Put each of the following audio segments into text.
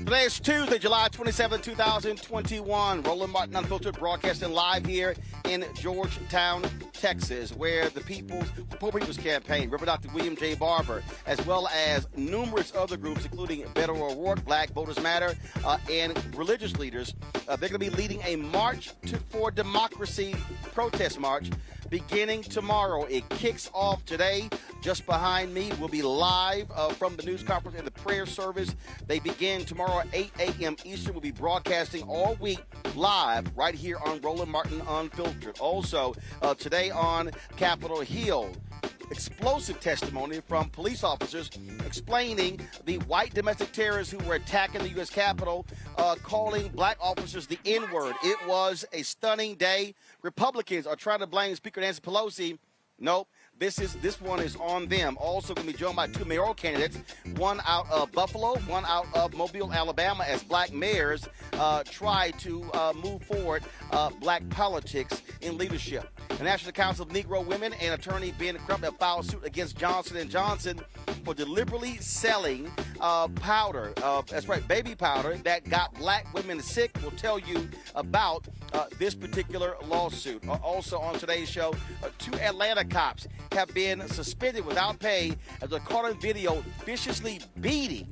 Today is Tuesday, July 27, 2021. Roland Martin Unfiltered broadcasting live here in Georgetown, Texas, where the Poor People's Campaign, Rev. Dr. William J. Barber, as well as numerous other groups, including Better O'Rourke, Black Voters Matter, and religious leaders, they're going to be leading a March for Democracy protest march beginning tomorrow. It kicks off today. Just behind me, we'll be live from the news conference and the prayer service. They begin tomorrow at 8 a.m. Eastern. We'll be broadcasting all week live right here on Roland Martin Unfiltered. Also, today on Capitol Hill, explosive testimony from police officers explaining the white domestic terrorists who were attacking the U.S. Capitol, calling black officers the N-word. It was a stunning day. Republicans are trying to blame Speaker Nancy Pelosi. Nope. This one is on them. Also going to be joined by two mayoral candidates, one out of Buffalo, one out of Mobile, Alabama, as black mayors try to move forward black politics in leadership. The National Council of Negro Women and attorney Ben Crump have filed suit against Johnson & Johnson for deliberately selling powder, that's right, baby powder that got black women sick. We'll tell you about this particular lawsuit. Also on today's show, two Atlanta cops have been suspended without pay as they're caught on video viciously beating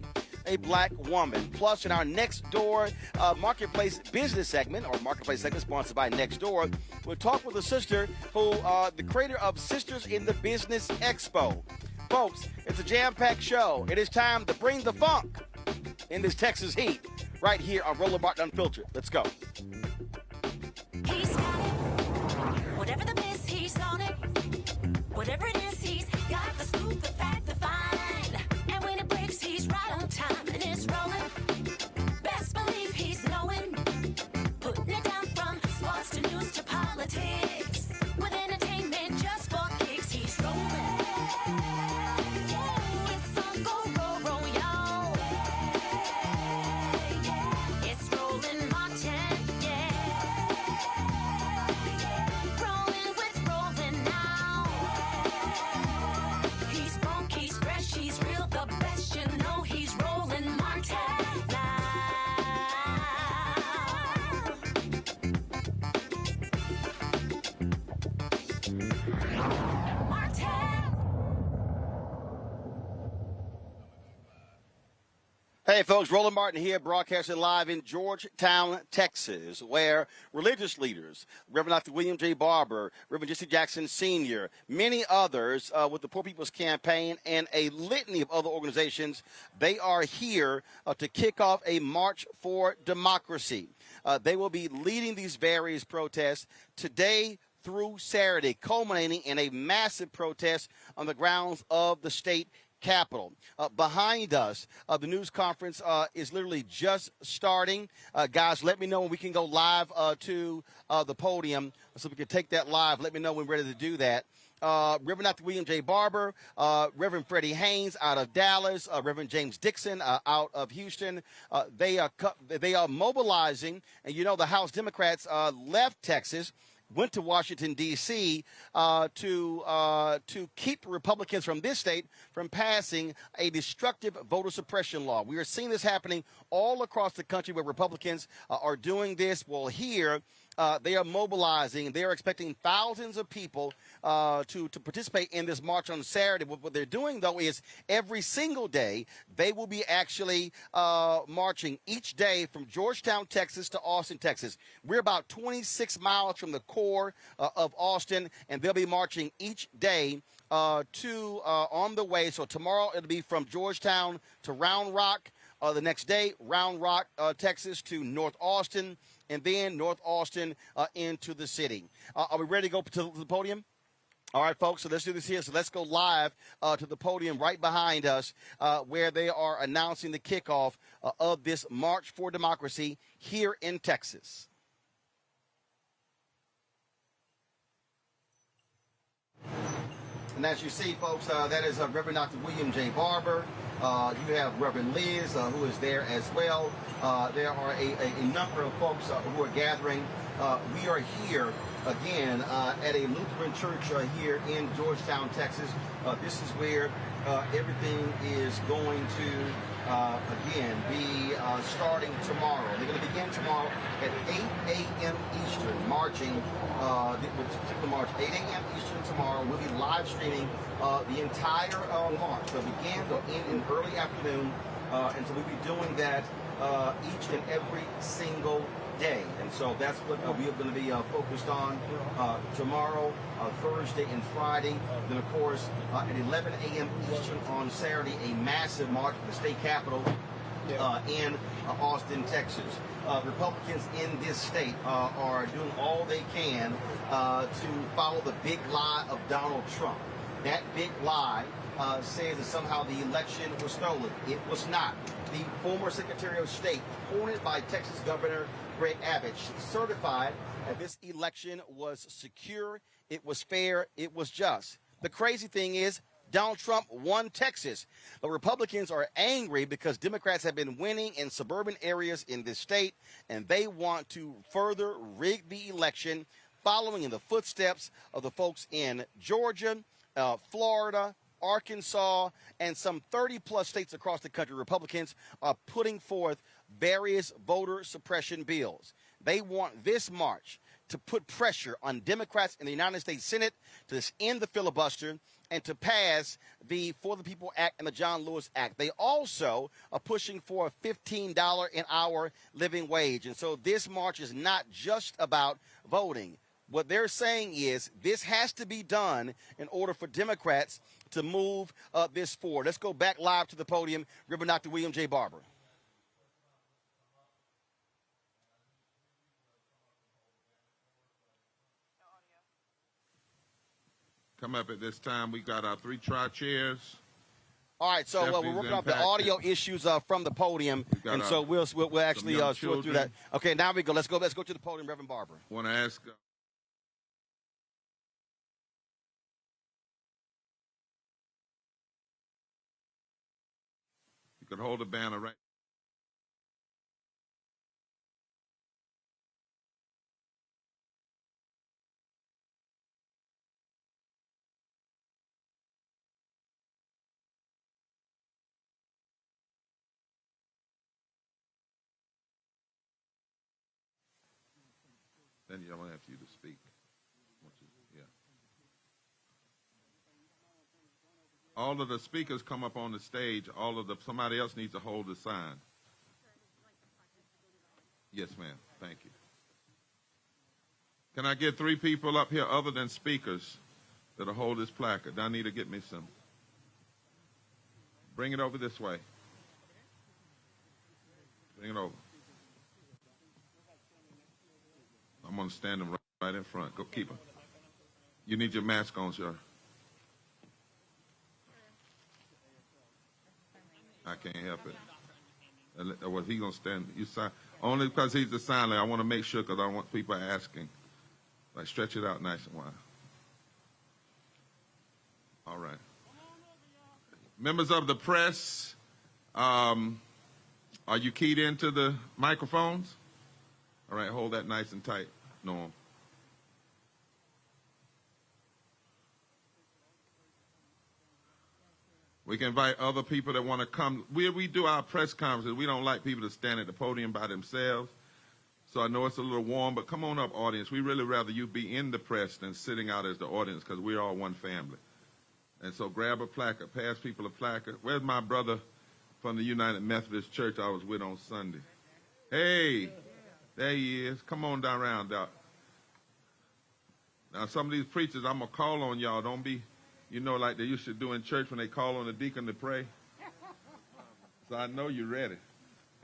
a black woman. Plus, in our Next Door Marketplace business segment, or Marketplace segment sponsored by Next Door, we'll talk with a sister who, the creator of Sistahs in the Business Expo. Folks, it's a jam-packed show. It is time to bring the funk in this Texas heat right here on Roland Martin Unfiltered. Let's go. He's got it. Whatever the miss, he's on it. Whatever it is, he's got the scoop, the fact, the find. And when it breaks, he's right on time and it's rolling. Best believe he's knowing. Putting it down from sports to news to politics. With entertainment just for kicks, he's rolling. It's on go, y'all. It's Roland Martin, yeah. Rolling with Roland now. He's funk, he's fresh, he's real, the best, you know he's Roland Martin now. Martin. Hey folks, Roland Martin here, broadcasting live in Georgetown, Texas, where religious leaders, Rev. Dr. William J. Barber, Rev. Jesse Jackson Sr., many others with the Poor People's Campaign and a litany of other organizations, they are here to kick off a March for Democracy. They will be leading these various protests today through Saturday, culminating in a massive protest on the grounds of the state Capitol. Behind us, the news conference is literally just starting. Guys, let me know when we can go live to the podium so we can take that live. Let me know when we're ready to do that. Reverend Dr. William J. Barber, Reverend Freddie Haynes out of Dallas, Reverend James Dixon out of Houston. They are mobilizing, and you know the House Democrats left Texas, went to Washington, D.C. To keep Republicans from this state from passing a destructive voter suppression law. We are seeing this happening all across the country where Republicans are doing this. Well, here they are mobilizing. They are expecting thousands of people to participate in this march on Saturday. What they're doing, though, is every single day they will be actually marching each day from Georgetown, Texas to Austin, Texas. We're about 26 miles from the core of Austin, and they'll be marching each day on the way. So tomorrow it'll be from Georgetown to Round Rock. The next day, Round Rock, Texas to North Austin, and then North Austin into the city. Are we ready to go to the podium? All right, folks, so let's do this here. So let's go live to the podium right behind us where they are announcing the kickoff of this March for Democracy here in Texas. And as you see, folks, that is Reverend Dr. William J. Barber. You have Reverend Liz, who is there as well. There are a number of folks who are gathering. We are here again at a Lutheran church here in Georgetown, Texas. This is where everything is going to, again, be starting tomorrow. They're going to begin tomorrow at 8 a.m. Eastern, marching, the march, 8 a.m. Eastern tomorrow. We'll be live streaming the entire march. They'll begin, they'll end in early afternoon, and so we'll be doing that each and every single day. And so that's what we are going to be focused on tomorrow, Thursday, and Friday. Then, of course, at 11 a.m. Eastern on Saturday, a massive march to the state capitol in Austin, Texas. Republicans in this state are doing all they can to follow the big lie of Donald Trump. That big lie says that somehow the election was stolen. It was not. The former Secretary of State, appointed by Texas Governor Greg Abbott, certified that this election was secure, it was fair, it was just. The crazy thing is, Donald Trump won Texas, but Republicans are angry because Democrats have been winning in suburban areas in this state, and they want to further rig the election, following in the footsteps of the folks in Georgia, Florida, Arkansas, and some 30-plus states across the country. Republicans are putting forth various voter suppression bills. They want this march to put pressure on Democrats in the United States Senate to end the filibuster and to pass the For the People Act and the John Lewis Act. They also are pushing for a $15 an hour living wage. And so this march is not just about voting. What they're saying is this has to be done in order for Democrats to move this forward. Let's go back live to the podium. Reverend Dr. William J. Barber. Come up at this time. We got our 3 tri-chairs. All right, so we're working off the audio issues from the podium, and so we'll actually sort through that. Okay, now we go. Let's go to the podium, Reverend Barber. Want to ask. You could hold the banner right. Then you don't have you to speak. Yeah. All of the speakers come up on the stage. Somebody else needs to hold the sign. Yes, ma'am. Thank you. Can I get 3 people up here other than speakers that'll hold this placard? I need to get me some. Bring it over this way. Bring it over. I'm going to stand them right in front. Go keep them. You need your mask on, sir. I can't help it. Was he going to stand? You sign only because he's the sign language. I want to make sure because I want people asking. Like stretch it out nice and wide. All right. Members of the press, are you keyed into the microphones? All right, hold that nice and tight, Norm. We can invite other people that want to come. We do our press conferences. We don't like people to stand at the podium by themselves. So I know it's a little warm, but come on up, audience. We really rather you be in the press than sitting out as the audience because we're all one family. And so grab a placard, pass people a placard. Where's my brother from the United Methodist Church I was with on Sunday? Hey. There he is. Come on down around, Doc. Now, some of these preachers, I'm going to call on y'all. Don't be, like they used to do in church when they call on the deacon to pray. So I know you're ready.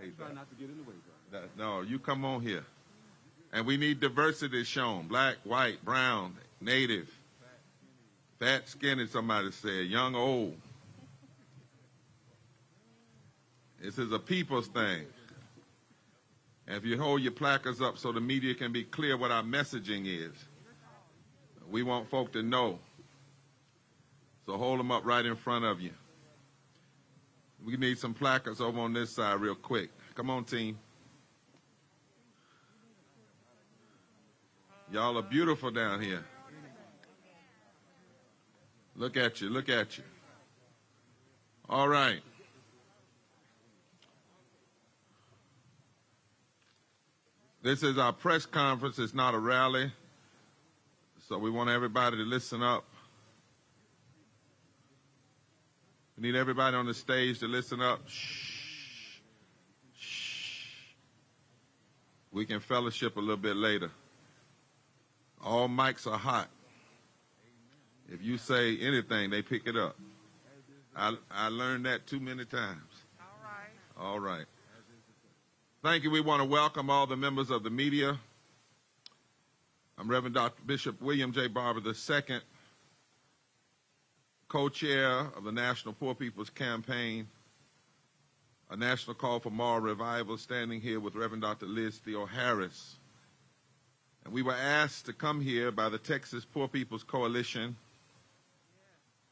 Hey, try not to get in the way, bro. No, you come on here. And we need diversity shown. Black, white, brown, native, fat, skinny, somebody said, young, old. This is a people's thing. And if you hold your placards up so the media can be clear what our messaging is, we want folk to know. So hold them up right in front of you. We need some placards over on this side real quick. Come on, team. Y'all are beautiful down here. Look at you, look at you. All right. This is our press conference. It's not a rally. So we want everybody to listen up. We need everybody on the stage to listen up. Shh. Shh. We can fellowship a little bit later. All mics are hot. If you say anything, they pick it up. I learned that too many times. All right. Thank you. We want to welcome all the members of the media. I'm Reverend Dr. Bishop William J. Barber II, co-chair of the National Poor People's Campaign, a national call for moral revival, standing here with Reverend Dr. Liz Theo Harris. And we were asked to come here by the Texas Poor People's Coalition,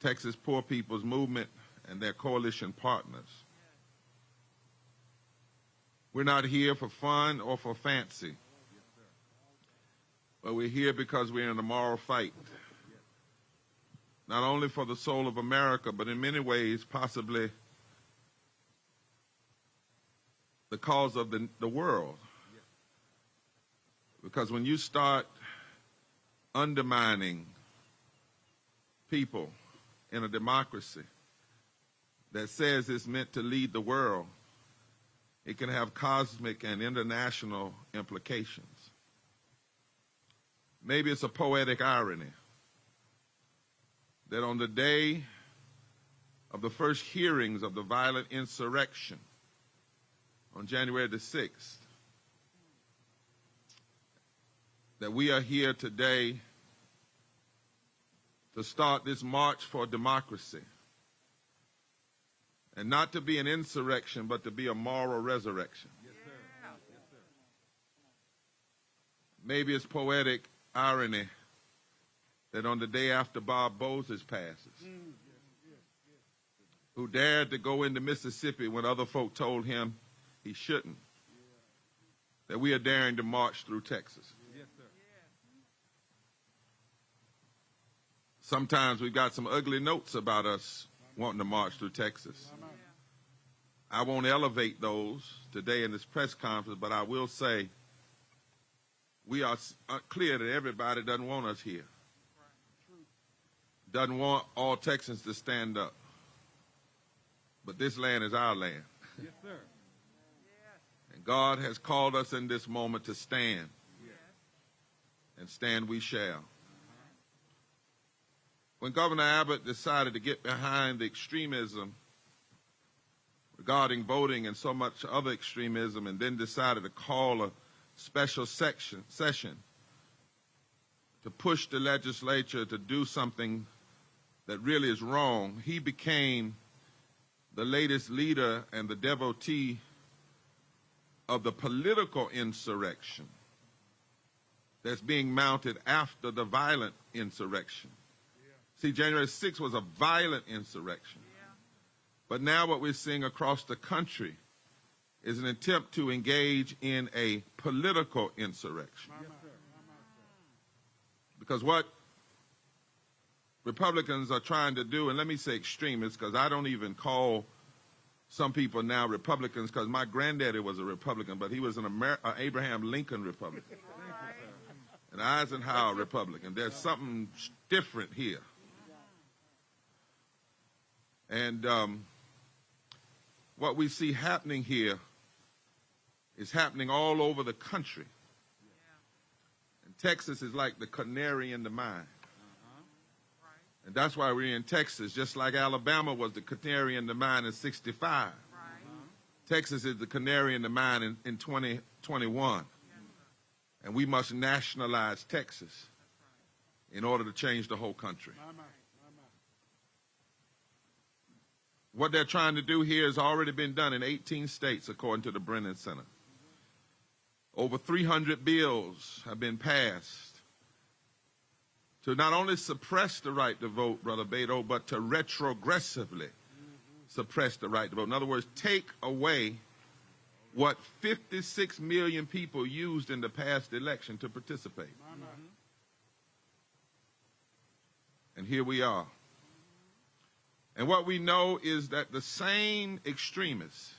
Texas Poor People's Movement, and their coalition partners. We're not here for fun or for fancy, but we're here because we're in a moral fight, not only for the soul of America, but in many ways, possibly the cause of the world. Because when you start undermining people in a democracy that says it's meant to lead the world, it can have cosmic and international implications. Maybe it's a poetic irony that on the day of the first hearings of the violent insurrection on January the 6th, that we are here today to start this march for democracy. And not to be an insurrection, but to be a moral resurrection. Yes, sir. Yes, sir. Maybe it's poetic irony that on the day after Bob Moses passes, who dared to go into Mississippi when other folk told him he shouldn't, that we are daring to march through Texas. Yes, sir. Sometimes we've got some ugly notes about us wanting to march through Texas. I won't elevate those today in this press conference, but I will say we are clear that everybody doesn't want us here. Doesn't want all Texans to stand up. But this land is our land. Yes, sir. And God has called us in this moment to stand. Yes. And stand we shall. When Governor Abbott decided to get behind the extremism regarding voting and so much other extremism, and then decided to call a special session to push the legislature to do something that really is wrong, he became the latest leader and the devotee of the political insurrection that's being mounted after the violent insurrection. See, January 6th was a violent insurrection. But now what we're seeing across the country is an attempt to engage in a political insurrection. Because what Republicans are trying to do, and let me say extremists, because I don't even call some people now Republicans, because my granddaddy was a Republican, but he was an Abraham Lincoln Republican. An Eisenhower Republican. There's something different here. And what we see happening here is happening all over the country. And Texas is like the canary in the mine. And that's why we're in Texas, just like Alabama was the canary in the mine in 65. Texas is the canary in the mine in 2021. And we must nationalize Texas in order to change the whole country. What they're trying to do here has already been done in 18 states, according to the Brennan Center. Over 300 bills have been passed to not only suppress the right to vote, Brother Beto, but to retrogressively suppress the right to vote. In other words, take away what 56 million people used in the past election to participate. And here we are. And what we know is that the same extremists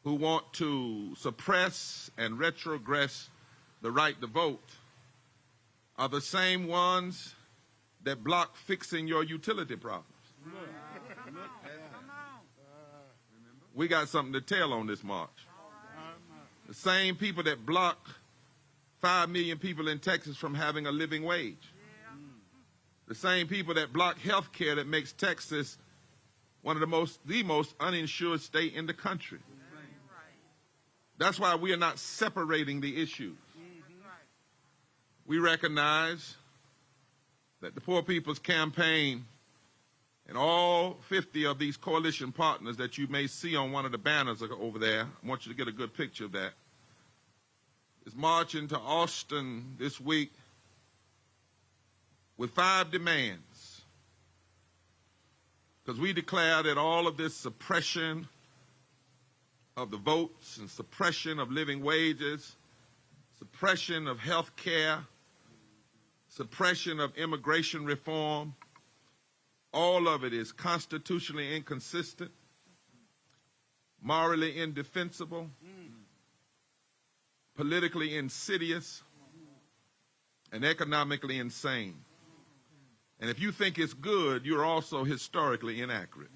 who want to suppress and retrogress the right to vote are the same ones that block fixing your utility problems. We got something to tell on this march. The same people that block 5 million people in Texas from having a living wage. The same people that block health care that makes Texas one of the most uninsured state in the country. That's why we are not separating the issues. We recognize that the Poor People's Campaign and all 50 of these coalition partners that you may see on one of the banners over there, I want you to get a good picture of that, is marching to Austin this week with 5 demands. Because we declare that all of this suppression of the votes and suppression of living wages, suppression of health care, suppression of immigration reform, all of it is constitutionally inconsistent, morally indefensible, politically insidious, and economically insane. And if you think it's good, you're also historically inaccurate.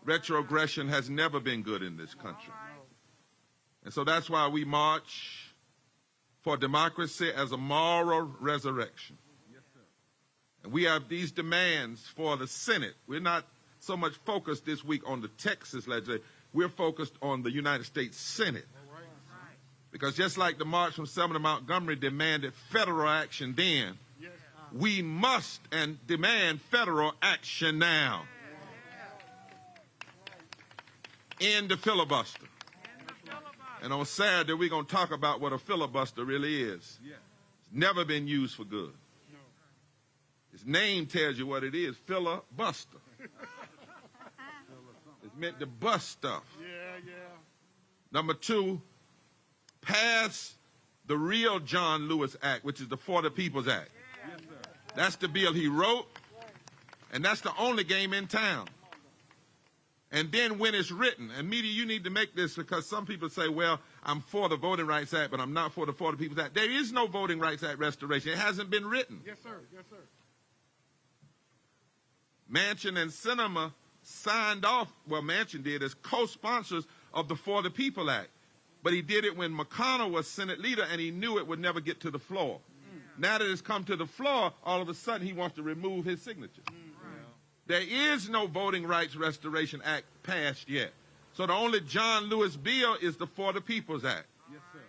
Retrogression has never been good in this country. And so that's why we march for democracy as a moral resurrection. And we have these demands for the Senate. We're not so much focused this week on the Texas legislature. We're focused on the United States Senate. Because just like the march from Selma to Montgomery demanded federal action then, we must and demand federal action now. End the filibuster. And on Saturday, we're going to talk about what a filibuster really is. It's never been used for good. Its name tells you what it is, filibuster. It's meant to bust stuff. Number 2, pass the real John Lewis Act, which is the For the People's Act. That's the bill he wrote, and that's the only game in town. And then when it's written, and media, you need to make this because some people say, well, I'm for the Voting Rights Act, but I'm not for the People's Act. There is no Voting Rights Act restoration. It hasn't been written. Yes, sir. Yes, sir. Manchin and Sinema signed off, well, Manchin did, as co-sponsors of the For the People Act. But he did it when McConnell was Senate leader, and he knew it would never get to the floor. Now that it's come to the floor, all of a sudden he wants to remove his signature. There is no Voting Rights Restoration Act passed yet. So the only John Lewis bill is the For the People's Act. Yes, sir.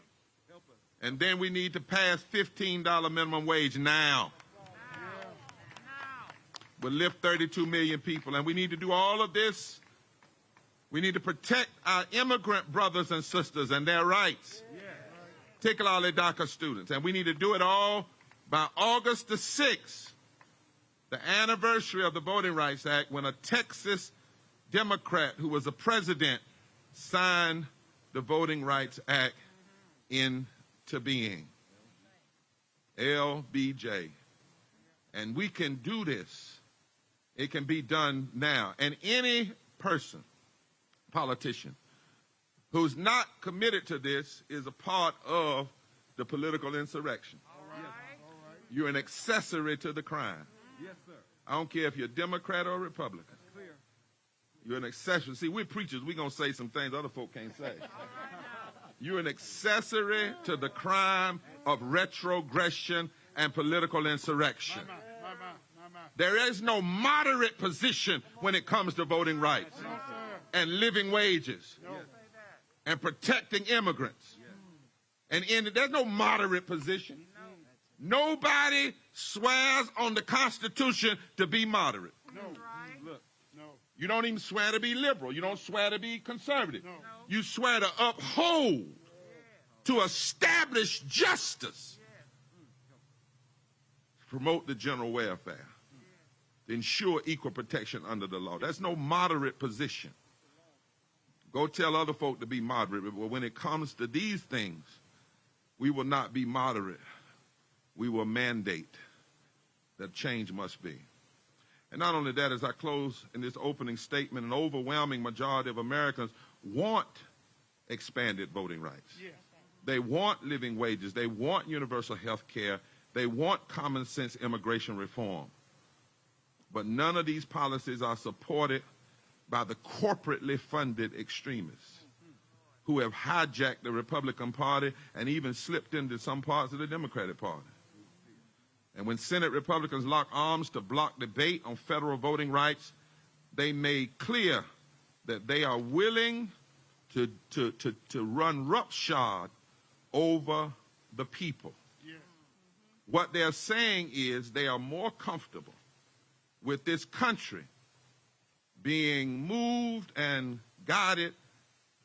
Help us. And then we need to pass $15 minimum wage now. We'll lift 32 million people. And we need to do all of this. We need to protect our immigrant brothers and sisters and their rights. Particularly DACA students. And we need to do it all by August the 6th, the anniversary of the Voting Rights Act, when a Texas Democrat who was a president signed the Voting Rights Act into being. LBJ. And we can do this. It can be done now. And any person, politician, who's not committed to this is a part of the political insurrection. All right. You're an accessory to the crime. Yes, sir. I don't care if you're a Democrat or a Republican. That's clear. You're an accessory. See, we're preachers. We're going to say some things other folk can't say. You're an accessory to the crime of retrogression and political insurrection. There is no moderate position when it comes to voting rights and living wages and protecting immigrants. And there's no moderate position. Nobody swears on the Constitution to be moderate. Look, you don't even swear to be liberal. You don't swear to be conservative. You swear to uphold, to establish justice, promote the general welfare, to ensure equal protection under the law. That's no moderate position. Go tell other folk to be moderate, but when it comes to these things, we will not be moderate. We will mandate that change must be. And not only that, as I close in this opening statement, an overwhelming majority of Americans want expanded voting rights. Yes. They want living wages. They want universal health care. They want common sense immigration reform. But none of these policies are supported by the corporately funded extremists who have hijacked the Republican Party and even slipped into some parts of the Democratic Party. And when Senate Republicans locked arms to block debate on federal voting rights, they made clear that they are willing to run roughshod over the people. Yes. What they're saying is they are more comfortable with this country being moved and guided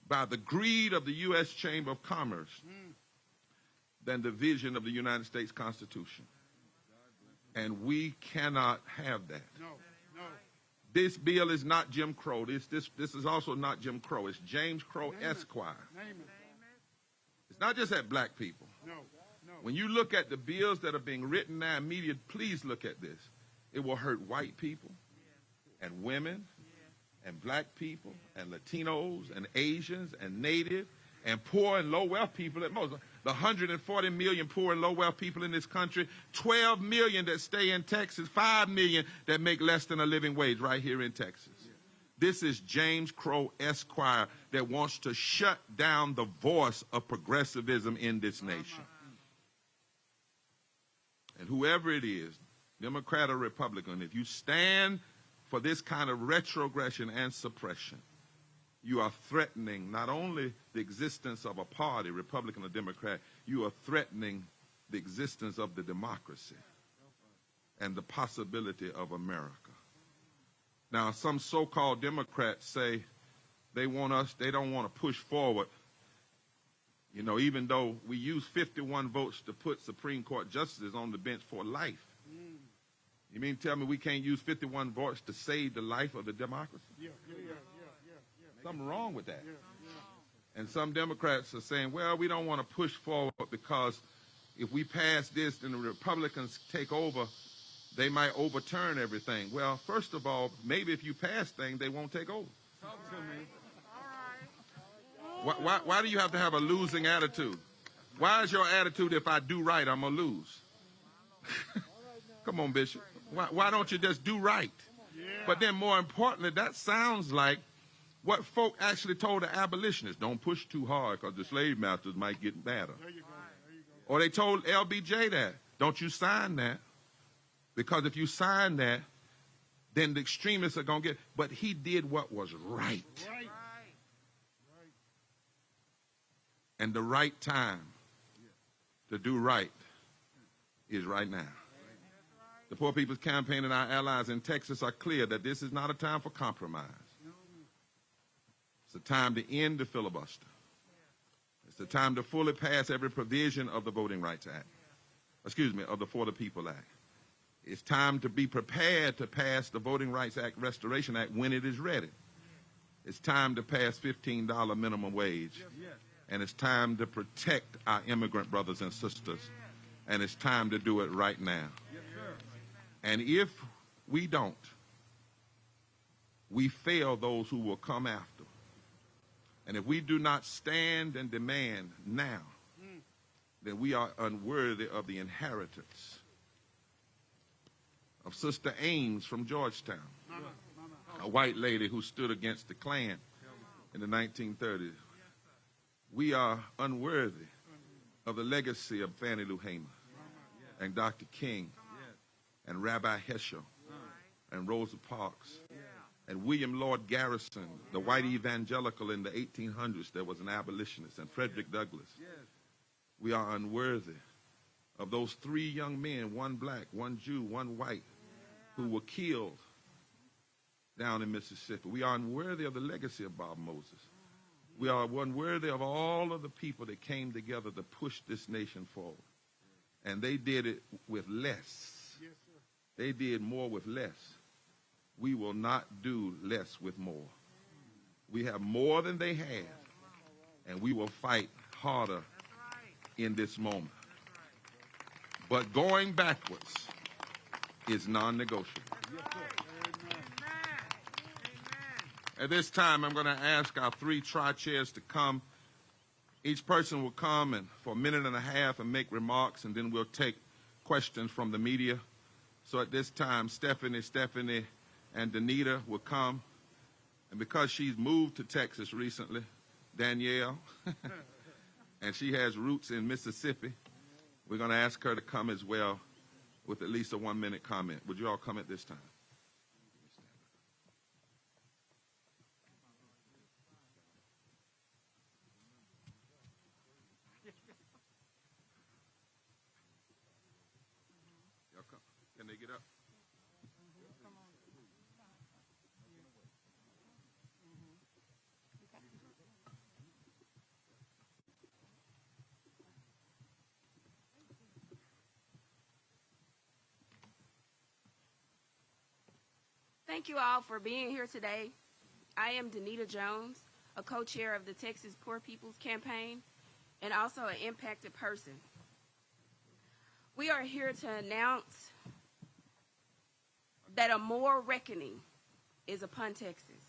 by the greed of the U.S. Chamber of Commerce than the vision of the United States Constitution. And we cannot have that. No. No. This bill is not Jim Crow. This is also not Jim Crow. It's James Crow Esquire. Name it. It's not just at black people. No. No. When you look at the bills that are being written now, media, please look at this. It will hurt white people and women and black people and Latinos and Asians and Native and poor and low-wealth people at most. The 140 million poor and low-wealth people in this country, 12 million that stay in Texas, 5 million that make less than a living wage right here in Texas. This is James Crow Esquire that wants to shut down the voice of progressivism in this nation. And whoever it is, Democrat or Republican, if you stand for this kind of retrogression and suppression, you are threatening not only the existence of a party, Republican or Democrat, you are threatening the existence of the democracy and the possibility of America. Now, some so-called Democrats say they don't want to push forward, you know, even though we use 51 votes to put Supreme Court justices on the bench for life. You mean tell me we can't use 51 votes to save the life of the democracy? Yeah. Something wrong with that. Yeah. And some Democrats are saying, well, we don't want to push forward because if we pass this and the Republicans take over, they might overturn everything. Well, first of all, maybe if you pass things, they won't take over. Talk to me. Why do you have to have a losing attitude? Why is your attitude, if I do right, I'm going to lose? Come on, Bishop. Why don't you just do right? Yeah. But then more importantly, that sounds like what folk actually told the abolitionists. Don't push too hard because the slave masters might get madder. There you go. Or they told LBJ that. Don't you sign that. Because if you sign that, then the extremists are going to get. But he did what was right. Right. And the right time to do right is right now. The Poor People's Campaign and our allies in Texas are clear that this is not a time for compromise. It's a time to end the filibuster. It's a time to fully pass every provision of the Voting Rights Act. Of the For the People Act. It's time to be prepared to pass the Voting Rights Act Restoration Act when it is ready. It's time to pass $15 minimum wage. And it's time to protect our immigrant brothers and sisters. And it's time to do it right now. And if we don't, we fail those who will come after. And if we do not stand and demand now, then we are unworthy of the inheritance of Sister Ames from Georgetown, a white lady who stood against the Klan in the 1930s. We are unworthy of the legacy of Fannie Lou Hamer and Dr. King and Rabbi Heschel and Rosa Parks and William Lloyd Garrison, the white evangelical in the 1800s that was an abolitionist, and Frederick Douglass. We are unworthy of those 3 young men, one black, one Jew, one white, who were killed down in Mississippi. We are unworthy of the legacy of Bob Moses. We are unworthy of all of the people that came together to push this nation forward. And they did it with less. They did more with less. We will not do less with more. We have more than they have, and we will fight harder in this moment. But going backwards is non-negotiable. At this time, I'm going to ask our three tri-chairs to come. Each person will come and for a minute and a half and make remarks, and then we'll take questions from the media. So at this time, Stephanie, and Danita will come. And because she's moved to Texas recently, Danielle, and she has roots in Mississippi, we're going to ask her to come as well with at least a 1-minute comment. Would you all come at this time? Y'all come. Can they get up? Thank you all for being here today. I am Danita Jones, a co-chair of the Texas Poor People's Campaign and also an impacted person. We are here to announce that a moral reckoning is upon Texas.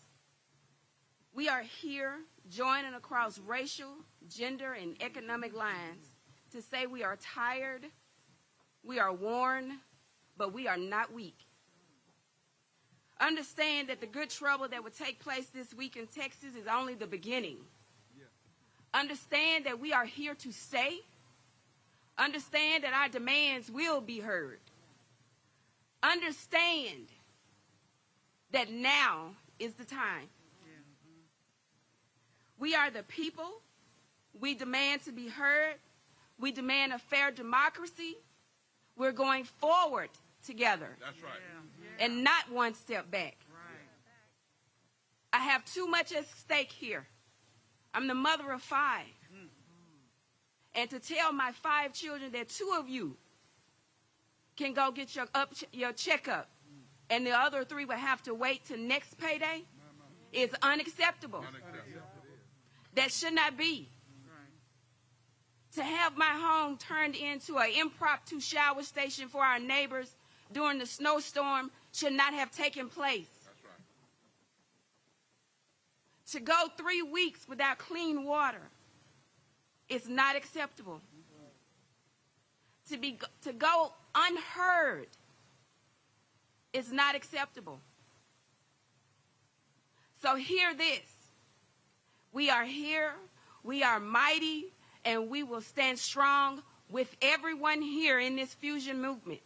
We are here joining across racial, gender, and economic lines to say we are tired, we are worn, but we are not weak. Understand that the good trouble that will take place this week in Texas is only the beginning. Understand that we are here to stay. Understand that our demands will be heard. Understand that now is the time. We are the people. We demand to be heard. We demand a fair democracy. We're going forward together. That's right. And not one step back. I have too much at stake here. I'm the mother of 5. And to tell my 5 children that 2 of you can go get your checkup and the other 3 will have to wait till next payday is unacceptable. That should not be. To have my home turned into an impromptu shower station for our neighbors during the snowstorm should not have taken place. That's right. To go 3 weeks without clean water is not acceptable. To go unheard is not acceptable. So hear this. We are here, we are mighty, and we will stand strong with everyone here in this fusion movement.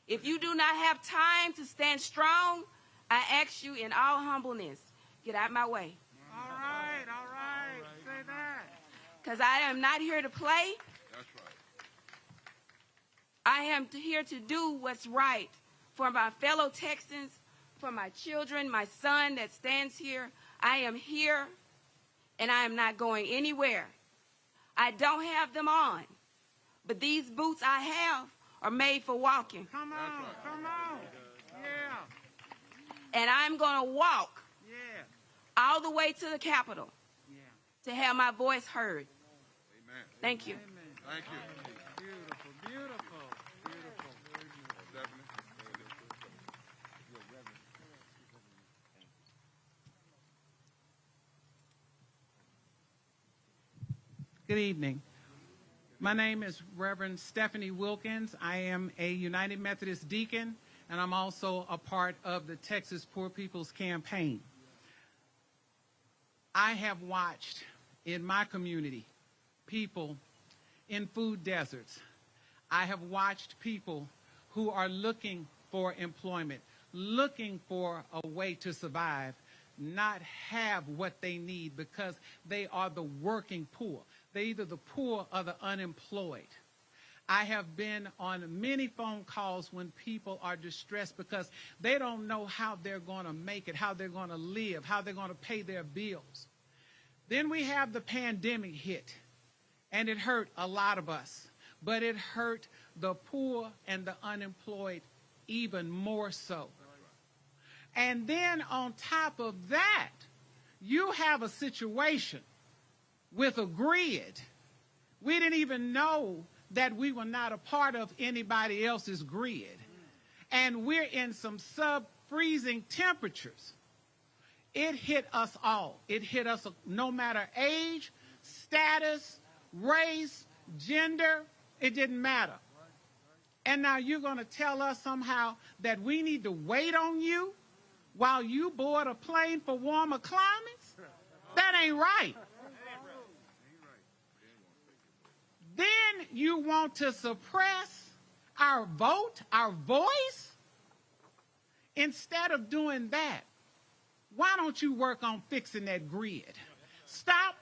If you do not have time to stand strong, I ask you in all humbleness, get out my way. All right. Say that. Because I am not here to play. That's right. I am here to do what's right for my fellow Texans, for my children, my son that stands here. I am here, and I am not going anywhere. I don't have them on, but these boots I have are made for walking. Come on. Yeah. And I'm going to walk all the way to the Capitol to have my voice heard. Amen. Thank you. Thank you. Beautiful. Good evening. My name is Reverend Stephanie Wilkins. I am a United Methodist deacon, and I'm also a part of the Texas Poor People's Campaign. I have watched in my community people in food deserts. I have watched people who are looking for employment, looking for a way to survive, not have what they need because they are the working poor. They're either the poor or the unemployed. I have been on many phone calls when people are distressed because they don't know how they're going to make it, how they're going to live, how they're going to pay their bills. Then we have the pandemic hit, and it hurt a lot of us, but it hurt the poor and the unemployed even more so. And then on top of that, you have a situation with a grid. We didn't even know that we were not a part of anybody else's grid. And we're in some sub-freezing temperatures. it hit us all. It hit us no matter age, status, race, gender, it didn't matter. And now you're going to tell us somehow that we need to wait on you while you board a plane for warmer climates? That ain't right. Then you want to suppress our vote, our voice? Instead of doing that, why don't you work on fixing that grid? Stop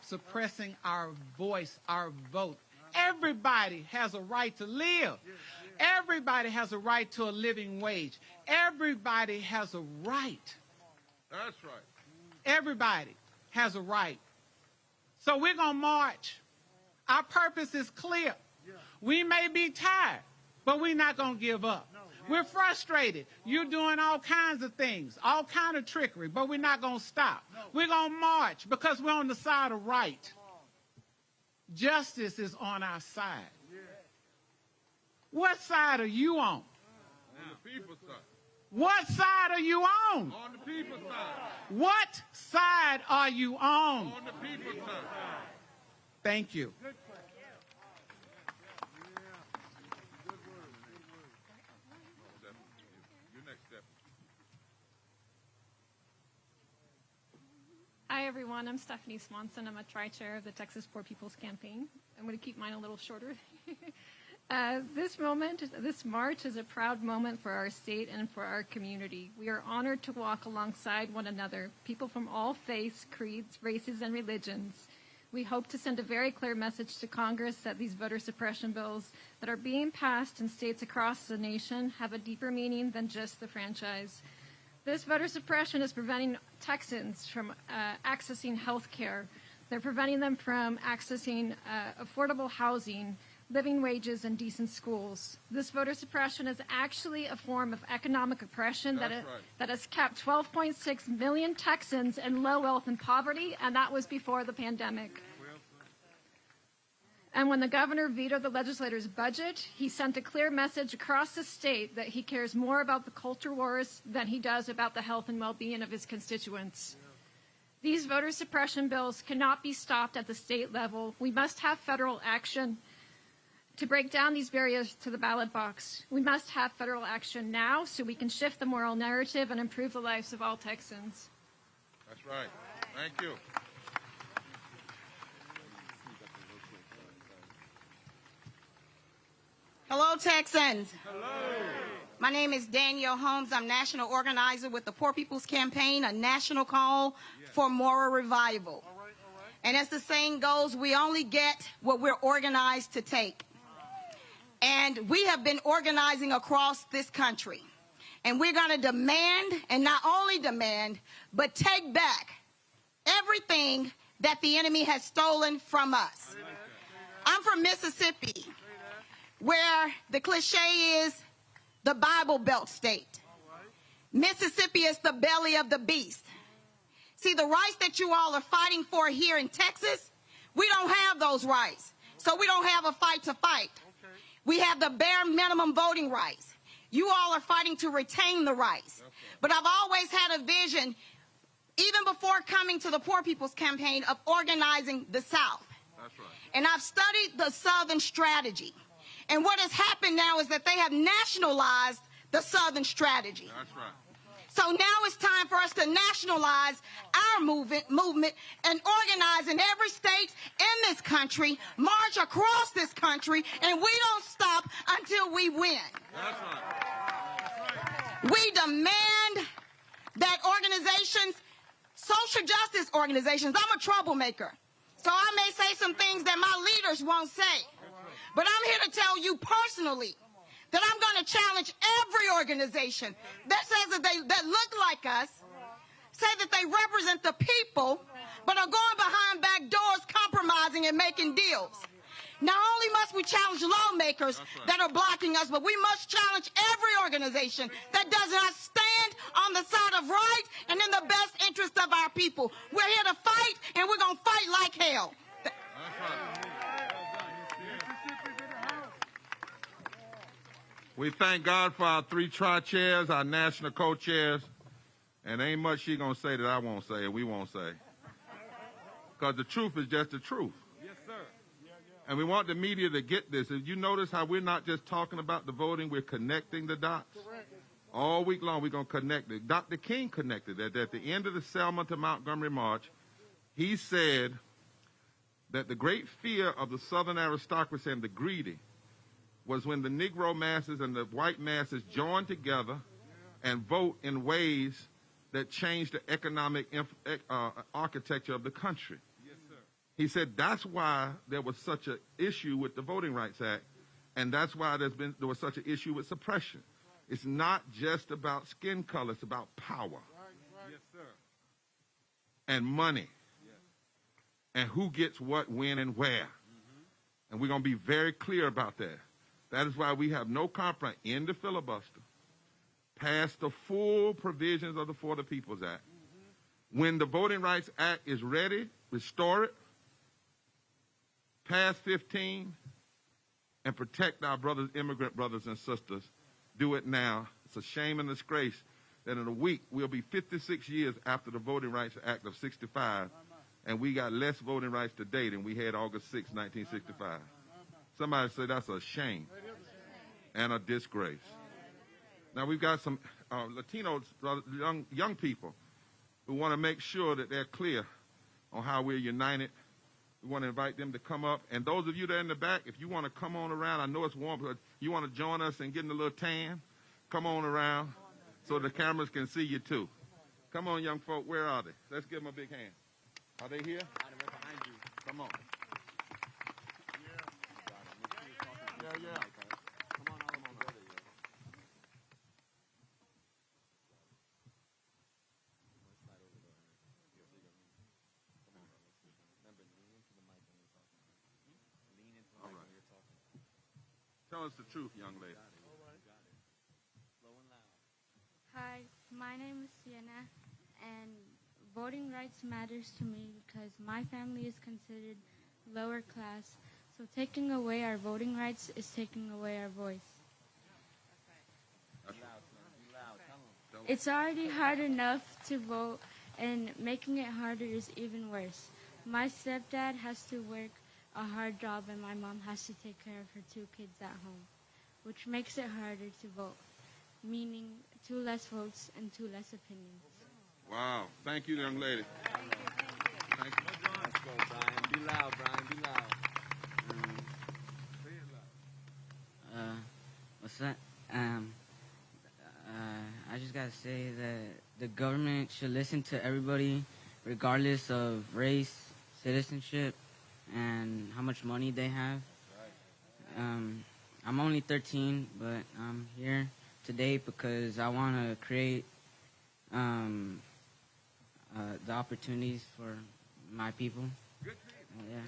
suppressing our voice, our vote. Everybody has a right to live. Everybody has a right to a living wage. Everybody has a right. That's right. Everybody has a right. So we're going to march. Our purpose is clear. We may be tired, but we're not going to give up. We're frustrated. You're doing all kinds of things, all kind of trickery, but we're not going to stop. We're going to march because we're on the side of right. Justice is on our side. What side are you on? On the people's side. What side are you on? On the people's side. What side are you on? On the people's side. Thank you. Hi, everyone. I'm Stephanie Swanson. I'm a tri-chair of the Texas Poor People's Campaign. I'm going to keep mine a little shorter. This march is a proud moment for our state and for our community. We are honored to walk alongside one another, people from all faiths, creeds, races, and religions. We hope to send a very clear message to Congress that these voter suppression bills that are being passed in states across the nation have a deeper meaning than just the franchise. This voter suppression is preventing Texans from accessing health care. They're preventing them from accessing affordable housing, living wages, and decent schools. This voter suppression is actually a form of economic oppression that has kept 12.6 million Texans in low wealth and poverty, and that was before the pandemic. And when the governor vetoed the legislator's budget, he sent a clear message across the state that he cares more about the culture wars than he does about the health and well-being of his constituents. These voter suppression bills cannot be stopped at the state level. We must have federal action to break down these barriers to the ballot box. We must have federal action now so we can shift the moral narrative and improve the lives of all Texans. That's right. Thank you. Hello, Texans. Hello. My name is Danielle Holmes. I'm national organizer with the Poor People's Campaign, a national call for moral revival. All right. And as the saying goes, we only get what we're organized to take. And we have been organizing across this country. And we're going to demand, and not only demand, but take back everything that the enemy has stolen from us. I'm from Mississippi, where the cliche is the Bible Belt state. Mississippi is the belly of the beast. See, the rights that you all are fighting for here in Texas, we don't have those rights. So we don't have a fight to fight. We have the bare minimum voting rights. You all are fighting to retain the rights. But I've always had a vision, even before coming to the Poor People's Campaign, of organizing the South. That's right. And I've studied the Southern strategy. And what has happened now is that they have nationalized the Southern strategy. That's right. So now it's time for us to nationalize our movement and organize in every state in this country, march across this country, and we don't stop until we win. That's right. We demand that organizations, social justice organizations, I'm a troublemaker, so I may say some things that my leaders won't say. But I'm here to tell you personally that I'm going to challenge every organization that says that look like us, say that they represent the people, but are going behind back doors, compromising and making deals. Not only must we challenge lawmakers that are blocking us, but we must challenge every organization that does not stand on the side of right and in the best interest of our people. We're here to fight, and we're going to fight like hell. That's right. We thank God for our 3 tri-chairs, our national co-chairs, and ain't much she gonna say that I won't say and we won't say. Because the truth is just the truth. Yes, sir. And we want the media to get this. If you notice how we're not just talking about the voting, we're connecting the dots. Correct. All week long, we're going to connect it. Dr. King connected that at the end of the Selma to Montgomery March, he said that the great fear of the Southern aristocracy and the greedy was when the Negro masses and the white masses joined together and vote in ways that changed the economic architecture of the country. Yes, sir. He said that's why there was such an issue with the Voting Rights Act, and that's why there was such an issue with suppression. It's not just about skin color, it's about power. Yes, sir. And money. And who gets what, when, and where. And we're going to be very clear about that. That is why we have no compromise in the filibuster. Pass the full provisions of the For the People's Act. When the Voting Rights Act is ready, restore it. Pass 15 and protect our brothers, immigrant brothers and sisters. Do it now. It's a shame and disgrace that in a week we'll be 56 years after the Voting Rights Act of 65, and we got less voting rights today than we had August 6, 1965. Somebody say that's a shame and a disgrace. Now we've got some Latinos, young people, who want to make sure that they're clear on how we're united. We want to invite them to come up. And those of you that are in the back, if you want to come on around, I know it's warm, but you want to join us and get in a little tan, come on around so the cameras can see you too. Come on, young folk, where are they? Let's give them a big hand. Are they here? Behind you. Come on. Yeah. Come on. Tell us the truth, young lady. Hi, my name is Sienna, and voting rights matters to me because my family is considered lower class, so taking away our voting rights is taking away our voice. It's already hard enough to vote, and making it harder is even worse. My stepdad has to work a hard job, and my mom has to take care of her 2 kids at home, which makes it harder to vote, meaning 2 less votes and 2 less opinions. Wow. Thank you, young lady. Thank you. Let's go, Brian. Be loud, Brian. Be loud. What's that? I just gotta say that the government should listen to everybody, regardless of race, citizenship, and how much money they have. I'm only 13, but I'm here today because I want to create the opportunities for my people. Good. Yeah.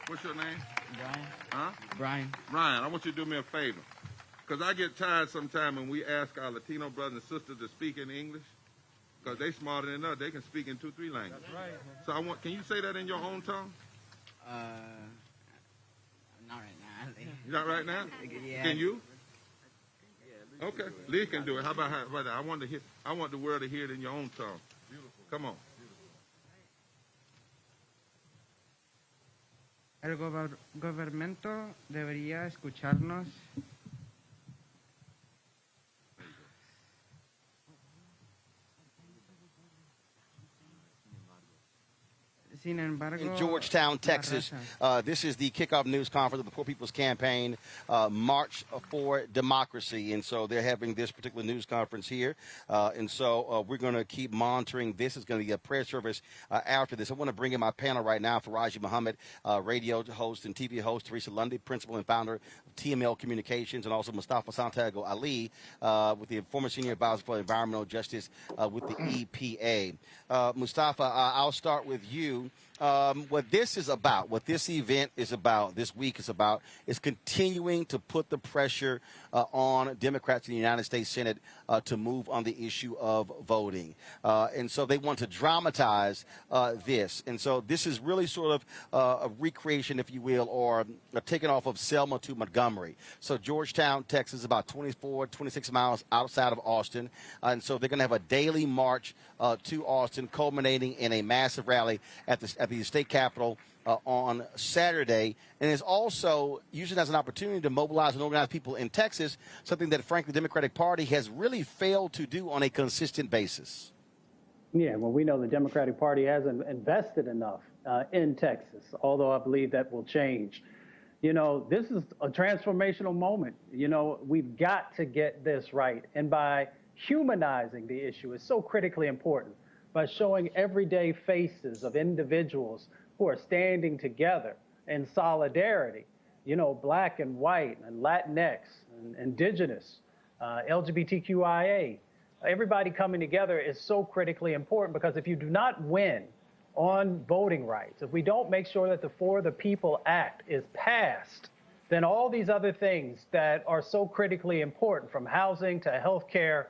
What's your name? Brian. Huh? Brian. Ryan, I want you to do me a favor. Because I get tired sometimes when we ask our Latino brothers and sisters to speak in English. Because they smarter than us. They can speak in 2, 3 languages. That's right. So can you say that in your own tongue? Not right now. Not right now? Yeah. Can you? Okay. Lee can do it. How about that? I want the world to hear it in your own tongue. Beautiful. Come on. El gobierno debería escucharnos. In Georgetown, Texas. This is the kickoff news conference of the Poor People's Campaign, March for Democracy. And so they're having this particular news conference here. And so we're going to keep monitoring. This is going to be a prayer service after this. I want to bring in my panel right now, Faraji Muhammad, radio host and TV host, Teresa Lundy, principal and founder of TML Communications, and also Mustafa Santiago Ali, with the former senior advisor for environmental justice with the EPA. Mustafa, I'll start with you. what this is about, what this event is about, this week is about, is continuing to put the pressure on Democrats in the United States Senate to move on the issue of voting. And so they want to dramatize this. And so this is really sort of a recreation, if you will, or a taking off of Selma to Montgomery. So Georgetown, Texas, is about 24, 26 miles outside of Austin. And so they're going to have a daily march to Austin, culminating in a massive rally at the state capitol on Saturday. And it's also using it as an opportunity to mobilize and organize people in Texas, something that, frankly, the Democratic Party has really failed to do on a consistent basis. Yeah, well, we know the Democratic Party hasn't invested enough in Texas, although I believe that will change. You know, this is a transformational moment. You know, we've got to get this right. And by humanizing the issue is so critically important, by showing everyday faces of individuals who are standing together in solidarity, you know, black and white and Latinx and indigenous, LGBTQIA, everybody coming together is so critically important, because if you do not win on voting rights, if we don't make sure that the For the People Act is passed, then all these other things that are so critically important, from housing to healthcare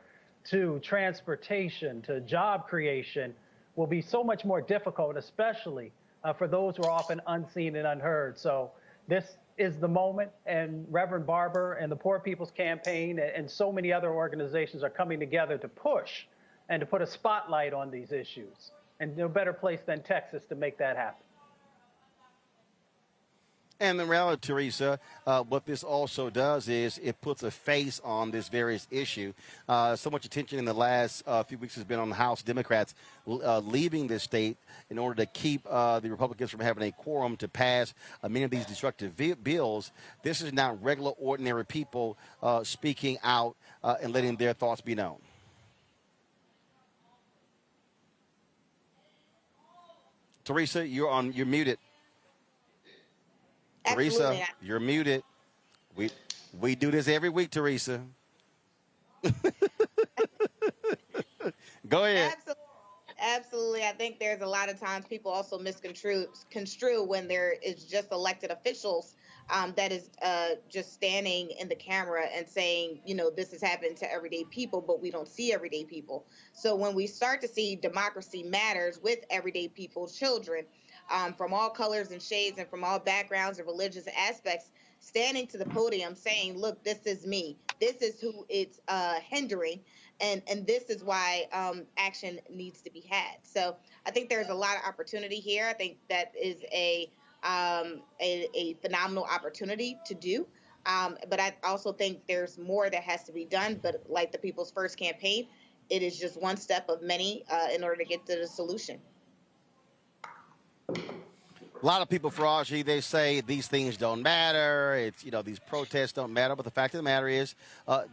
to transportation to job creation, will be so much more difficult, especially for those who are often unseen and unheard. So this is the moment, and Reverend Barber and the Poor People's Campaign and so many other organizations are coming together to push and to put a spotlight on these issues. And no better place than Texas to make that happen. And in reality, Teresa, what this also does is it puts a face on this various issue. So much attention in the last few weeks has been on the House Democrats leaving this state in order to keep the Republicans from having a quorum to pass many of these destructive bills. This is now regular, ordinary people speaking out and letting their thoughts be known. Teresa, you're muted. Absolutely. Teresa, you're muted. We do this every week, Teresa. Go ahead. Absolutely. I think there's a lot of times people also misconstrue when there is just elected officials that is just standing in the camera and saying, you know, this has happened to everyday people, but we don't see everyday people. So when we start to see democracy matters with everyday people, children, from all colors and shades and from all backgrounds and religious aspects, standing to the podium saying, look, this is me. This is who it's hindering. And this is why action needs to be had. So I think there's a lot of opportunity here. I think that is a phenomenal opportunity to do. But I also think there's more that has to be done. But like the People's First campaign, it is just one step of many in order to get to the solution. A lot of people, Faraji, they say these things don't matter. It's, you know, these protests don't matter. But the fact of the matter is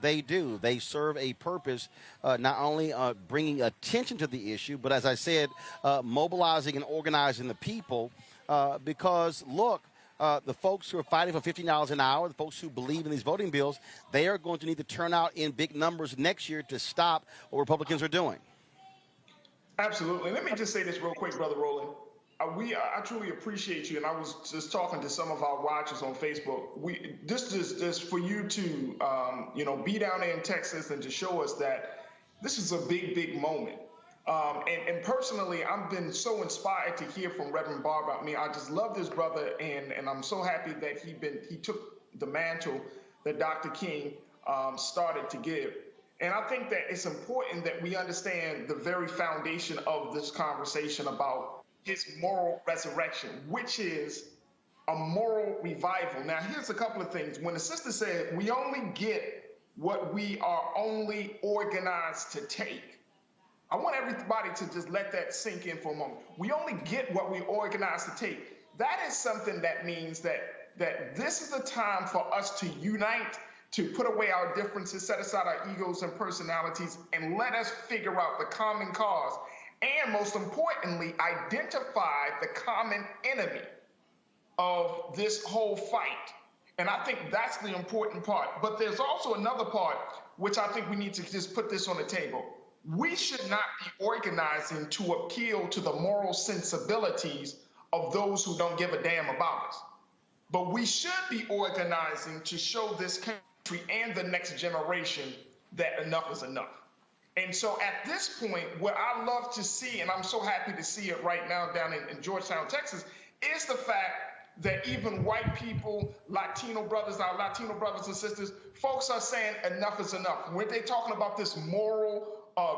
they do. They serve a purpose, not only bringing attention to the issue, but as I said, mobilizing and organizing the people because, look, the folks who are fighting for $15 an hour, the folks who believe in these voting bills, they are going to need to turn out in big numbers next year to stop what Republicans are doing. Absolutely. Let me just say this real quick, Brother Roland. I truly appreciate you, and I was just talking to some of our watchers on Facebook. This is for you to, be down there in Texas and to show us that this is a big, big moment. And personally, I've been so inspired to hear from Reverend Barber. I mean, I just love this brother, and I'm so happy that he took the mantle that Dr. King started to give. And I think that it's important that we understand the very foundation of this conversation about his moral resurrection, which is a moral revival. Now, here's a couple of things. When the sister said, we only get what we are only organized to take, I want everybody to just let that sink in for a moment. We only get what we organized to take. That is something that means that this is a time for us to unite, to put away our differences, set aside our egos and personalities, and let us figure out the common cause. And most importantly, identify the common enemy of this whole fight. And I think that's the important part. But there's also another part, which I think we need to just put this on the table. We should not be organizing to appeal to the moral sensibilities of those who don't give a damn about us. But we should be organizing to show this country and the next generation that enough is enough. And so at this point, what I love to see, and I'm so happy to see it right now down in Georgetown, Texas, is the fact that even white people, Latino brothers, our Latino brothers and sisters, folks are saying enough is enough. When they're talking about this moral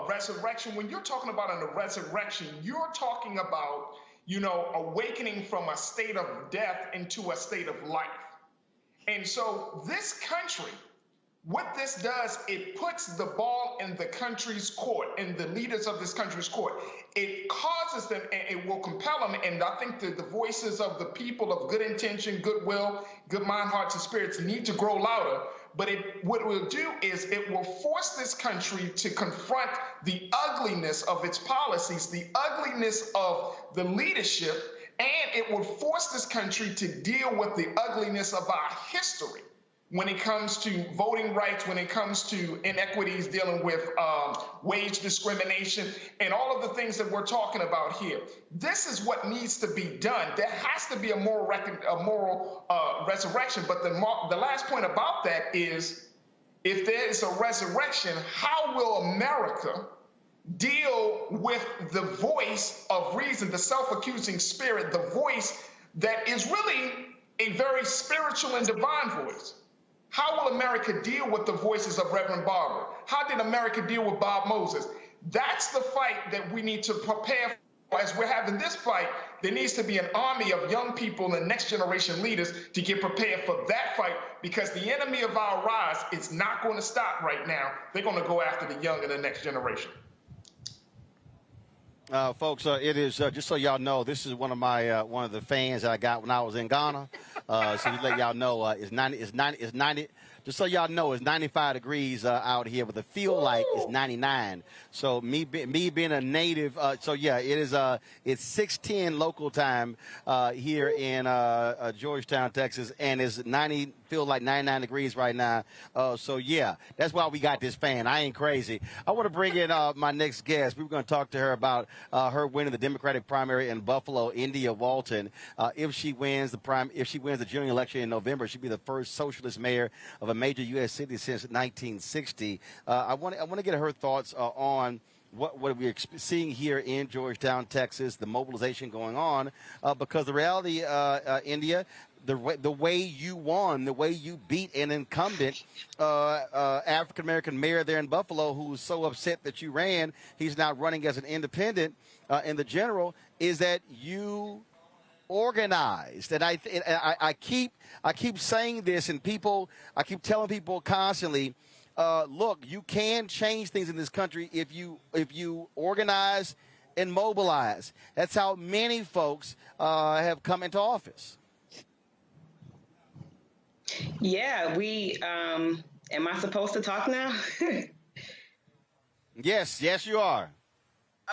resurrection, when you're talking about a resurrection, you're talking about, you know, awakening from a state of death into a state of life. And so this country, what this does, it puts the ball in the country's court, in the leaders of this country's court. It causes them, and it will compel them, and I think that the voices of the people of good intention, goodwill, good mind, hearts, and spirits need to grow louder. But what it will do is it will force this country to confront the ugliness of its policies, the ugliness of the leadership, and it will force this country to deal with the ugliness of our history when it comes to voting rights, when it comes to inequities dealing with wage discrimination, and all of the things that we're talking about here. This is what needs to be done. There has to be a moral resurrection. But the last point about that is, if there is a resurrection, how will America deal with the voice of reason, the self-accusing spirit, the voice that is really a very spiritual and divine voice? How will America deal with the voices of Rev Barber? How did America deal with Bob Moses? That's the fight that we need to prepare for. As we're having this fight, there needs to be an army of young people and next generation leaders to get prepared for that fight, because the enemy of our rise is not going to stop right now. They're going to go after the young and the next generation. Folks, it is just so y'all know, this is one of the fans that I got when I was in Ghana. So just let y'all know, it's 90. Just so y'all know, it's 95 degrees out here, but the feel like it's 99. So me being a native, so yeah, it is. It's 6:10 local time here in Georgetown, Texas, and it's 90. Feel like 99 degrees right now. So yeah, that's why we got this fan. I ain't crazy. I want to bring in my next guest. We were going to talk to her about her winning the Democratic primary in Buffalo, India Walton. If she wins the general election in November, she'll be the first socialist mayor of a major U.S. city since 1960. I want to get her thoughts on what we're seeing here in Georgetown, Texas, the mobilization going on, because the reality, India, the way you won, the way you beat an incumbent African-American mayor there in Buffalo who was so upset that you ran, he's now running as an independent in the general, is that you organized. And I keep saying this, and I keep telling people constantly, look, you can change things in this country if you organize and mobilize. That's how many folks have come into office. Yeah, am I supposed to talk now? Yes, you are.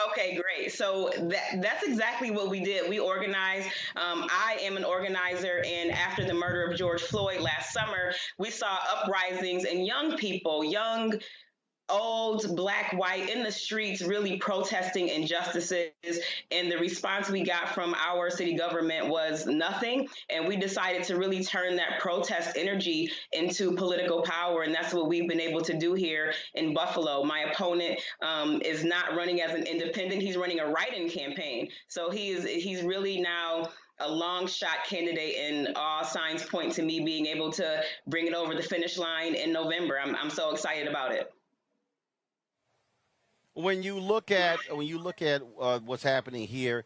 Okay, great. So that's exactly what we did. We organized. I am an organizer, and after the murder of George Floyd last summer, we saw uprisings and young people, young, old, black, white, in the streets really protesting injustices. And the response we got from our city government was nothing. And we decided to really turn that protest energy into political power. And that's what we've been able to do here in Buffalo. My opponent is not running as an independent. He's running a write-in campaign. So he's really now a long shot candidate, and all signs point to me being able to bring it over the finish line in November. I'm so excited about it. When you look at what's happening here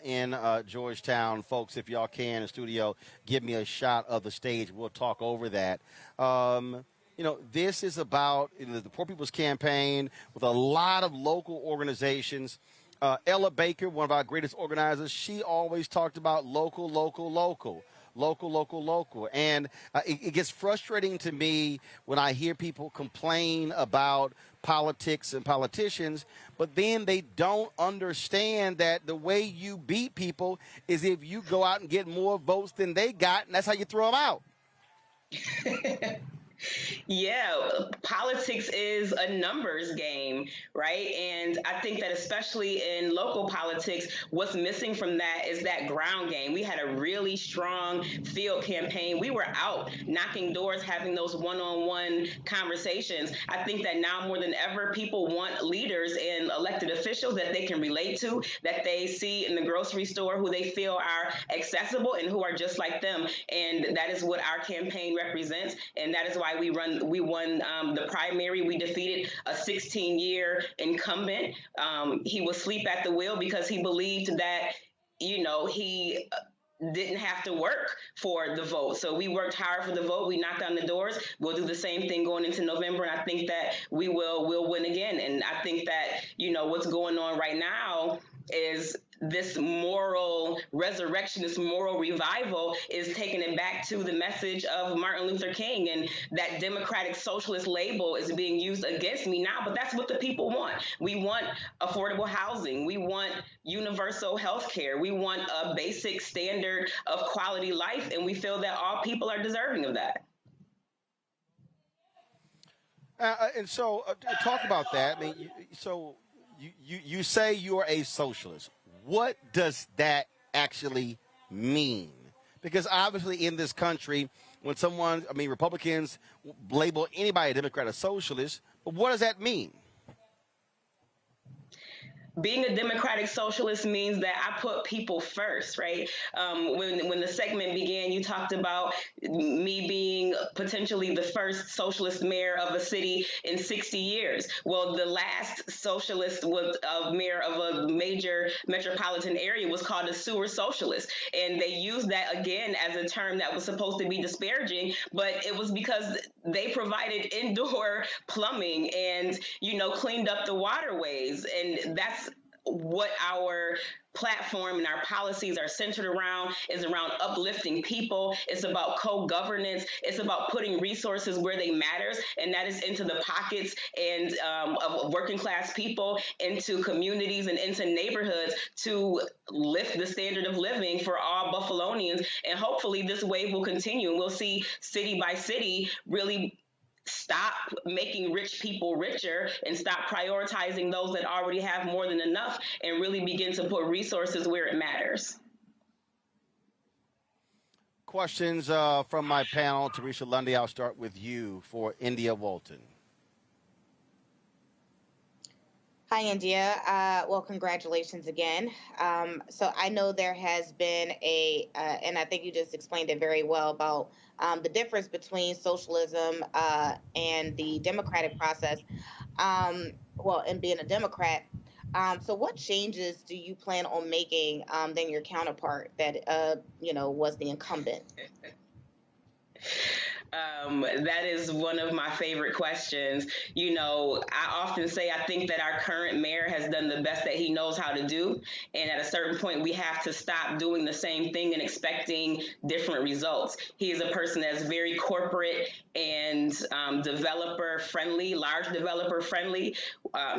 in Georgetown, folks, if y'all can in the studio, give me a shot of the stage. We'll talk over that. This is about the Poor People's Campaign with a lot of local organizations. Ella Baker, one of our greatest organizers, she always talked about local. And it gets frustrating to me when I hear people complain about politics and politicians, but then they don't understand that the way you beat people is if you go out and get more votes than they got, and that's how you throw them out. Yeah, politics is a numbers game, right? And I think that especially in local politics, what's missing from that is that ground game. We had a really strong field campaign. We were out knocking doors, having those one-on-one conversations. I think that now more than ever, people want leaders and elected officials that they can relate to, that they see in the grocery store, who they feel are accessible and who are just like them. And that is what our campaign represents. And that is why we won the primary. We defeated a 16-year incumbent. He was asleep at the wheel because he believed that, he didn't have to work for the vote. So we worked hard for the vote. We knocked on the doors. We'll do the same thing going into November. And I think that we'll win again. And I think that, what's going on right now is this moral resurrection, this moral revival is taking it back to the message of Martin Luther King, and that democratic socialist label is being used against me now, but that's what the people want. We want affordable housing. We want universal health care. We want a basic standard of quality life, and we feel that all people are deserving of that. And so talk about that. I mean, you say you're a socialist. What does that actually mean? Because obviously in this country, when Republicans label anybody a Democrat or socialist, but what does that mean? Being a democratic socialist means that I put people first, right? When the segment began, you talked about me being potentially the first socialist mayor of a city in 60 years. Well, the last socialist mayor of a major metropolitan area was called a sewer socialist. And they used that again as a term that was supposed to be disparaging, but it was because they provided indoor plumbing and, cleaned up the waterways. And that's what our platform and our policies are centered around, is around uplifting people. It's about co-governance. It's about putting resources where they matter, and that is into the pockets and of working class people, into communities and into neighborhoods, to lift the standard of living for all Buffalonians. And hopefully this wave will continue, and we'll see city by city really stop making rich people richer and stop prioritizing those that already have more than enough, and really begin to put resources where it matters. Questions from my panel. Teresa Lundy, I'll start with you for India Walton. Hi, India. Well, congratulations again. So I know there has been and I think you just explained it very well about the difference between socialism and the democratic process, and being a Democrat. So what changes do you plan on making than your counterpart that, was the incumbent? That is one of my favorite questions. I often say I think that our current mayor has done the best that he knows how to do. And at a certain point, we have to stop doing the same thing and expecting different results. He is a person that's very corporate and developer friendly, large developer friendly.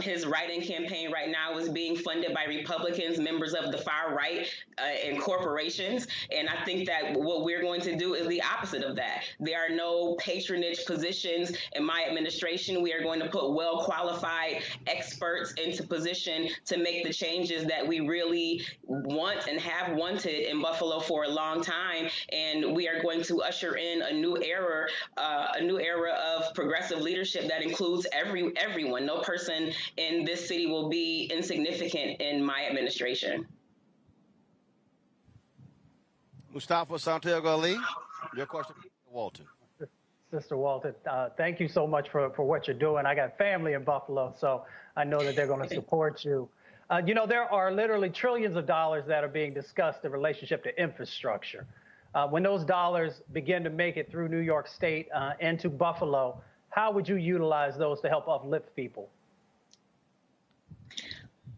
His write-in campaign right now is being funded by Republicans, members of the far right, and corporations. And I think that what we're going to do is the opposite of that. There are no patronage positions in my administration. We are going to put well-qualified experts into position to make the changes that we really want and have wanted in Buffalo for a long time. And we are going to usher in a new era of progressive leadership that includes everyone. No person in this city will be insignificant in my administration. Mustafa Santiago Ali, your question, Walton. Sister Walton, thank you so much for what you're doing. I got family in Buffalo, so I know that they're going to support you. There are literally trillions of dollars that are being discussed in relationship to infrastructure. When those dollars begin to make it through New York State and to Buffalo, how would you utilize those to help uplift people?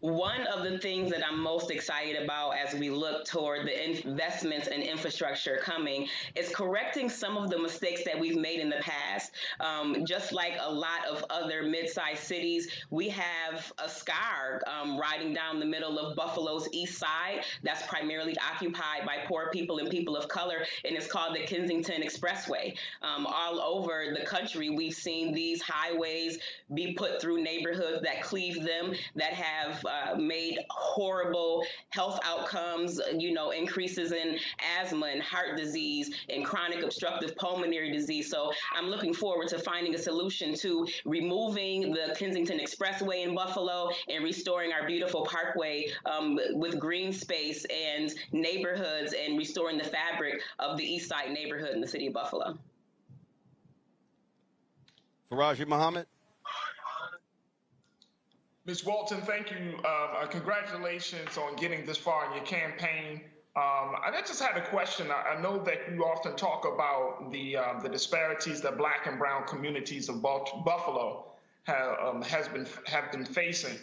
One of the things that I'm most excited about as we look toward the investments and infrastructure coming is correcting some of the mistakes that we've made in the past. Just like a lot of other mid-sized cities, we have a scar riding down the middle of Buffalo's east side that's primarily occupied by poor people and people of color, and it's called the Kensington Expressway. All over the country, we've seen these highways be put through neighborhoods that cleave them, that have made horrible health outcomes, increases in asthma and heart disease and chronic obstructive pulmonary disease. So I'm looking forward to finding a solution to removing the Kensington Expressway in Buffalo and restoring our beautiful parkway with green space and neighborhoods, and restoring the fabric of the East Side neighborhood in the city of Buffalo. Faraji Muhammad. Ms. Walton, thank you. Congratulations on getting this far in your campaign. I just had a question. I know that you often talk about the disparities that Black and Brown communities of Buffalo have been facing.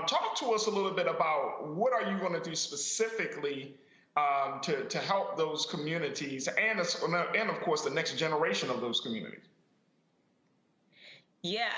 Talk to us a little bit about what are you going to do specifically to help those communities and of course the next generation of those communities. Yeah,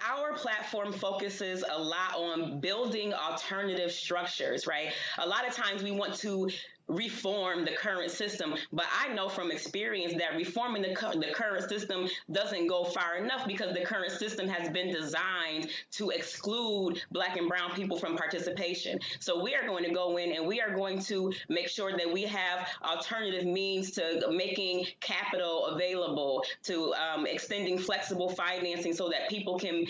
our platform focuses a lot on building alternative structures, right? A lot of times we want to reform the current system, but I know from experience that reforming the current system doesn't go far enough, because the current system has been designed to exclude Black and Brown people from participation. So we are going to go in and we are going to make sure that we have alternative means to making capital available, to extending flexible financing so that people can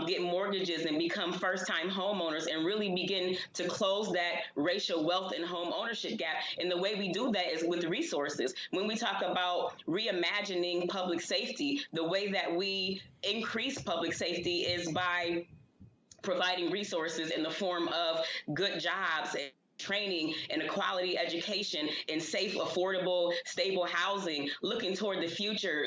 get mortgages and become first-time homeowners and really begin to close that racial wealth and home ownership gap. And the way we do that is with resources. When we talk about reimagining public safety, the way that we increase public safety is by providing resources in the form of good jobs and training and a quality education and safe, affordable, stable housing, looking toward the future,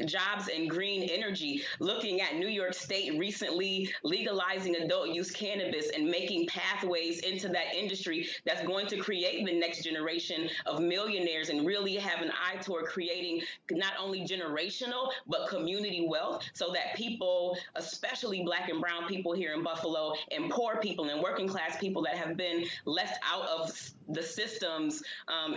jobs and green energy, looking at New York State recently legalizing adult use cannabis and making pathways into that industry that's going to create the next generation of millionaires, and really have an eye toward creating not only generational but community wealth, so that people, especially Black and Brown people here in Buffalo, and poor people and working class people that have been left out of the systems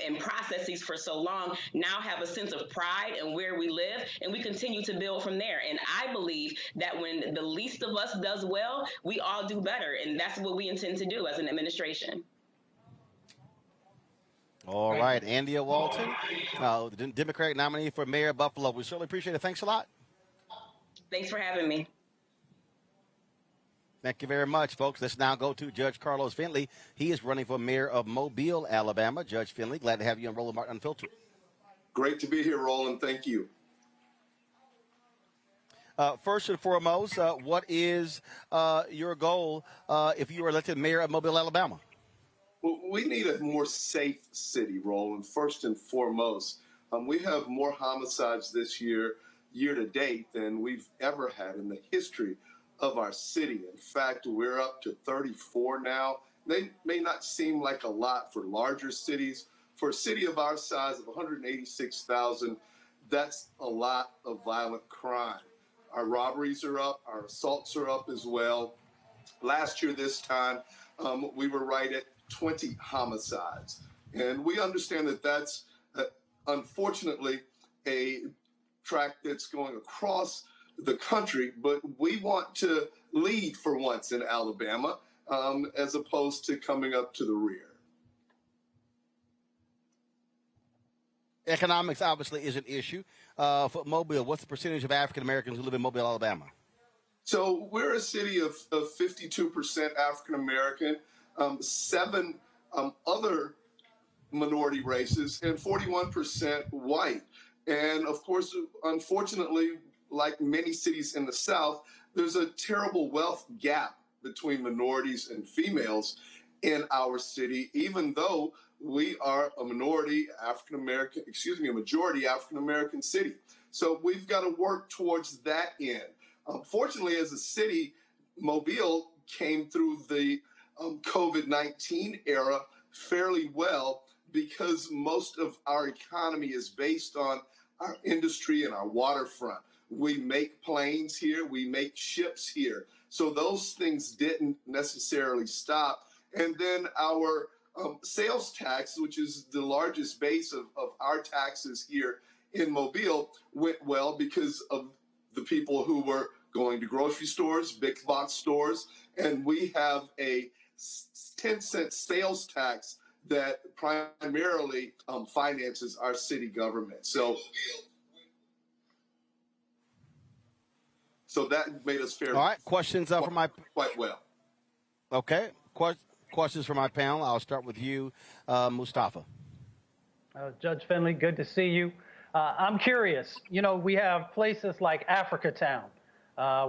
and processes for so long, now have a sense of pride in where we live, and we continue to build from there. And I believe that when the least of us does well, we all do better, and that's what we intend to do as an administration. All right, India Walton, the Democratic nominee for mayor of Buffalo. We certainly appreciate it. Thanks a lot. Thanks for having me. Thank you very much, folks. Let's now go to Judge Karlos Finley. He is running for mayor of Mobile, Alabama. Judge Finley, glad to have you on Roland Martin Unfiltered. Great to be here, Roland. Thank you. First and foremost, what is your goal if you are elected mayor of Mobile, Alabama? Well, we need a more safe city, Roland, first and foremost. We have more homicides this year to date, than we've ever had in the history of our city. In fact, we're up to 34 now. They may not seem like a lot for larger cities. For a city of our size of 186,000, that's a lot of violent crime. Our robberies are up, our assaults are up as well. Last year, this time, we were right at 20 homicides. And we understand that that's, unfortunately, a track that's going across the country, but we want to lead for once in Alabama, as opposed to coming up to the rear. Economics obviously is an issue for Mobile. What's the percentage of African Americans who live in Mobile, Alabama? So we're a city of 52% African American, 7 other minority races, and 41% white. And of course, unfortunately, like many cities in the South, there's a terrible wealth gap between minorities and females in our city, even though we are a majority African-American city. So we've got to work towards that end. Fortunately, as a city, Mobile came through the COVID-19 era fairly well because most of our economy is based on our industry and our waterfront. We make planes here, we make ships here. So those things didn't necessarily stop. And then our sales tax, which is the largest base of our taxes here in Mobile, went well because of the people who were going to grocery stores, big box stores, and we have a 10-cent sales tax that primarily finances our city government. So that made us fairly. All right, questions from my quite well. Okay, questions from my panel. I'll start with you, Mustafa. Judge Finley, good to see you. I'm curious. You know, we have places like Africa Town,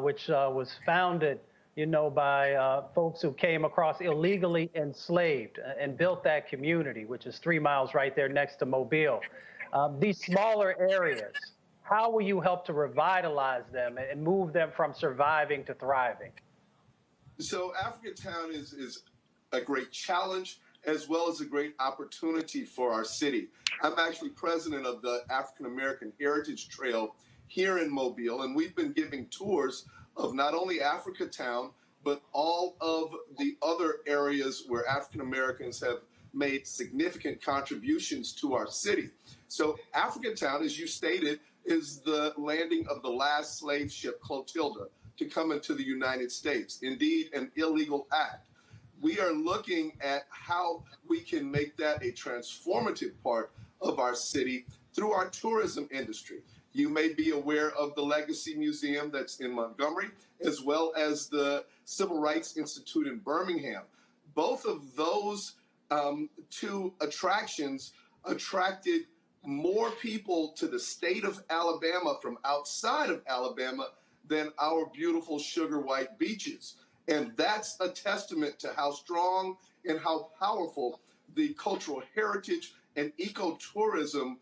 which was founded, you know, by folks who came across illegally enslaved and built that community, which is 3 miles right there next to Mobile. These smaller areas, how will you help to revitalize them and move them from surviving to thriving? So Africa Town is a great challenge as well as a great opportunity for our city. I'm actually president of the African American Heritage Trail here in Mobile, and we've been giving tours of not only Africa Town, but all of the other areas where African Americans have made significant contributions to our city. So Africa Town, as you stated, is the landing of the last slave ship, Clotilda, to come into the United States. Indeed, an illegal act. We are looking at how we can make that a transformative part of our city through our tourism industry. You may be aware of the Legacy Museum that's in Montgomery, as well as the Civil Rights Institute in Birmingham. Both of those two attractions attracted more people to the state of Alabama from outside of Alabama than our beautiful sugar white beaches. And that's a testament to how strong and how powerful the cultural heritage and ecotourism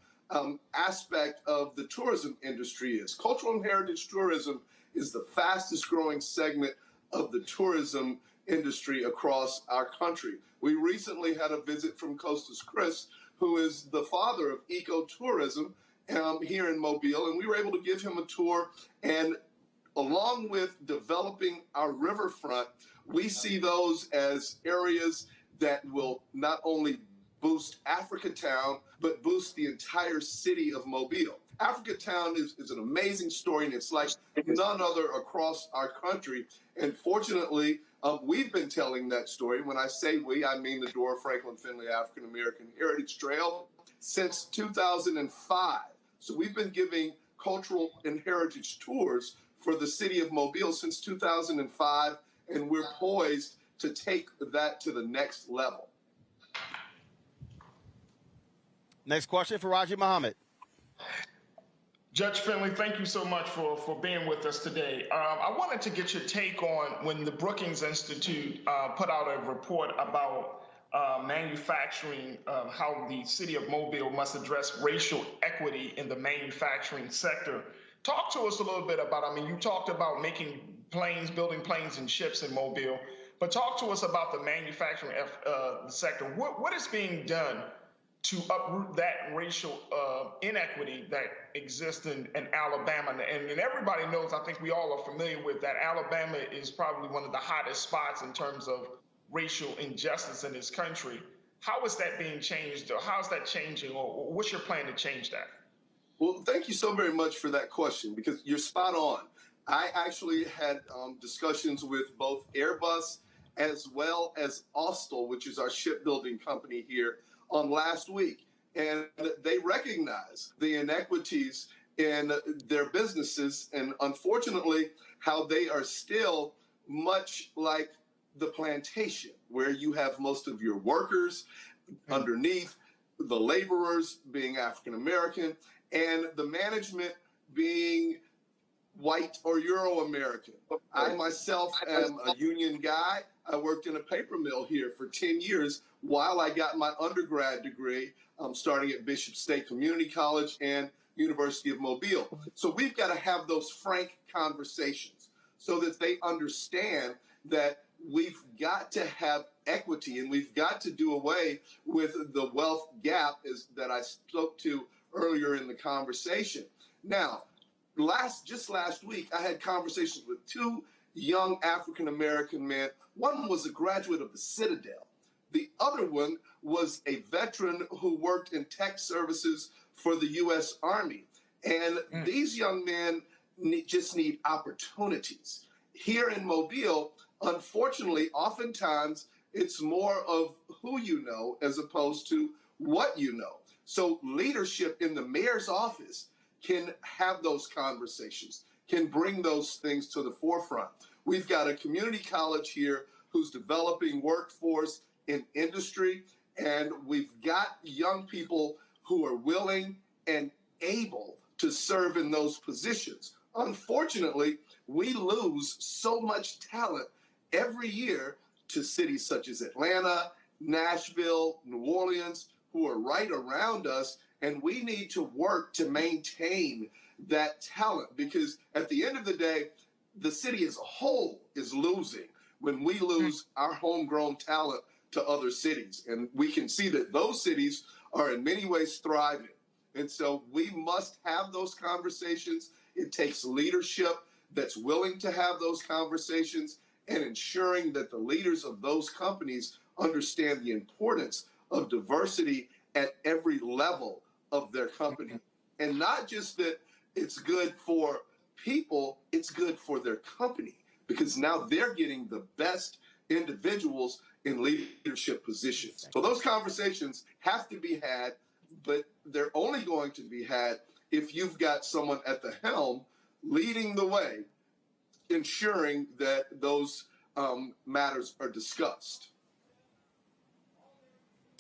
aspect of the tourism industry is. Cultural and heritage tourism is the fastest growing segment of the tourism industry across our country. We recently had a visit from Costas Chris, who is the father of ecotourism here in Mobile, and we were able to give him a tour. And along with developing our riverfront, we see those as areas that will not only boost Africa Town, but boost the entire city of Mobile. Africa Town is an amazing story, and it's like none other across our country. And fortunately, we've been telling that story. When I say we, I mean the Dora Franklin Finley African American Heritage Trail since 2005. So we've been giving cultural and heritage tours for the city of Mobile since 2005, and we're poised to take that to the next level. Next question for Raji Muhammad. Judge Finley, thank you so much for being with us today. I wanted to get your take on when the Brookings Institute put out a report about manufacturing, how the city of Mobile must address racial equity in the manufacturing sector. Talk to us a little bit about, I mean, you talked about making planes, building planes and ships in Mobile, but talk to us about the manufacturing sector. What is being done to uproot that racial inequity that exists in Alabama? And everybody knows, I think we all are familiar with that Alabama is probably one of the hottest spots in terms of racial injustice in this country. How is that being changed, or how is that changing, or what's your plan to change that? Well, thank you so very much for that question, because you're spot on. I actually had discussions with both Airbus as well as Austal, which is our shipbuilding company here, on last week. And they recognize the inequities in their businesses, and unfortunately, how they are still much like the plantation, where you have most of your workers underneath, the laborers being African American, and the management being white or Euro-American. I myself am a union guy. I worked in a paper mill here for 10 years while I got my undergrad degree, starting at Bishop State Community College and University of Mobile. So we've got to have those frank conversations so that they understand that we've got to have equity, and we've got to do away with the wealth gap that I spoke to earlier in the conversation. Now, just last week, I had conversations with two young African-American men. One was a graduate of the Citadel. The other one was a veteran who worked in tech services for the U.S. Army. And these young men just need opportunities. Here in Mobile, unfortunately, oftentimes it's more of who you know as opposed to what you know. So leadership in the mayor's office can have those conversations, can bring those things to the forefront. We've got a community college here who's developing workforce in industry, and we've got young people who are willing and able to serve in those positions. Unfortunately, we lose so much talent every year to cities such as Atlanta, Nashville, New Orleans, who are right around us, and we need to work to maintain that talent, because at the end of the day, the city as a whole is losing when we lose our homegrown talent to other cities. And we can see that those cities are in many ways thriving. And so we must have those conversations. It takes leadership that's willing to have those conversations, and ensuring that the leaders of those companies understand the importance of diversity at every level of their company. And not just that it's good for people, it's good for their company, because now they're getting the best individuals in leadership positions. So those conversations have to be had, but they're only going to be had if you've got someone at the helm leading the way, ensuring that those matters are discussed.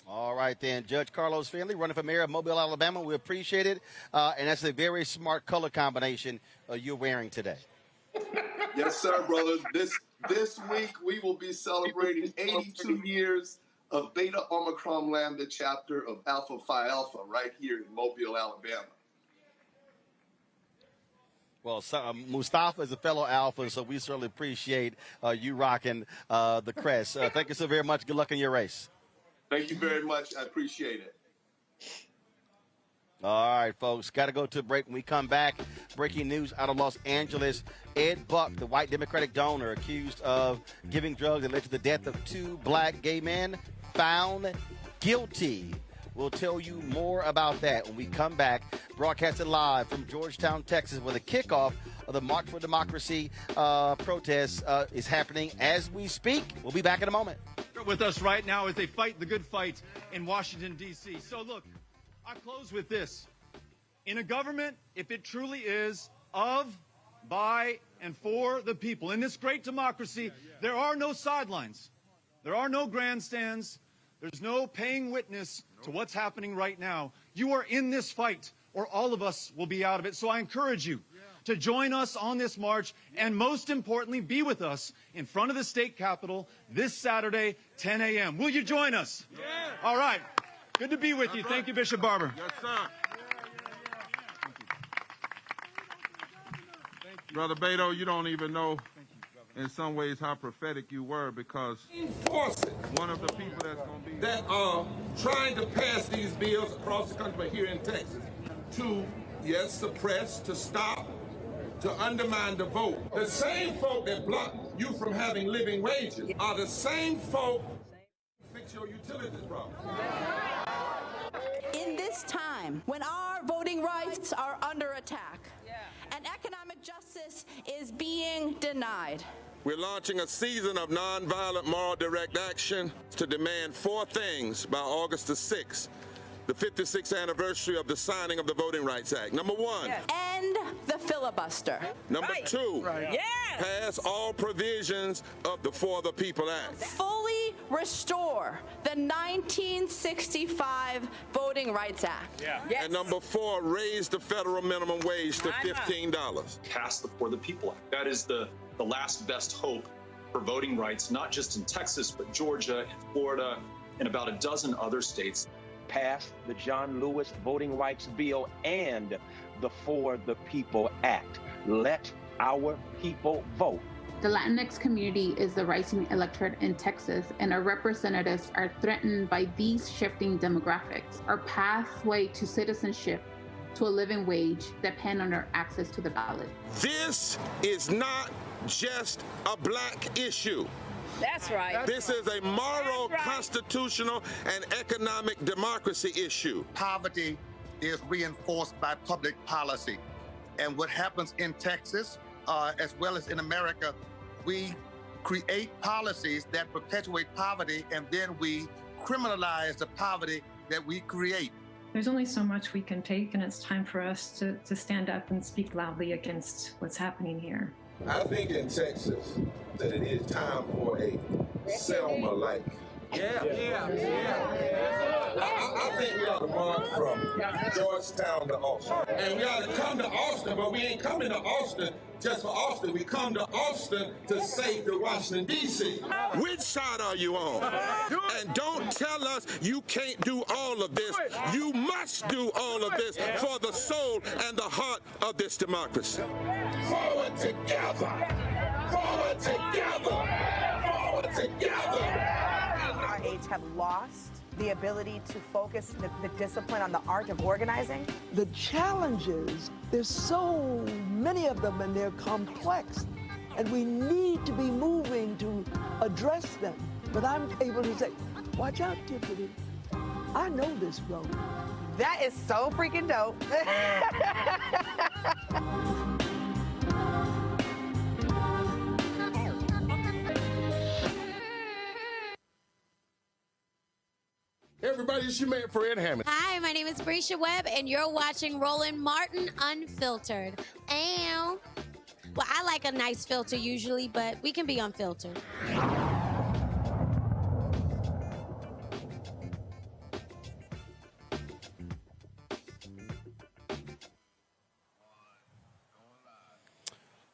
All right, then. Judge Karlos Finley, running for mayor of Mobile, Alabama. We appreciate it. And that's a very smart color combination you're wearing today. Yes, sir, brothers. This week, we will be celebrating 82 years of Beta Omicron Lambda chapter of Alpha Phi Alpha right here in Mobile, Alabama. Well, Mustafa is a fellow Alpha, so we certainly appreciate you rocking the crest. Thank you so very much. Good luck in your race. Thank you very much. I appreciate it. All right, folks, got to go to a break. When we come back, breaking news out of Los Angeles. Ed Buck, the white Democratic donor accused of giving drugs that led to the death of two black gay men, found guilty. We'll tell you more about that when we come back, broadcasting live from Georgetown, Texas, where the kickoff of the March for Democracy protest is happening as we speak. We'll be back in a moment. With us right now as they fight the good fight in Washington, D.C. So, look, I close with this. In a government, if it truly is of, by, and for the people, in this great democracy, there are no sidelines. There are no grandstands. There's no paying witness to what's happening right now. You are in this fight, or all of us will be out of it. So I encourage you to join us on this march, and most importantly, be with us in front of the state capitol this Saturday, 10 a.m. Will you join us? Yeah. All right. Good to be with you. Thank you, Bishop Barber. Yes, sir. Brother Beto, you don't even know in some ways how prophetic you were, because one of the people that's going to be that are trying to pass these bills across the country, but here in Texas, to, yes, suppress, to stop, to undermine the vote. The same folk that block you from having living wages are the same folk who fix your utilities problem. In this time, when our voting rights are under attack and economic justice is being denied, we're launching a season of nonviolent moral direct action to demand four things by August the 6th, the 56th anniversary of the signing of the Voting Rights Act. Number one, end the filibuster. Number two, pass all provisions of the For the People Act. Fully restore the 1965 Voting Rights Act. And number four, raise the federal minimum wage to $15. Pass the For the People Act. That is the last best hope for voting rights, not just in Texas, but Georgia and Florida and about a dozen other states. Pass the John Lewis Voting Rights Bill and the For the People Act. Let our people vote The Latinx community is the rising electorate in Texas, and our representatives are threatened by these shifting demographics. Our pathway to citizenship, to a living wage, depend on our access to the ballot. This is not just a black issue. That's right. This is a moral, constitutional, and economic democracy issue. Poverty is reinforced by public policy. And what happens in Texas, as well as in America, we create policies that perpetuate poverty, and then we criminalize the poverty that we create. There's only so much we can take, and it's time for us to stand up and speak loudly against what's happening here. I think in Texas that it is time for a Selma-like. I think we ought to run from Georgetown to Austin. And we ought to come to Austin, but we ain't coming to Austin just for Austin. We come to Austin to save the Washington, D.C. Which side are you on? And don't tell us you can't do all of this. You must do all of this for the soul and the heart of this democracy. Forward together! Forward together! Forward together! Our aides have lost the ability to focus the discipline on the art of organizing. The challenges, there's so many of them and they're complex, and we need to be moving to address them. But I'm able to say, watch out, Tiffany, I know this road. That is so freaking dope. Everybody, it's your man, Fred Hammond. Hi, my name is Brescia Webb, and you're watching Roland Martin Unfiltered. Ow. Well, I like a nice filter usually, but we can be unfiltered.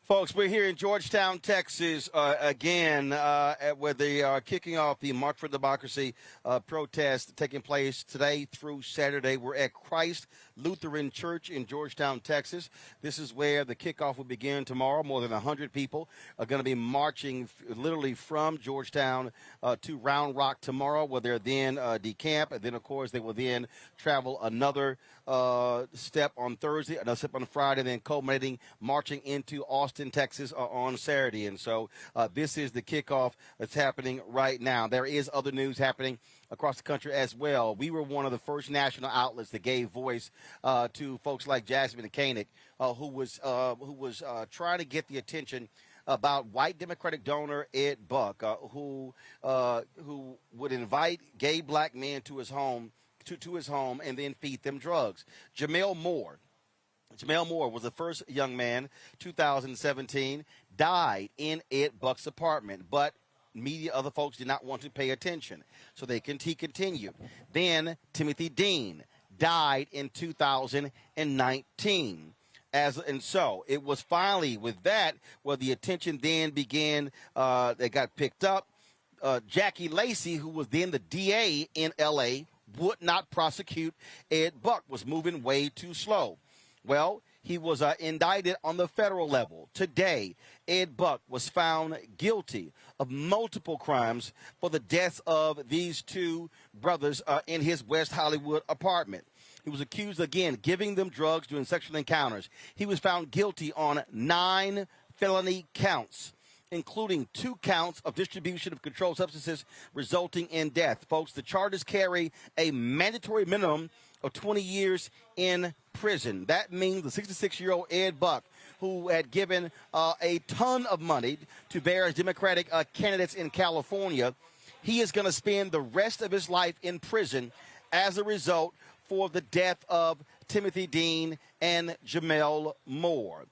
Folks, we're here in Georgetown, Texas, again, where they are kicking off the March for Democracy protest taking place today through Saturday. We're at Christ Lutheran Church in Georgetown, Texas. This is where the kickoff will begin tomorrow. More than 100 people are going to be marching literally from Georgetown to Round Rock tomorrow, where they're then decamp. And then, of course, they will then travel another step on Thursday, another step on Friday, then culminating marching into Austin, Texas on Saturday. And so this is the kickoff that's happening right now. There is other news happening across the country as well. We were one of the first national outlets that gave voice to folks like Jasmine Koenig, who was trying to get the attention about white Democratic donor Ed Buck, who would invite gay black men to his home and then feed them drugs. Jamel Moore was the first young man, 2017, died in Ed Buck's apartment, but media, other folks did not want to pay attention, so he continued. Then Timothy Dean died in 2019. And so it was finally with that where the attention then began, they got picked up. Jackie Lacey, who was then the DA in L.A., would not prosecute Ed Buck, was moving way too slow. Well, he was indicted on the federal level. Today, Ed Buck was found guilty of multiple crimes for the deaths of these two brothers in his West Hollywood apartment. He was accused, again, giving them drugs during sexual encounters. He was found guilty on 9 felony counts, including 2 counts of distribution of controlled substances resulting in death. Folks, the charges carry a mandatory minimum of 20 years in prison. That means the 66-year-old Ed Buck, who had given a ton of money to various Democratic candidates in California, he is going to spend the rest of his life in prison as a result for the death of Timothy Dean and Jamel Moore.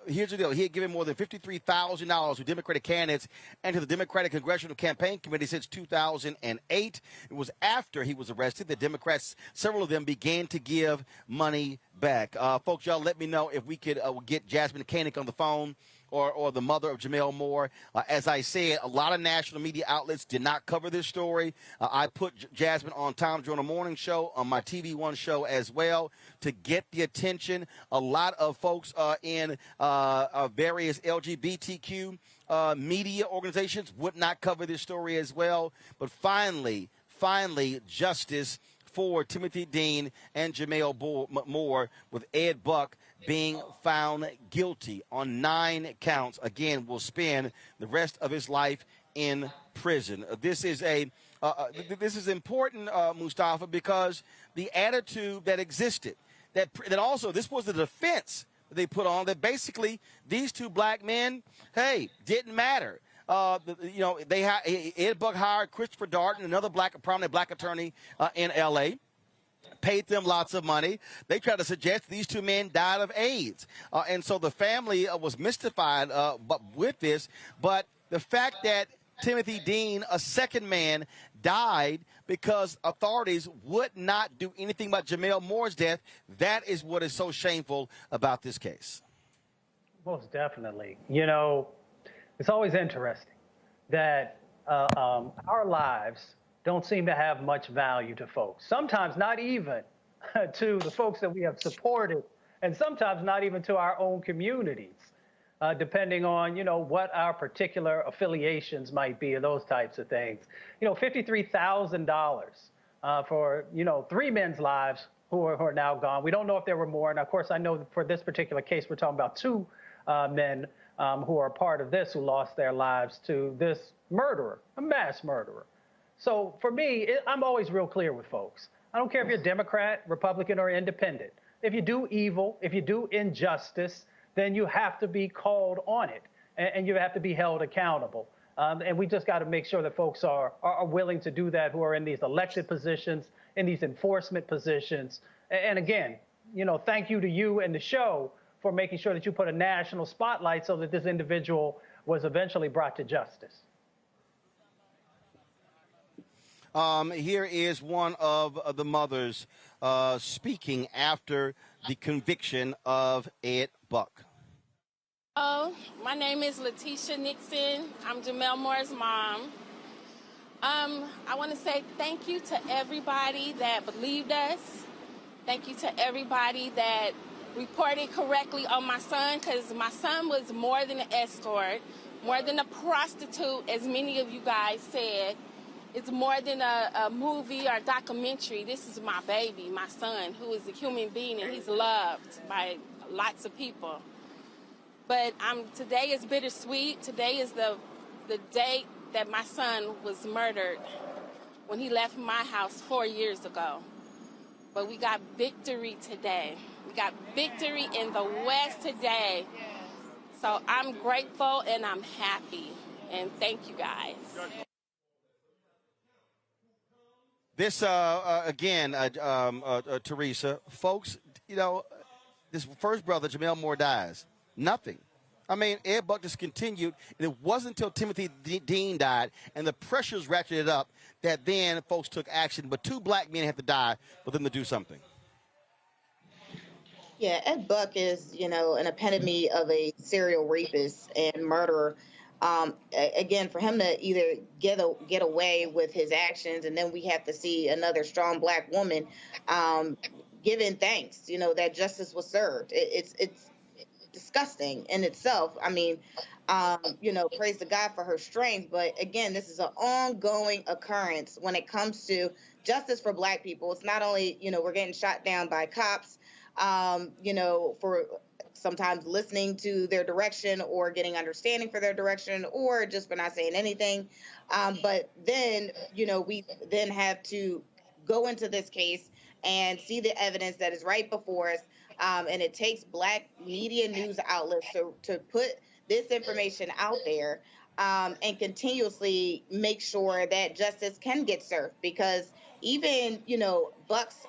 Here's the deal. He had given more than $53,000 to Democratic candidates and to the Democratic Congressional Campaign Committee since 2008. It was after he was arrested that Democrats, several of them, began to give money back. Folks, y'all let me know if we could get Jasmine Koenig on the phone or the mother of Jamel Moore. As I said, a lot of national media outlets did not cover this story. I put Jasmine on Tom Joyner Morning Show, on my TV One show as well, to get the attention. A lot of folks in various LGBTQ media organizations would not cover this story as well. But finally, justice for Timothy Dean and Jamel Moore, with Ed Buck being found guilty on 9 counts. Again, will spend the rest of his life in prison. This is important, Mustafa, because the attitude that existed, that also this was the defense that they put on, that basically these 2 black men, hey, didn't matter. Ed Buck hired Christopher Darden, another prominent black attorney in L.A., paid them lots of money. They tried to suggest these 2 men died of AIDS. And so the family was mystified with this. But the fact that Timothy Dean, a second man, died because authorities would not do anything about Jamel Moore's death, that is what is so shameful about this case. Most definitely. It's always interesting that our lives don't seem to have much value to folks. Sometimes not even to the folks that we have supported, and sometimes not even to our own communities, depending on, what our particular affiliations might be, or those types of things. $53,000 for, 3 men's lives who are now gone. We don't know if there were more. And of course, I know for this particular case, we're talking about 2 men who are part of this, who lost their lives to this murderer, a mass murderer. So for me, I'm always real clear with folks. I don't care if you're Democrat, Republican, or independent. If you do evil, if you do injustice, then you have to be called on it, and you have to be held accountable. And we just got to make sure that folks are willing to do that, who are in these elected positions, in these enforcement positions. And again, thank you to you and the show for making sure that you put a national spotlight so that this individual was eventually brought to justice. Here is one of the mothers speaking after the conviction of Ed Buck. Hello, my name is Letitia Nixon. I'm Jamel Moore's mom. I want to say thank you to everybody that believed us. Thank you to everybody that reported correctly on my son, because my son was more than an escort, more than a prostitute, as many of you guys said. It's more than a movie or a documentary. This is my baby, my son, who is a human being, and he's loved by lots of people. But today is bittersweet. Today is the date that my son was murdered when he left my house 4 years ago. But we got victory today. We got victory in the West today. So I'm grateful and I'm happy. And thank you guys. This, again, Teresa, folks, this first brother, Jamel Moore, dies. Nothing. I mean, Ed Buck just continued, and it wasn't until Timothy Dean died and the pressures ratcheted up that then folks took action. But 2 black men had to die for them to do something. Yeah, Ed Buck is, an epitome of a serial rapist and murderer. Again, for him to either get away with his actions, and then we have to see another strong black woman giving thanks, that justice was served. It's disgusting in itself. I mean, praise to God for her strength. But again, this is an ongoing occurrence when it comes to justice for black people. It's not only, we're getting shot down by cops, for sometimes listening to their direction or getting understanding for their direction, or just for not saying anything. But then, we then have to go into this case and see the evidence that is right before us. And it takes black media news outlets to put this information out there and continuously make sure that justice can get served. Because even, Buck's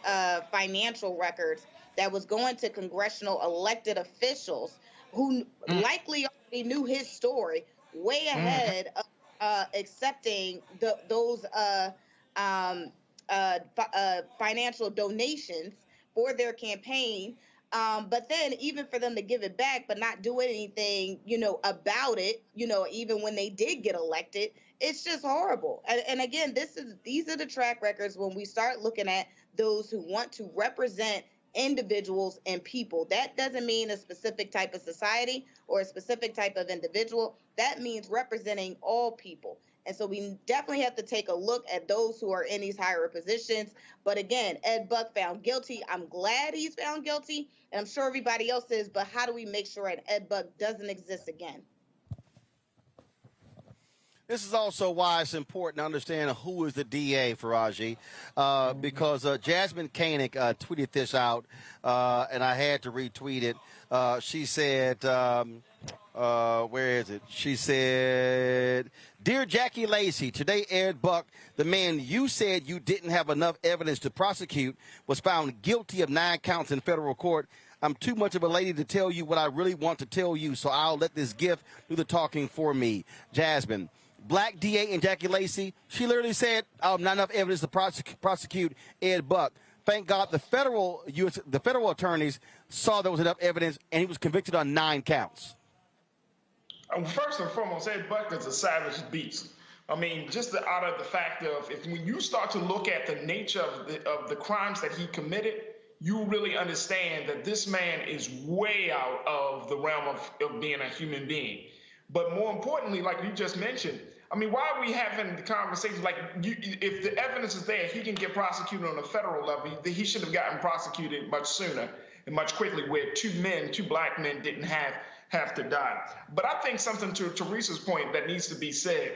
financial records that was going to congressional elected officials who likely already knew his story way ahead of accepting those financial donations for their campaign. But then even for them to give it back, but not do anything, about it, even when they did get elected, it's just horrible. And again, these are the track records when we start looking at those who want to represent individuals and people. That doesn't mean a specific type of society or a specific type of individual. That means representing all people. And so we definitely have to take a look at those who are in these higher positions. But again, Ed Buck found guilty. I'm glad he's found guilty, and I'm sure everybody else is, but how do we make sure that Ed Buck doesn't exist again? This is also why it's important to understand who is the DA, Faraji, because Jasmine Koenig tweeted this out, and I had to retweet it. She said, where is it? She said, "Dear Jackie Lacey, today Ed Buck, the man you said you didn't have enough evidence to prosecute, was found guilty of 9 counts in federal court. I'm too much of a lady to tell you what I really want to tell you, so I'll let this gift do the talking for me." Jasmine. Black DA and Jackie Lacey, she literally said, not enough evidence to prosecute Ed Buck. Thank God the federal attorneys saw there was enough evidence, and he was convicted on 9 counts. First and foremost, Ed Buck is a savage beast. I mean, just out of the fact of when you start to look at the nature of the crimes that he committed, you really understand that this man is way out of the realm of being a human being. But more importantly, like you just mentioned, I mean, why are we having the conversations like if the evidence is there, he can get prosecuted on a federal level, he should have gotten prosecuted much sooner and much quickly, where 2 black men didn't have to die. But I think something to Teresa's point that needs to be said.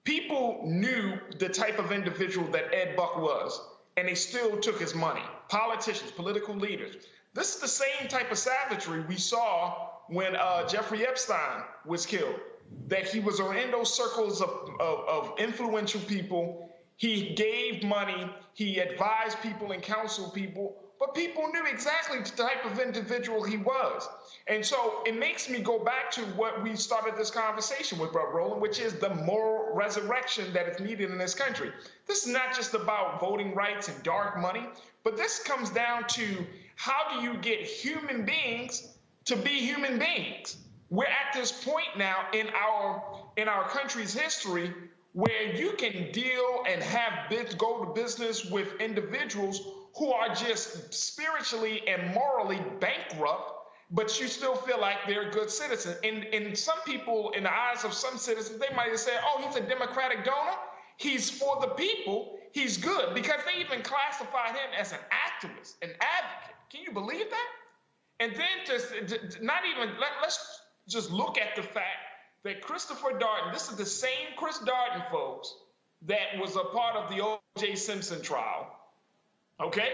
People knew the type of individual that Ed Buck was, and they still took his money. Politicians, political leaders. This is the same type of savagery we saw when Jeffrey Epstein was killed, that he was in those circles of influential people. He gave money, he advised people and counseled people, but people knew exactly the type of individual he was. And so it makes me go back to what we started this conversation with, Brother Roland, which is the moral resurrection that is needed in this country. This is not just about voting rights and dark money, but this comes down to how do you get human beings to be human beings? We're at this point now in our country's history where you can deal and go to business with individuals who are just spiritually and morally bankrupt, but you still feel like they're good citizens. And some people, in the eyes of some citizens, they might say, "Oh, he's a Democratic donor. He's for the people. He's good," because they even classified him as an activist, an advocate. Can you believe that? And then let's just look at the fact that Christopher Darden, this is the same Chris Darden, folks, that was a part of the O.J. Simpson trial, okay?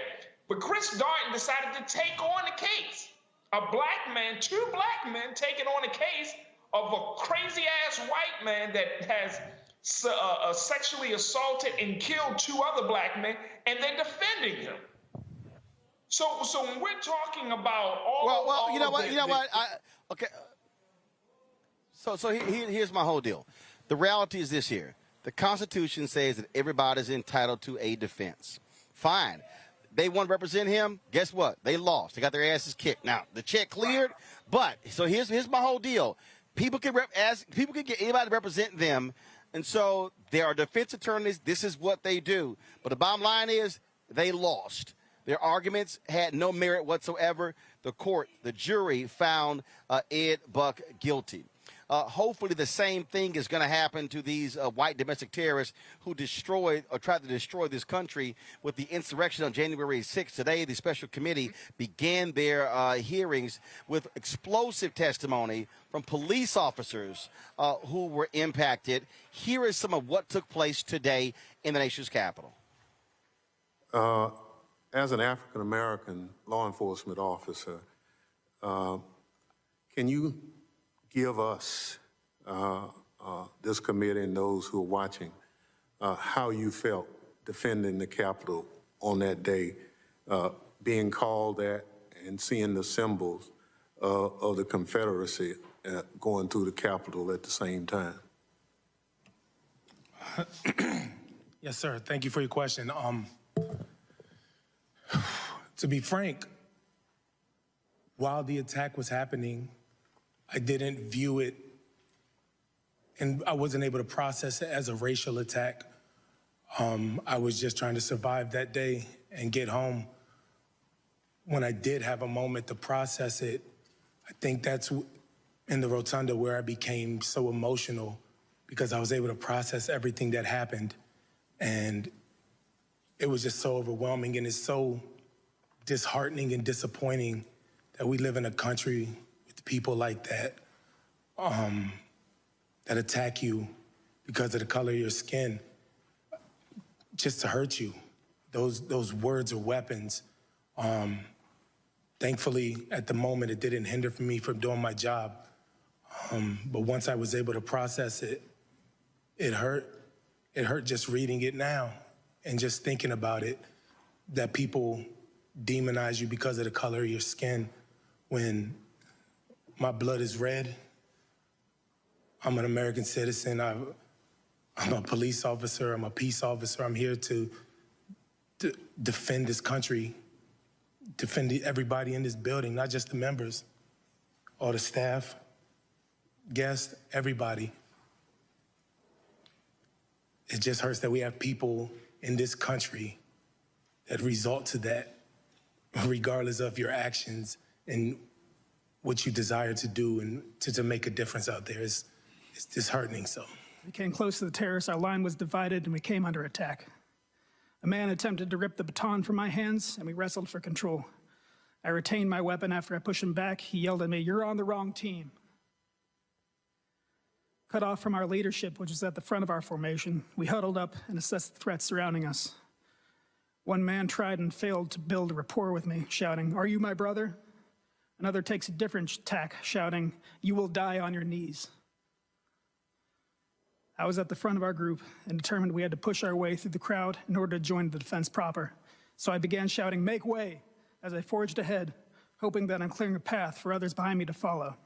But Chris Darden decided to take on the case. A black man, 2 black men taking on a case of a crazy-ass white man that has sexually assaulted and killed 2 other black men, and they're defending him. So when we're talking about all you know what? Okay. So here's my whole deal. The reality is this here. The Constitution says that everybody's entitled to a defense. Fine. They want to represent him. Guess what? They lost. They got their asses kicked. Now, the check cleared, but so here's my whole deal. People can get anybody to represent them, and so there are defense attorneys. This is what they do. But the bottom line is they lost. Their arguments had no merit whatsoever. The jury found Ed Buck guilty. Hopefully the same thing is going to happen to these white domestic terrorists who destroyed or tried to destroy this country with the insurrection on January 6th. Today, the special committee began their hearings with explosive testimony from police officers who were impacted. Here is some of what took place today in the nation's capital. As an African-American law enforcement officer, can you give us, this committee and those who are watching, how you felt defending the Capitol on that day, being called that and seeing the symbols of the Confederacy going through the Capitol at the same time? Yes, sir. Thank you for your question. To be frank, while the attack was happening, I didn't view it, and I wasn't able to process it as a racial attack. I was just trying to survive that day and get home. When I did have a moment to process it, I think that's in the rotunda where I became so emotional, because I was able to process everything that happened. And it was just so overwhelming, and it's so disheartening and disappointing that we live in a country with people like that, that attack you because of the color of your skin, just to hurt you. Those words are weapons. Thankfully, at the moment, it didn't hinder me from doing my job. But once I was able to process it, it hurt. It hurt just reading it now and just thinking about it, that people demonize you because of the color of your skin, when my blood is red. I'm an American citizen. I'm a police officer. I'm a peace officer. I'm here to defend this country, defend everybody in this building, not just the members, all the staff, guests, everybody. It just hurts that we have people in this country that result to that, regardless of your actions and what you desire to do and to make a difference out there. It's disheartening. So we came close to the terrorists. Our line was divided and we came under attack. A man attempted to rip the baton from my hands and we wrestled for control. I retained my weapon after I pushed him back. He yelled at me, "You're on the wrong team." Cut off from our leadership, which was at the front of our formation, we huddled up and assessed the threats surrounding us. One man tried and failed to build a rapport with me, shouting, "Are you my brother?" Another takes a different tack, shouting, "You will die on your knees." I was at the front of our group and determined we had to push our way through the crowd in order to join the defense proper. So I began shouting, "Make way," as I forged ahead, hoping that I'm clearing a path for others behind me to follow.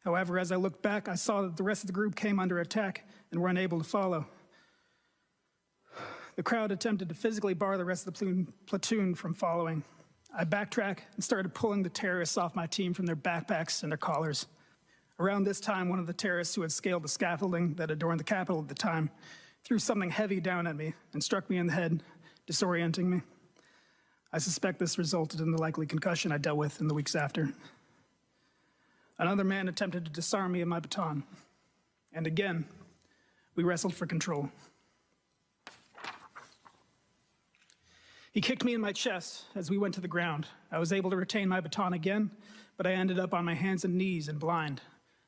However, as I looked back, I saw that the rest of the group came under attack and were unable to follow. The crowd attempted to physically bar the rest of the platoon from following. I backtracked and started pulling the terrorists off my team from their backpacks and their collars. Around this time, one of the terrorists who had scaled the scaffolding that adorned the Capitol at the time threw something heavy down at me and struck me in the head, disorienting me. I suspect this resulted in the likely concussion I dealt with in the weeks after. Another man attempted to disarm me and my baton. And again, we wrestled for control. He kicked me in my chest as we went to the ground. I was able to retain my baton again, but I ended up on my hands and knees and blind.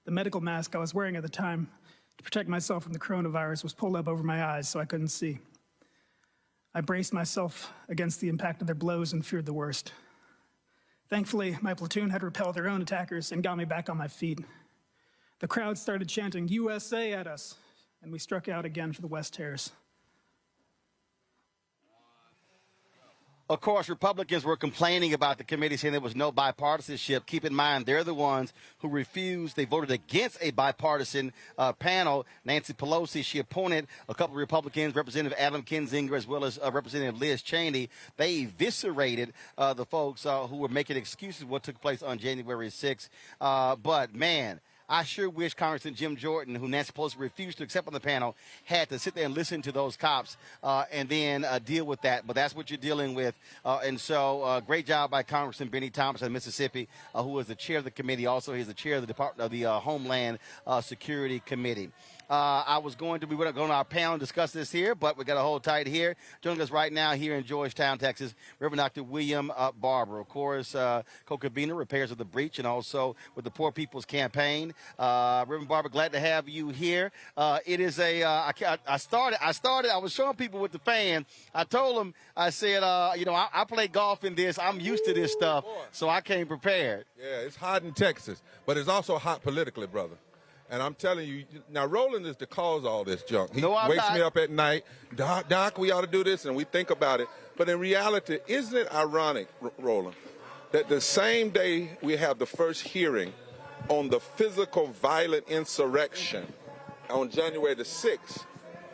The medical mask I was wearing at the time to protect myself from the coronavirus was pulled up over my eyes so I couldn't see. I braced myself against the impact of their blows and feared the worst. Thankfully, my platoon had repelled their own attackers and got me back on my feet. The crowd started chanting "USA" at us, and we struck out again for the West Terrace. Of course, Republicans were complaining about the committee, saying there was no bipartisanship. Keep in mind, they're the ones who refused. They voted against a bipartisan panel. Nancy Pelosi, she appointed a couple of Republicans, Representative Adam Kinzinger, as well as Representative Liz Cheney. They eviscerated the folks who were making excuses for what took place on January 6th. But, man, I sure wish Congressman Jim Jordan, who Nancy Pelosi refused to accept on the panel, had to sit there and listen to those cops and then deal with that. But that's what you're dealing with. And so great job by Congressman Benny Thomas of Mississippi, who is the chair of the committee. Also, he's the chair of the Department of the Homeland Security Committee. We were going to our panel and discuss this here, but we got to hold tight here. Joining us right now here in Georgetown, Texas, Reverend Dr. William Barber, of course, co-convener, Repairs of the Breach, and also with the Poor People's Campaign. Reverend Barber, glad to have you here. It is I was showing people with the fan. I told them, I said, I play golf in this. I'm used to this stuff, so I came prepared. Yeah, it's hot in Texas, but it's also hot politically, brother. And I'm telling you, now Roland is the cause of all this junk. He wakes me up at night, Doc, we ought to do this, and we think about it. But in reality, isn't it ironic, Roland, that the same day we have the first hearing on the physical violent insurrection on January the 6th,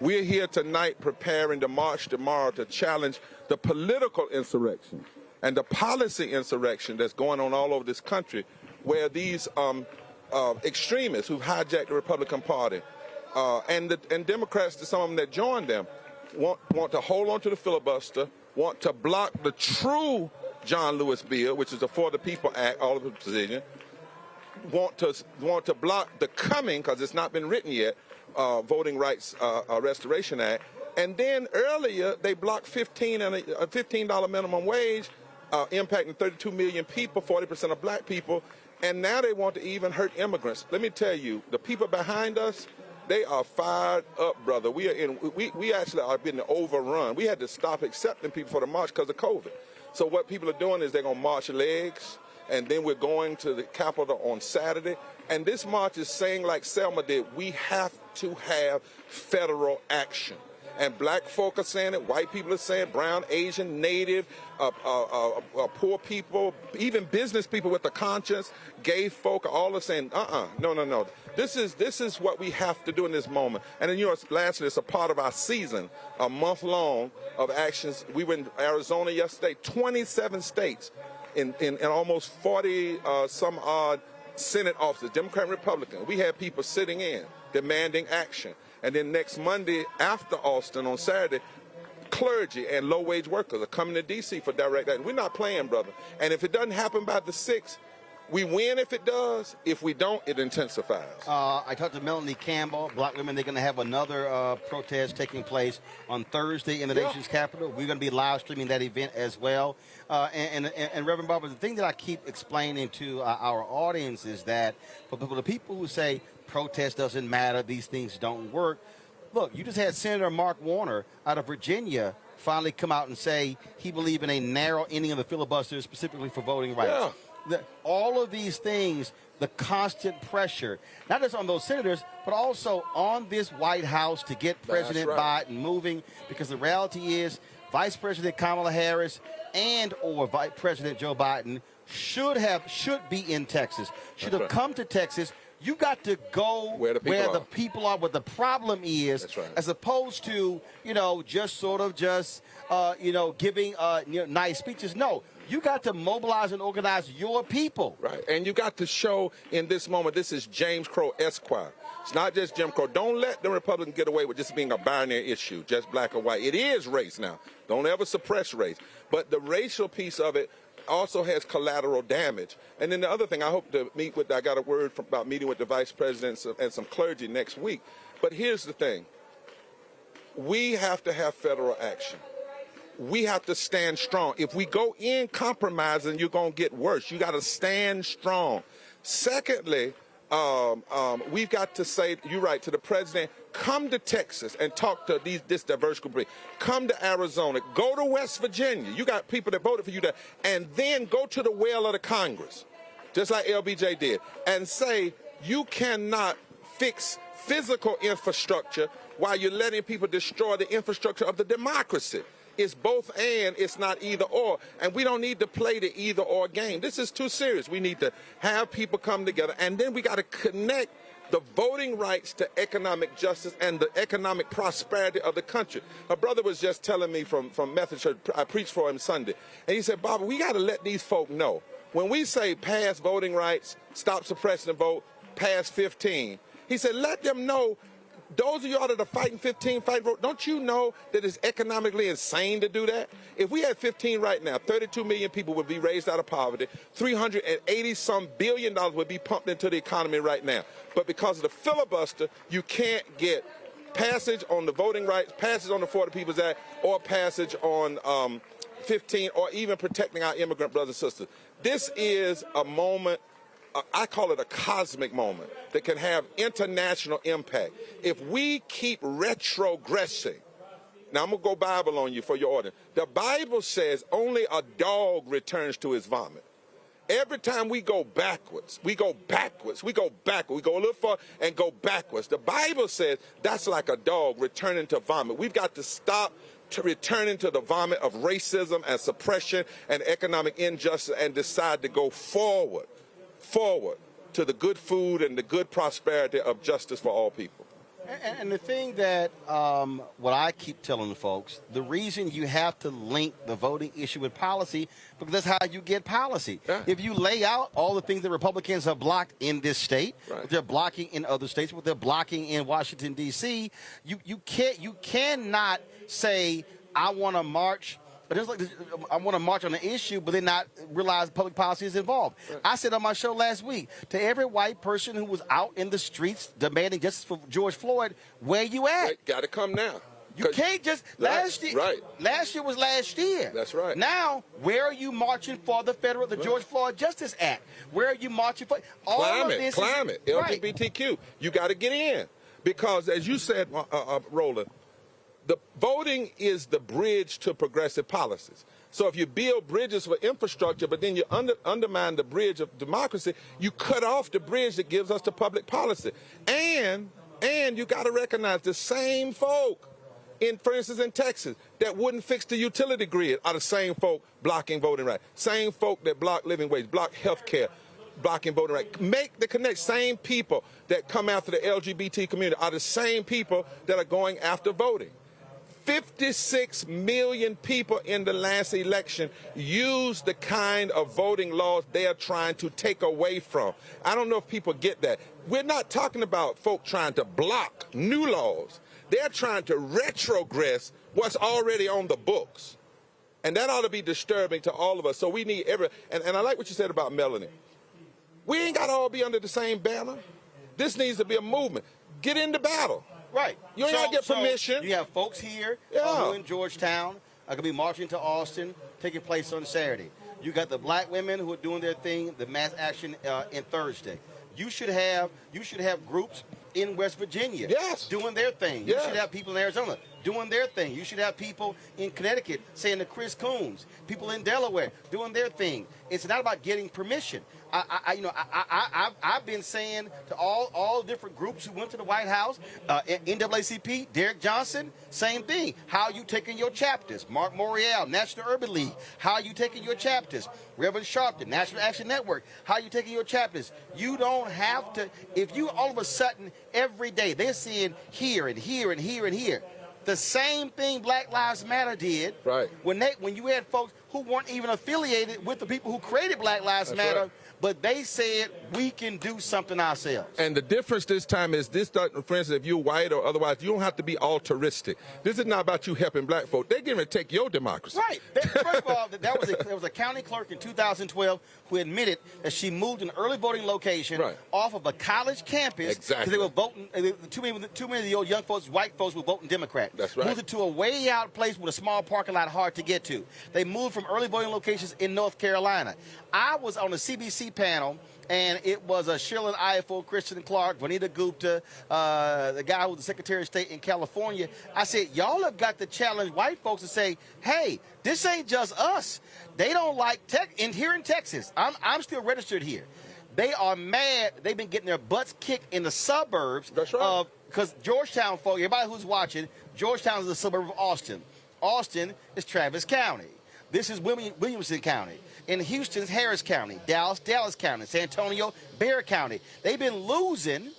we're here tonight preparing to march tomorrow to challenge the political insurrection and the policy insurrection that's going on all over this country, where these extremists who've hijacked the Republican Party and Democrats, some of them that joined them, want to hold on to the filibuster, want to block the true John Lewis bill, which is the For the People Act, all of the position, want to block the coming, because it's not been written yet, Voting Rights Restoration Act. And then earlier, they blocked a $15 minimum wage, impacting 32 million people, 40% of black people. And now they want to even hurt immigrants. Let me tell you, the people behind us, they are fired up, brother. We actually are being overrun. We had to stop accepting people for the march because of COVID. So what people are doing is they're going to march legs, and then we're going to the Capitol on Saturday. And this march is saying, like Selma did, we have to have federal action. And black folk are saying it, white people are saying it, brown, Asian, Native, poor people, even business people with a conscience, gay folk are all are saying, no. This is what we have to do in this moment. And then, lastly, it's a part of our season, a month long of actions. We were in Arizona yesterday, 27 states in almost 40 some odd Senate offices, Democrat and Republican. We had people sitting in demanding action. And then next Monday after Austin on Saturday, clergy and low-wage workers are coming to D.C. for direct action. We're not playing, brother. And if it doesn't happen by the 6th, we win if it does. If we don't, it intensifies. I talked to Melanie Campbell, Black women. They're going to have another protest taking place on Thursday in the nation's capital. We're going to be live streaming that event as well. And Reverend Barber, the thing that I keep explaining to our audience is that for the people who say protest doesn't matter, these things don't work. Look, you just had Senator Mark Warner out of Virginia finally come out and say he believed in a narrow ending of the filibuster specifically for voting rights. All of these things, the constant pressure, not just on those senators, but also on this White House to get President Biden moving, because the reality is Vice President Kamala Harris and or Vice President Joe Biden should be in Texas, should have come to Texas. You got to go where the people are, what the problem is, as opposed to, just sort of giving, nice speeches. No, you got to mobilize and organize your people. Right, and you got to show in this moment, this is James Crow Esquire. It's not just Jim Crow. Don't let the Republicans get away with just being a binary issue, just black or white. It is race now. Don't ever suppress race. But the racial piece of it also has collateral damage. And then the other thing, I hope to meet with, I got a word about meeting with the vice presidents and some clergy next week. But here's the thing. We have to have federal action. We have to stand strong. If we go in compromising, you're going to get worse. You got to stand strong. Secondly, we've got to say, you're right, to the president, come to Texas and talk to this diverse group. Come to Arizona. Go to West Virginia. You got people that voted for you there. And then go to the well of the Congress, just like LBJ did, and say you cannot fix physical infrastructure while you're letting people destroy the infrastructure of the democracy. It's both and, it's not either or. And we don't need to play the either or game. This is too serious. We need to have people come together, and then we got to connect the voting rights to economic justice and the economic prosperity of the country. A brother was just telling me from Methodist Church, I preached for him Sunday, and he said, Bob, we got to let these folk know. When we say pass voting rights, stop suppressing the vote, pass 15, he said, let them know, those of y'all that are fighting 15, don't you know that it's economically insane to do that? If we had 15 right now, 32 million people would be raised out of poverty, $380-some billion would be pumped into the economy right now. But because of the filibuster, you can't get passage on the voting rights, passage on the For the People's Act, or passage on 15, or even protecting our immigrant brothers and sisters. This is a moment, I call it a cosmic moment, that can have international impact. If we keep retrogressing, now I'm going to go Bible on you for your audience. The Bible says only a dog returns to his vomit. Every time we go backwards, we go backwards, we go backwards. We go a little far and go backwards. The Bible says that's like a dog returning to vomit. We've got to stop to returning to the vomit of racism and suppression and economic injustice and decide to go forward to the good food and the good prosperity of justice for all people. And the thing that what I keep telling the folks, the reason you have to link the voting issue with policy, because that's how you get policy. Yeah. If you lay out all the things that Republicans have blocked in this state, Right. what they're blocking in other states, what they're blocking in Washington, D.C., you cannot say, I want to march. But it's like I want to march on an issue, but then not realize public policy is involved. Right. I said on my show last week, to every white person who was out in the streets demanding justice for George Floyd, where you at? Right. Got to come now. You can't just last year. Right. Last year was last year. That's right. Now, where are you marching for the George Floyd Justice Act? Where are you marching for? Climate, LGBTQ. Right. You got to get in because, as you said, Roland. The voting is the bridge to progressive policies. So if you build bridges for infrastructure, but then you undermine the bridge of democracy, you cut off the bridge that gives us the public policy. And you got to recognize the same folk, for instance, in Texas, that wouldn't fix the utility grid are the same folk blocking voting rights. Same folk that block living wage, block health care, blocking voting rights. Make the connect. Same people that come after the LGBT community are the same people that are going after voting. 56 million people in the last election used the kind of voting laws they are trying to take away from. I don't know if people get that. We're not talking about folk trying to block new laws. They're trying to retrogress what's already on the books. And that ought to be disturbing to all of us. So we need and I like what you said about Melanie. We ain't got to all be under the same banner. This needs to be a movement. Get into battle. Right. You ain't got to get permission. You have folks here who in Georgetown are going to be marching to Austin, taking place on Saturday. You got the black women who are doing their thing, the mass action in Thursday. You should have groups in West Virginia doing their thing. You should have people in Arizona doing their thing. You should have people in Connecticut saying to Chris Coons, people in Delaware doing their thing. It's not about getting permission. I've been saying to all different groups who went to the White House, NAACP, Derek Johnson, same thing. How are you taking your chapters? Mark Mayoral, National Urban League. How are you taking your chapters? Reverend Sharpton, National Action Network. How are you taking your chapters? You don't have to. If you all of a sudden every day they're seeing here and here and here and here. The same thing Black Lives Matter did when you had folks who weren't even affiliated with the people who created Black Lives Matter, right. But they said we can do something ourselves. And the difference this time is this, for instance, if you're white or otherwise, you don't have to be altruistic. This is not about you helping black folk. They're going to take your democracy. Right. First of all, there was a county clerk in 2012 who admitted that she moved an early voting location off of a college campus because they were voting. Too many of the old young folks, white folks, were voting Democrat. That's right. Moved it to a way out place with a small parking lot hard to get to. They moved from early voting locations in North Carolina. I was on a CBC panel, and it was Shirley Ifill, Christian Clark, Vanita Gupta, the guy who was the Secretary of State in California. I said, y'all have got to challenge white folks to say, hey, this ain't just us. They don't like tech. And here in Texas, I'm still registered here. They are mad. They've been getting their butts kicked in the suburbs. That's right. Because Georgetown, folks, everybody who's watching, Georgetown is a suburb of Austin. Austin is Travis County. This is Williamson County. In Houston's Harris County, Dallas County, San Antonio, Bexar County. They've been losing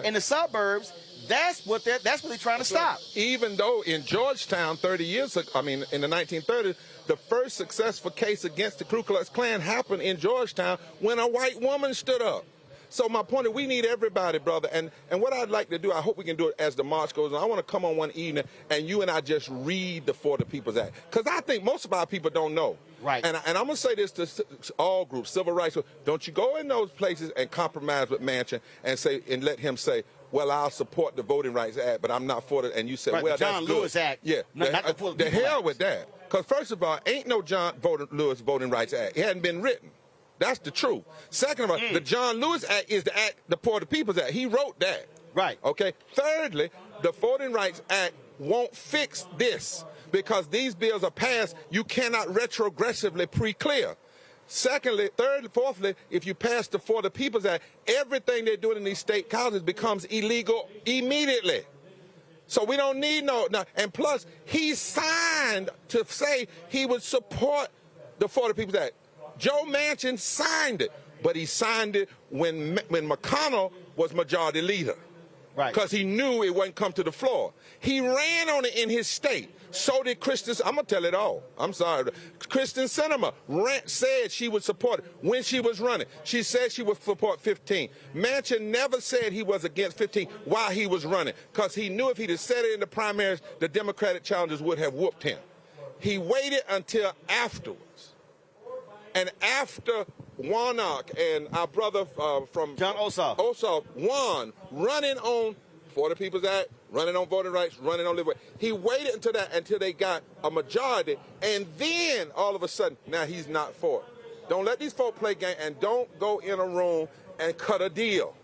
in the suburbs. That's what they're trying to stop. Even though in Georgetown 30 years ago, in the 1930s, the first successful case against the Ku Klux Klan happened in Georgetown when a white woman stood up. So my point is we need everybody, brother. And what I'd like to do, I hope we can do it as the march goes on. I want to come on one evening and you and I just read the For the People's Act. Because I think most of our people don't know. Right. And I'm going to say this to all groups, civil rights. Don't you go in those places and compromise with Manchin and let him say, well, I'll support the Voting Rights Act, but I'm not for it. And you say, well, John that's Lewis good. Act. Yeah. The hell with that. Because first of all, ain't no John Lewis Voting Rights Act. It hadn't been written. That's the truth. Second of all, the John Lewis Act is the act, the For the People's Act. He wrote that. Right. Okay. Thirdly, the Voting Rights Act won't fix this because these bills are passed. You cannot retrogressively pre-clear. Secondly, thirdly, fourthly, if you pass the For the People's Act, everything they're doing in these state colleges becomes illegal immediately. So we don't need no. And plus, he signed to say he would support the For the People's Act. Joe Manchin signed it, but he signed it when McConnell was majority leader. Right. Because he knew it wouldn't come to the floor. He ran on it in his state. So did Kristen. I'm going to tell it all. I'm sorry. Kristen Sinema said she would support it when she was running. She said she would support 15. Manchin never said he was against 15 while he was running, because he knew if he'd have said it in the primaries, the Democratic challengers would have whooped him. He waited until afterwards. And after Warnock and our brother from John Ossoff won, running on For the People's Act, running on voting rights, running on living. He waited until they got a majority, and then all of a sudden, now he's not for it. Don't let these folk play game, and don't go in a room and cut a deal.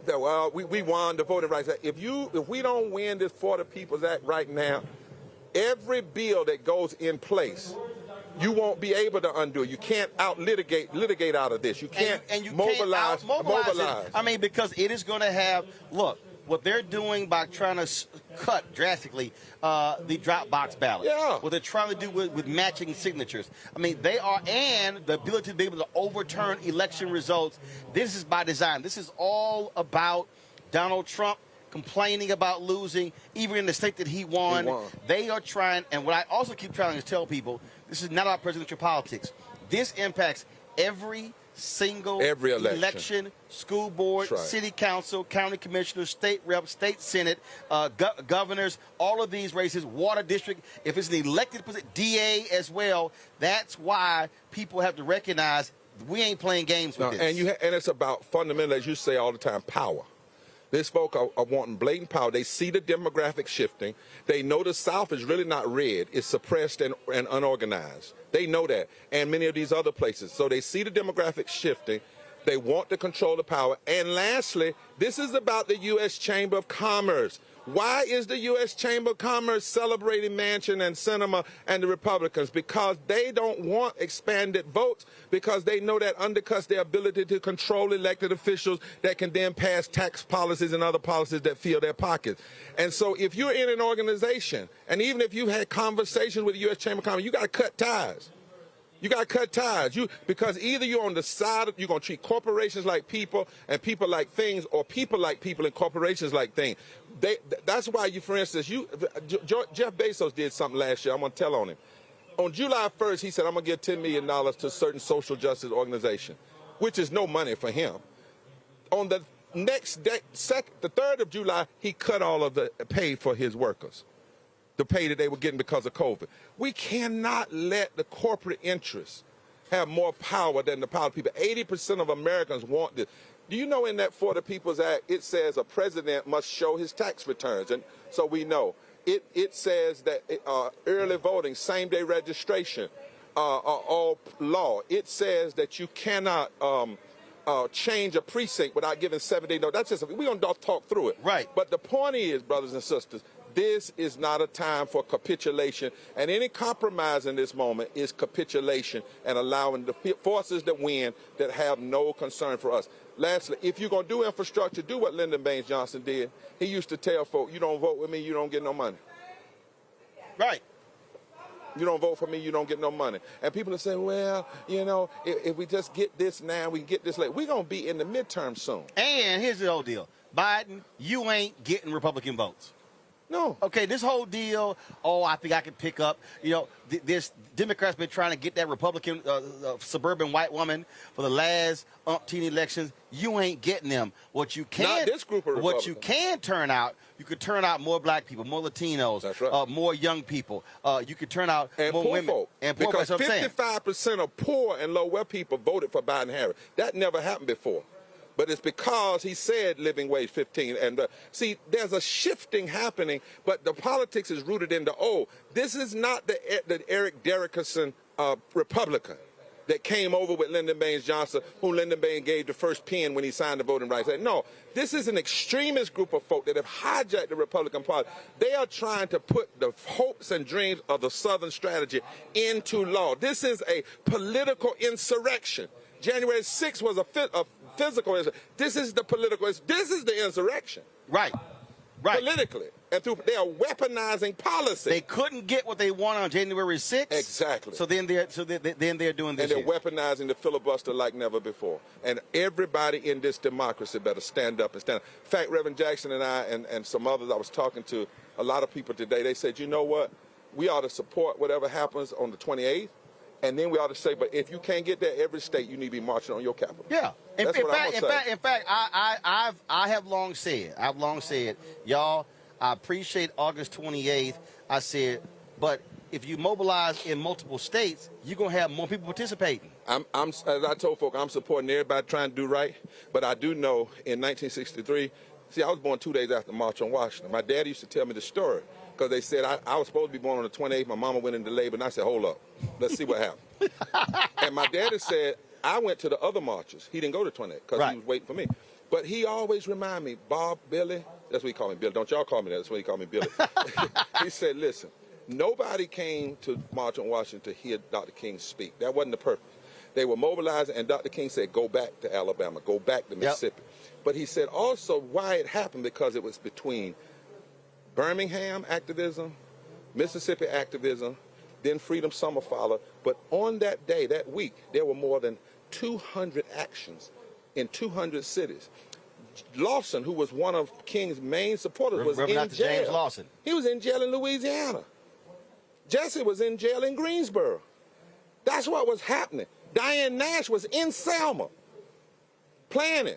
That, well, we won the voting rights Act. If we don't win this For the People's Act right now, every bill that goes in place, you won't be able to undo it. You can't litigate out of this. You can't mobilize. It. I mean, because it is going to have, look, what they're doing by trying to cut drastically the drop box ballot. Yeah. What they're trying to do with matching signatures. I mean, they are, and the ability to be able to overturn election results. This is by design. This is all about Donald Trump complaining about losing, even in the state that he won. They are trying, and what I also keep trying to tell people, this is not about presidential politics. This impacts every single election, school board, city council, county commissioners, state reps, state senate, governors, all of these races, water district. If it's an elected position, DA as well, that's why people have to recognize we ain't playing games with this. And it's about fundamental, as you say all the time, power. These folk are wanting blatant power. They see the demographic shifting. They know the South is really not red. It's suppressed and unorganized. They know that, and many of these other places. So they see the demographic shifting. They want to control the power. And lastly, this is about the U.S. Chamber of Commerce. Why is the U.S. Chamber of Commerce celebrating Manchin and Sinema and the Republicans? Because they don't want expanded votes, because they know that undercuts their ability to control elected officials that can then pass tax policies and other policies that fill their pockets. And so if you're in an organization, and even if you've had conversations with the U.S. Chamber of Commerce, you got to cut ties. You got to cut ties. Because either you're on the side of, you're going to treat corporations like people and people like things, or people like people and corporations like things. That's why for instance, Jeff Bezos did something last year. I'm going to tell on him. On July 1st, he said, I'm going to give $10 million to a certain social justice organization, which is no money for him. On the next day, the 3rd of July, he cut all of the pay for his workers, the pay that they were getting because of COVID. We cannot let the corporate interests have more power than the power of people. 80% of Americans want this. Do you know in that For the People's Act, it says a president must show his tax returns? And so we know. It says that early voting, same-day registration are all law. It says that you cannot change a precinct without giving 7-day notice. That's just, we're going to talk through it. Right. But the point is, brothers and sisters, this is not a time for capitulation, and any compromise in this moment is capitulation and allowing the forces that win that have no concern for us. Lastly, if you're going to do infrastructure, do what Lyndon Baines Johnson did. He used to tell folk, you don't vote with me, you don't get no money. Right. You don't vote for me, you don't get no money. And people are saying, well, you know, if we just get this now, we can get this later. We're going to be in the midterm soon. And here's the whole deal. Biden, you ain't getting Republican votes. No. Okay, this whole deal, I think I can pick up, this Democrats been trying to get that Republican suburban white woman for the last umpteen elections. You ain't getting them. What you can, not this group of Republicans. What you can turn out, you could turn out more black people, more Latinos, that's right. more young people. You could turn out and more poor women. Folk. And poor because folk, 55% of poor and low-wealth people voted for Biden-Harris. That never happened before. But it's because he said living wage 15. And see, there's a shifting happening, but the politics is rooted in this is not the Eric Derrickerson Republican that came over with Lyndon Baines Johnson, who Lyndon Baines gave the first pen when he signed the Voting Rights Act. No, this is an extremist group of folk that have hijacked the Republican Party. They are trying to put the hopes and dreams of the Southern strategy into law. This is a political insurrection. January 6th was a physical insurrection. This is the political. This is the insurrection. Right. politically. And they are weaponizing policy. They couldn't get what they wanted on January 6th. Exactly. So then they're doing this. And they're weaponizing the filibuster like never before. And everybody in this democracy better stand up and stand up. In fact, Reverend Jackson and I and some others, I was talking to a lot of people today. They said, you know what? We ought to support whatever happens on the 28th. And then we ought to say, but if you can't get there, every state, you need to be marching on your capital. Yeah. That's what I'm gonna say. In fact, I have long said, y'all, I appreciate August 28th. I said, but if you mobilize in multiple states, you're going to have more people participating. As I told folk, I'm supporting everybody trying to do right. But I do know in 1963, see, I was born 2 days after the March on Washington. My dad used to tell me the story because they said I was supposed to be born on the 28th. My mama went into labor, and I said, hold up, let's see what happened. And my daddy said, I went to the other marches. He didn't go to 28 because he was waiting for me. But he always reminded me, Bob, Billy, that's what he called me, Billy. Don't y'all call me that. That's what he called me, Billy. He said, listen, nobody came to March on Washington to hear Dr. King speak. That wasn't the purpose. They were mobilizing, and Dr. King said, go back to Alabama, go back to Mississippi. But he said also why it happened, because it was between Birmingham activism, Mississippi activism, then Freedom Summer followed. But on that day, that week, there were more than 200 actions in 200 cities. Lawson, who was one of King's main supporters, was in jail. James Lawson. He was in jail in Louisiana. Jesse was in jail in Greensboro. That's what was happening. Diane Nash was in Selma planning.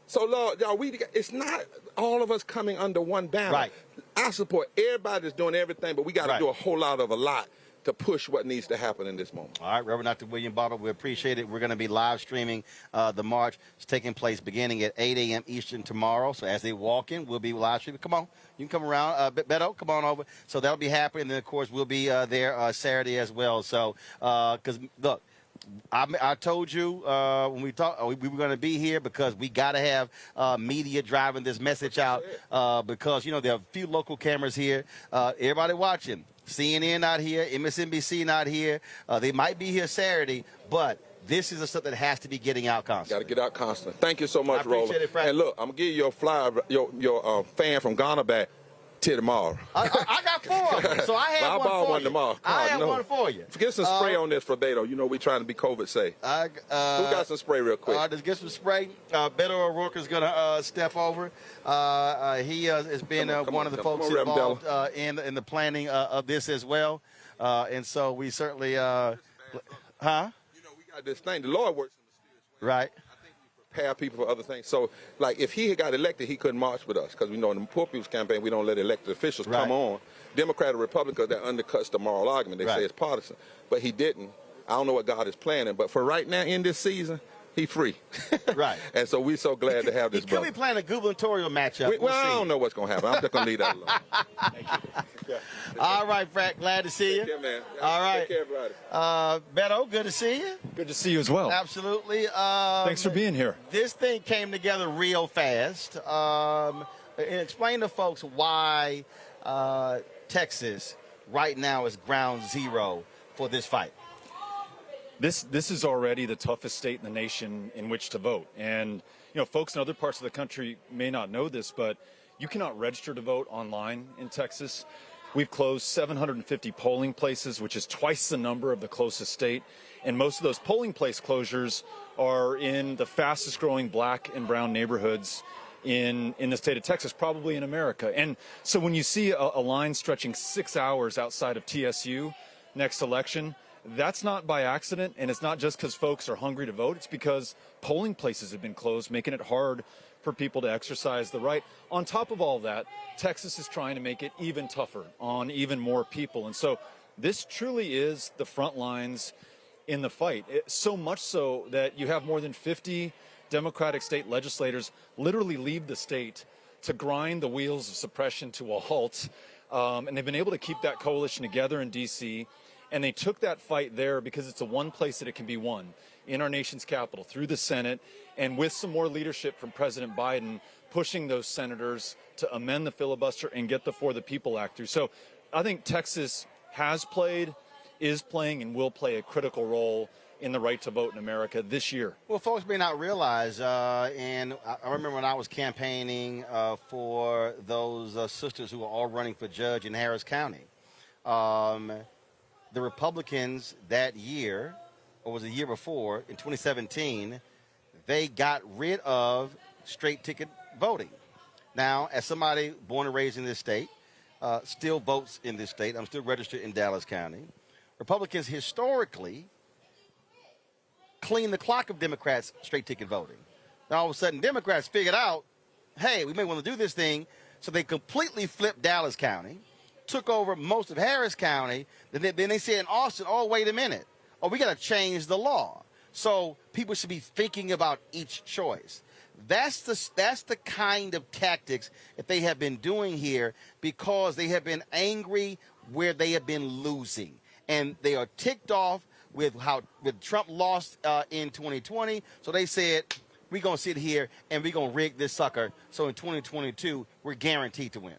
So, Lord, y'all, it's not all of us coming under one banner. Right. I support everybody that's doing everything, but we got to do a whole lot of a lot to push what needs to happen in this moment. All right, Reverend Dr. William Barber, we appreciate it. We're going to be live streaming the march. It's taking place beginning at 8 a.m. Eastern tomorrow. So as they walk in, we'll be live streaming. Come on, you can come around. Beto, come on over. So that'll be happening. And then, of course, we'll be there Saturday as well. So, because, look, I told you when we talked, we were going to be here because we got to have media driving this message out because, you know, there are a few local cameras here. Everybody watching. CNN not here, MSNBC not here. They might be here Saturday, but this is the stuff that has to be getting out constantly. Got to get out constantly. Thank you so much, Roland. It, and look, I'm going to give you your flyer, your fan from Ghana back till tomorrow. I got 4 of them, so I have I'll one borrow for one you. tomorrow. I have one for you. Get some spray on this for Beto. You know we trying to be COVID safe. Who got some spray real quick? Let's get some spray. Beto O'Rourke is going to step over. He has been one of the folks involved in the planning of this as well. And so we certainly, You know, we got this thing. The Lord works in mysterious ways. Right. Prepare people for other things. So, like, if he had got elected, he couldn't march with us because we know in the Poor People's Campaign, we don't let elected officials come on. Democrat or Republican, that undercuts the moral argument. They say it's partisan. But he didn't. I don't know what God is planning. But for right now, in this season, he free. Right. And so we're so glad to have this brother. He could be playing a gubernatorial matchup. Well, I don't know what's going to happen. I'm just going to leave that alone. Thank you. All right, Frank. Glad to see you. Take care, man. All right. Take care, everybody. Beto, good to see you. Good to see you as well. Absolutely. Thanks for being here. This thing came together real fast. And explain to folks why Texas right now is ground zero for this fight. This is already the toughest state in the nation in which to vote. And, you know, folks in other parts of the country may not know this, but you cannot register to vote online in Texas. We've closed 750 polling places, which is twice the number of the closest state. And most of those polling place closures are in the fastest growing black and brown neighborhoods in the state of Texas, probably in America. And so when you see a line stretching 6 hours outside of TSU next election, that's not by accident, and it's not just because folks are hungry to vote. It's because polling places have been closed, making it hard for people to exercise the right. On top of all that, Texas is trying to make it even tougher on even more people. And so this truly is the front lines in the fight. So much so that you have more than 50 Democratic state legislators literally leave the state to grind the wheels of suppression to a halt. And they've been able to keep that coalition together in D.C., and they took that fight there because it's the one place that it can be won, in our nation's capital, through the Senate, and with some more leadership from President Biden pushing those senators to amend the filibuster and get the For the People Act through. So I think Texas has played, is playing, and will play a critical role in the right to vote in America this year. Well, folks may not realize, and I remember when I was campaigning for those sisters who were all running for judge in Harris County. The Republicans that year, or was it the year before, in 2017, they got rid of straight ticket voting. Now, as somebody born and raised in this state, still votes in this state, I'm still registered in Dallas County, Republicans historically clean the clock of Democrats' straight ticket voting. Now, all of a sudden, Democrats figured out, hey, we may want to do this thing, so they completely flipped Dallas County, took over most of Harris County, then they said in Austin, oh, wait a minute, oh, we got to change the law. So people should be thinking about each choice. That's the kind of tactics that they have been doing here because they have been angry where they have been losing. And they are ticked off with how Trump lost in 2020. So they said, we're going to sit here and we're going to rig this sucker. So in 2022, we're guaranteed to win.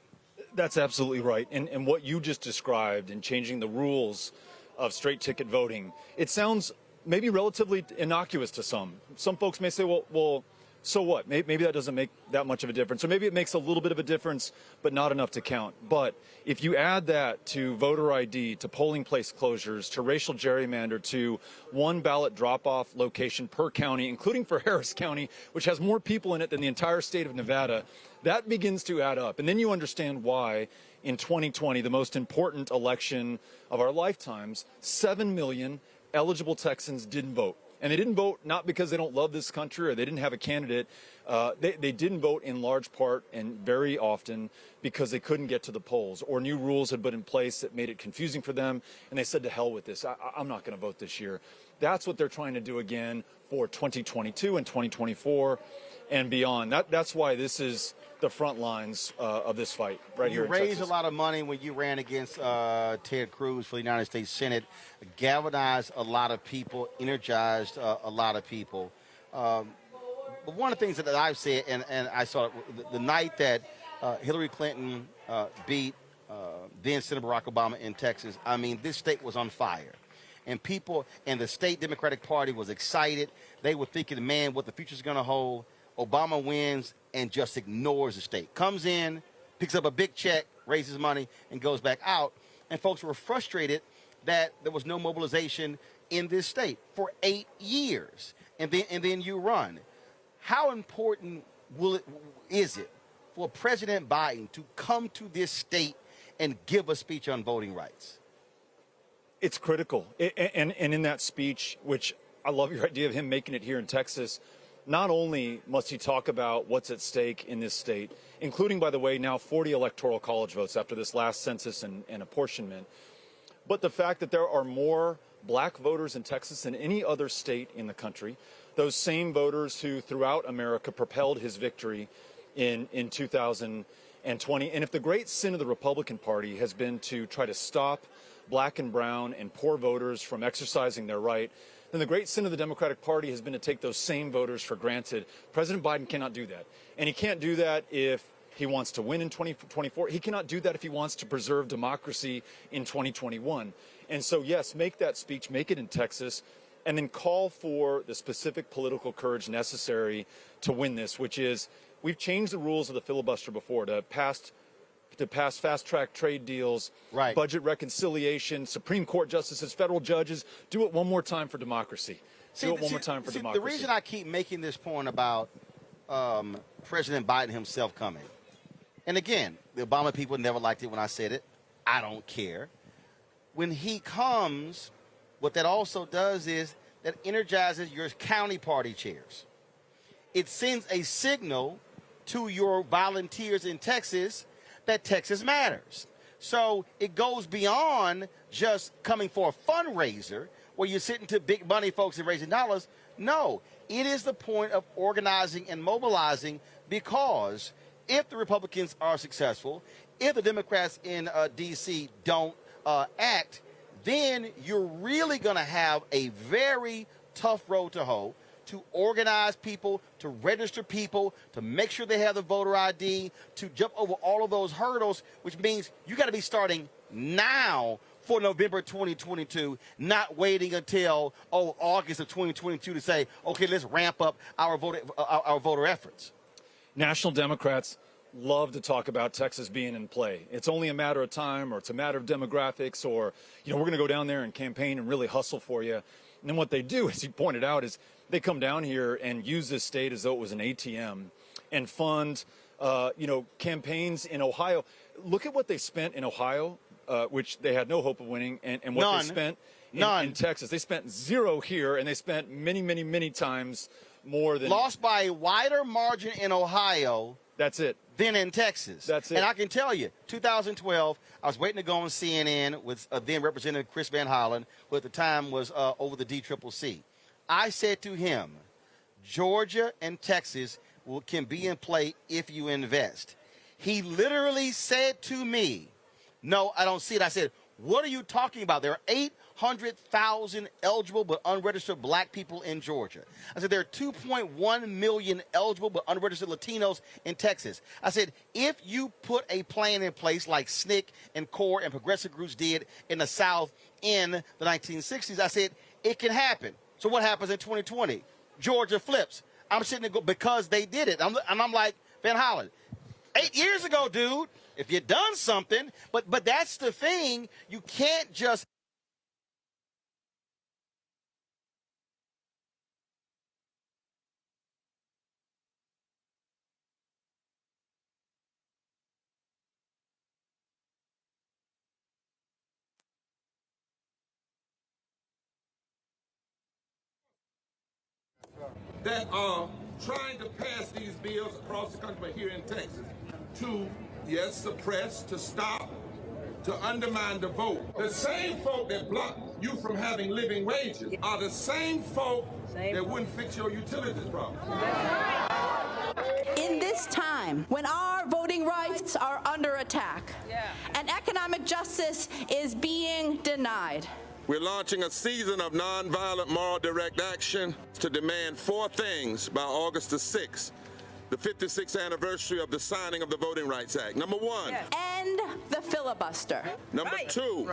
That's absolutely right. And what you just described in changing the rules of straight ticket voting, it sounds maybe relatively innocuous to some. Some folks may say, well, so what? Maybe that doesn't make that much of a difference. Or maybe it makes a little bit of a difference, but not enough to count. But if you add that to voter ID, to polling place closures, to racial gerrymander, to one ballot drop-off location per county, including for Harris County, which has more people in it than the entire state of Nevada, that begins to add up. And then you understand why in 2020, the most important election of our lifetimes, 7 million eligible Texans didn't vote. And they didn't vote not because they don't love this country or they didn't have a candidate. They didn't vote in large part and very often because they couldn't get to the polls or new rules had been in place that made it confusing for them. And they said, to hell with this. I'm not going to vote this year. That's what they're trying to do again for 2022 and 2024 and beyond. That's why this is the front lines of this fight right here in Texas. You raised a lot of money when you ran against Ted Cruz for the United States Senate, galvanized a lot of people, energized a lot of people. But one of the things that I've said, and I saw it, the night that Hillary Clinton beat then Senator Barack Obama in Texas, I mean, this state was on fire. And people and the state Democratic Party was excited. They were thinking, man, what the future's going to hold. Obama wins and just ignores the state. Comes in, picks up a big check, raises money, and goes back out. And folks were frustrated that there was no mobilization in this state for 8 years. And then you run. How important is it for President Biden to come to this state and give a speech on voting rights? It's critical. And in that speech, which I love your idea of him making it here in Texas, not only must he talk about what's at stake in this state, including, by the way, now 40 electoral college votes after this last census and apportionment, but the fact that there are more black voters in Texas than any other state in the country, those same voters who throughout America propelled his victory in 2020. And if the great sin of the Republican Party has been to try to stop black and brown and poor voters from exercising their right, then the great sin of the Democratic Party has been to take those same voters for granted. President Biden cannot do that. And he can't do that if he wants to win in 2024. He cannot do that if he wants to preserve democracy in 2021. And so, yes, make that speech, make it in Texas, and then call for the specific political courage necessary to win this, which is we've changed the rules of the filibuster before to pass fast-track trade deals, right, budget reconciliation, Supreme Court justices, federal judges. Do it one more time for democracy. Do it one more time for democracy. The reason I keep making this point about President Biden himself coming, and again, the Obama people never liked it when I said it. I don't care. When he comes, what that also does is that energizes your county party chairs. It sends a signal to your volunteers in Texas that Texas matters. So it goes beyond just coming for a fundraiser where you're sitting to big money folks and raising dollars. No, it is the point of organizing and mobilizing, because if the Republicans are successful, if the Democrats in D.C. don't act, then you're really going to have a very tough road to hoe to organize people, to register people, to make sure they have the voter ID, to jump over all of those hurdles, which means you got to be starting now for November 2022, not waiting until August of 2022 to say, okay, let's ramp up our voter efforts? National Democrats love to talk about Texas being in play. It's only a matter of time, or it's a matter of demographics, or, we're going to go down there and campaign and really hustle for you. And then what they do, as you pointed out, is they come down here and use this state as though it was an ATM and fund, campaigns in Ohio. Look at what they spent in Ohio, which they had no hope of winning, and what they spent in Texas. They spent zero here, and they spent many, many, many times more than... Lost by a wider margin in Ohio. That's it. Than in Texas. That's it. And I can tell you, 2012, I was waiting to go on CNN with then Representative Chris Van Hollen, who at the time was over the DCCC. I said to him, Georgia and Texas can be in play if you invest. He literally said to me, no, I don't see it. I said, what are you talking about? There are 800,000 eligible but unregistered black people in Georgia. I said, there are 2.1 million eligible but unregistered Latinos in Texas. I said, if you put a plan in place like SNCC and CORE and progressive groups did in the South in the 1960s, I said, it can happen. So what happens in 2020? Georgia flips. I'm sitting there because they did it. And I'm like, Van Hollen, 8 years ago, dude, if you'd done something, but that's the thing, you can't just... that are trying to pass these bills across the country, but here in Texas, to, yes, suppress, to stop, to undermine the vote. The same folk that block you from having living wages are the same folk that wouldn't fix your utilities problem. In this time, when our voting rights are under attack and economic justice is being denied, we're launching a season of nonviolent moral direct action to demand 4 things by August the 6th, the 56th anniversary of the signing of the Voting Rights Act. Number 1. end the filibuster. Number 2.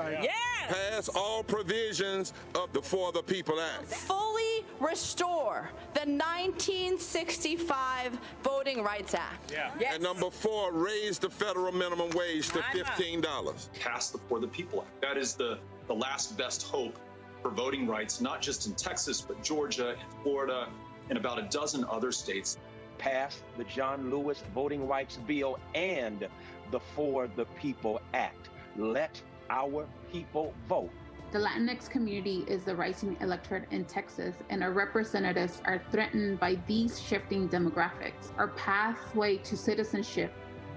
Pass all provisions of the For the People Act. Fully restore the 1965 Voting Rights Act. And number 4, raise the federal minimum wage to $15. Pass the For the People Act. That is the last best hope for voting rights, not just in Texas, but Georgia and Florida and about a dozen other states. Pass the John Lewis Voting Rights Bill and the For the People Act. Let our people vote. The Latinx community is the rising electorate in Texas, and our representatives are threatened by these shifting demographics. Our pathway to citizenship,